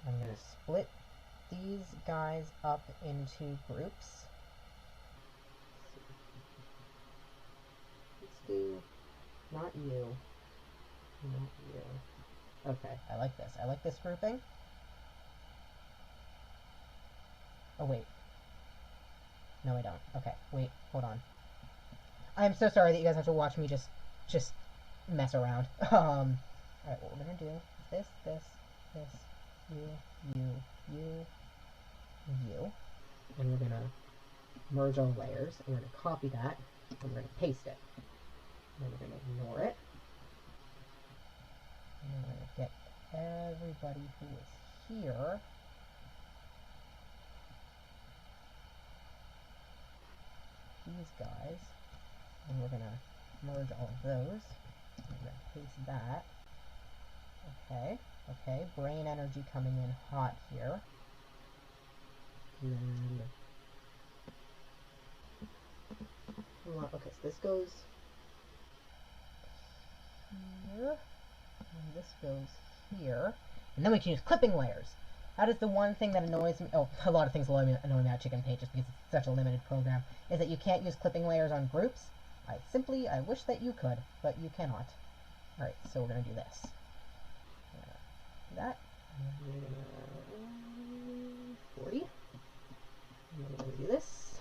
I'm gonna split these guys up into groups. Let's do not you. Okay, I like this. I like this grouping. Oh, wait. No, I don't. Okay, wait, hold on. I'm so sorry that you guys have to watch me just mess around. Alright, what we're gonna do is this, you. And we're gonna merge our layers, and we're gonna copy that, and we're gonna paste it. And then we're gonna ignore it. And then we're gonna get everybody who is here. These guys, and we're gonna merge all of those. I'm gonna paste that. Okay, brain energy coming in hot here. And then, okay, so this goes here, and this goes here, and then we can use clipping layers. That is the one thing that annoys me. Oh, a lot of things annoy me about Chicken Page just because it's such a limited program, is that you can't use clipping layers on groups. I wish that you could, but you cannot. Alright, so we're going to do this. Do that. 40. And then we're going to do this.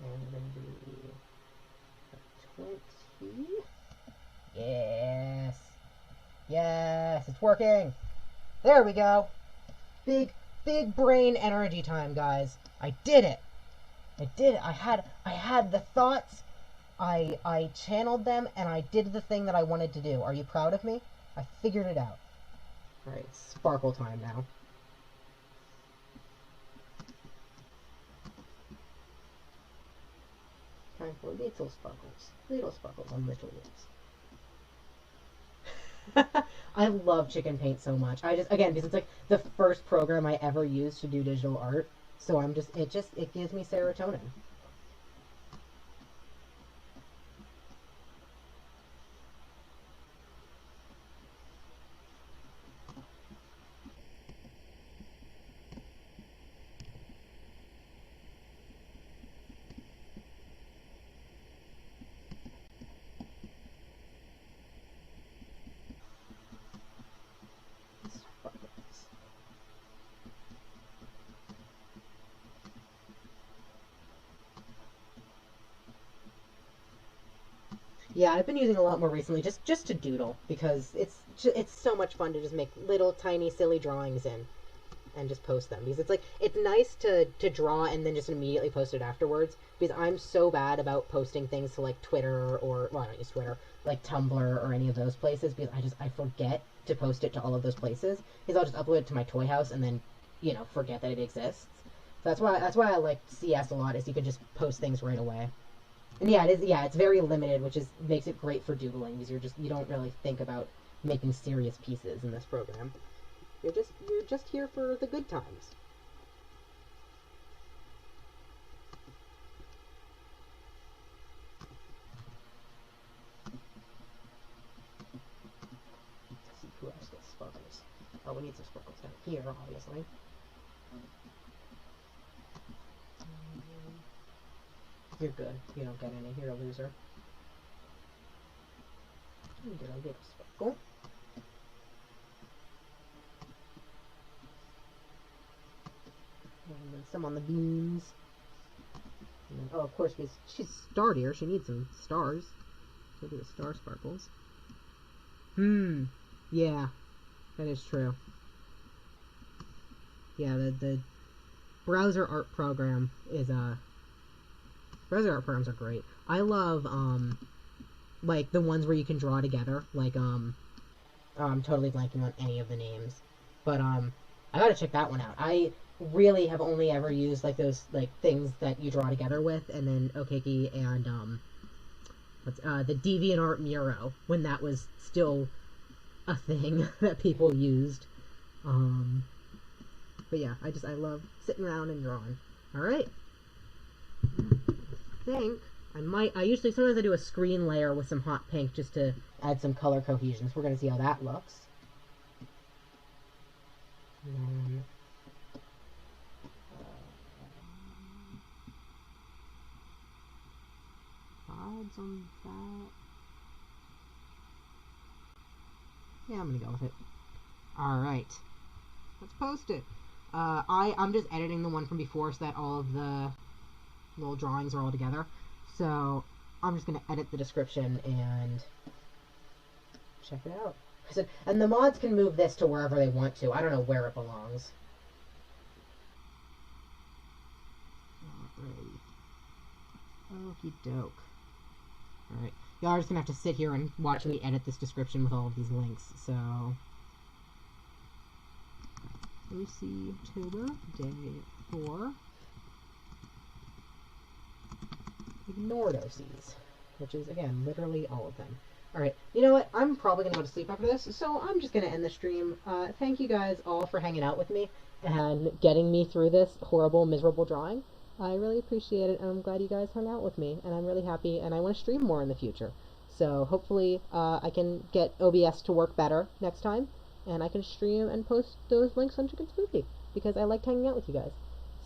And we're going to do 20. Yes! Yes! It's working! There we go! Big brain energy time, guys. I did it! I did. I had the thoughts. I channeled them, and I did the thing that I wanted to do. Are you proud of me? I figured it out. Alright, sparkle time now. Time for little sparkles. Little sparkles on little lips. I love Chicken Paint so much. Again, because it's like the first program I ever used to do digital art. So it gives me serotonin. Yeah, I've been using a lot more recently, just to doodle, because it's so much fun to just make little tiny silly drawings in and just post them, because it's nice to draw and then just immediately post it afterwards, because I'm so bad about posting things to like Twitter, or well, I don't use Twitter, like Tumblr or any of those places, because I forget to post it to all of those places, because I'll just upload it to my toy house and then forget that it exists. So that's why I like CS a lot, is you can just post things right away. And yeah, it is. Yeah, it's very limited, which makes it great for doodling, because you don't really think about making serious pieces in this program. You're just here for the good times. Let's see who else gets sparkles. Oh, we need some sparkles down here, obviously. You're good. You don't get any. You're a loser. You get a little sparkle. And then some on the beans. And then, oh, of course, because she's star deer, she needs some stars. So do the star sparkles. Yeah, that is true. Yeah, the browser art program is browser art programs are great. I love like the ones where you can draw together. Like I'm totally blanking on any of the names, but I gotta check that one out. I really have only ever used like those like things that you draw together with, and then Okiki and the DeviantArt Miro, when that was still a thing that people used. But yeah, I love sitting around and drawing. All right. I think I usually sometimes I do a screen layer with some hot pink just to add some color cohesion. So we're gonna see how that looks. And then, odds on that. Yeah, I'm gonna go with it. All right, let's post it. I'm just editing the one from before so that all of the little drawings are all together. So I'm just going to edit the description and check it out. And the mods can move this to wherever they want to. I don't know where it belongs. Okie doke. Alright. Y'all are just going to have to sit here and watch me edit this description with all of these links. So, Lucy Tuber, day 4. Ignored OCs, which is, again, literally all of them. Alright, you know what? I'm probably going to go to sleep after this, so I'm just going to end the stream. Thank you guys all for hanging out with me and getting me through this horrible, miserable drawing. I really appreciate it, and I'm glad you guys hung out with me, and I'm really happy, and I want to stream more in the future. So hopefully I can get OBS to work better next time, and I can stream and post those links on Chicken Smoothie, because I liked hanging out with you guys.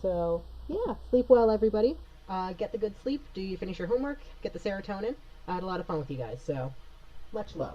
So, yeah, sleep well, everybody. Get the good sleep, do you finish your homework, get the serotonin. I had a lot of fun with you guys, so much love.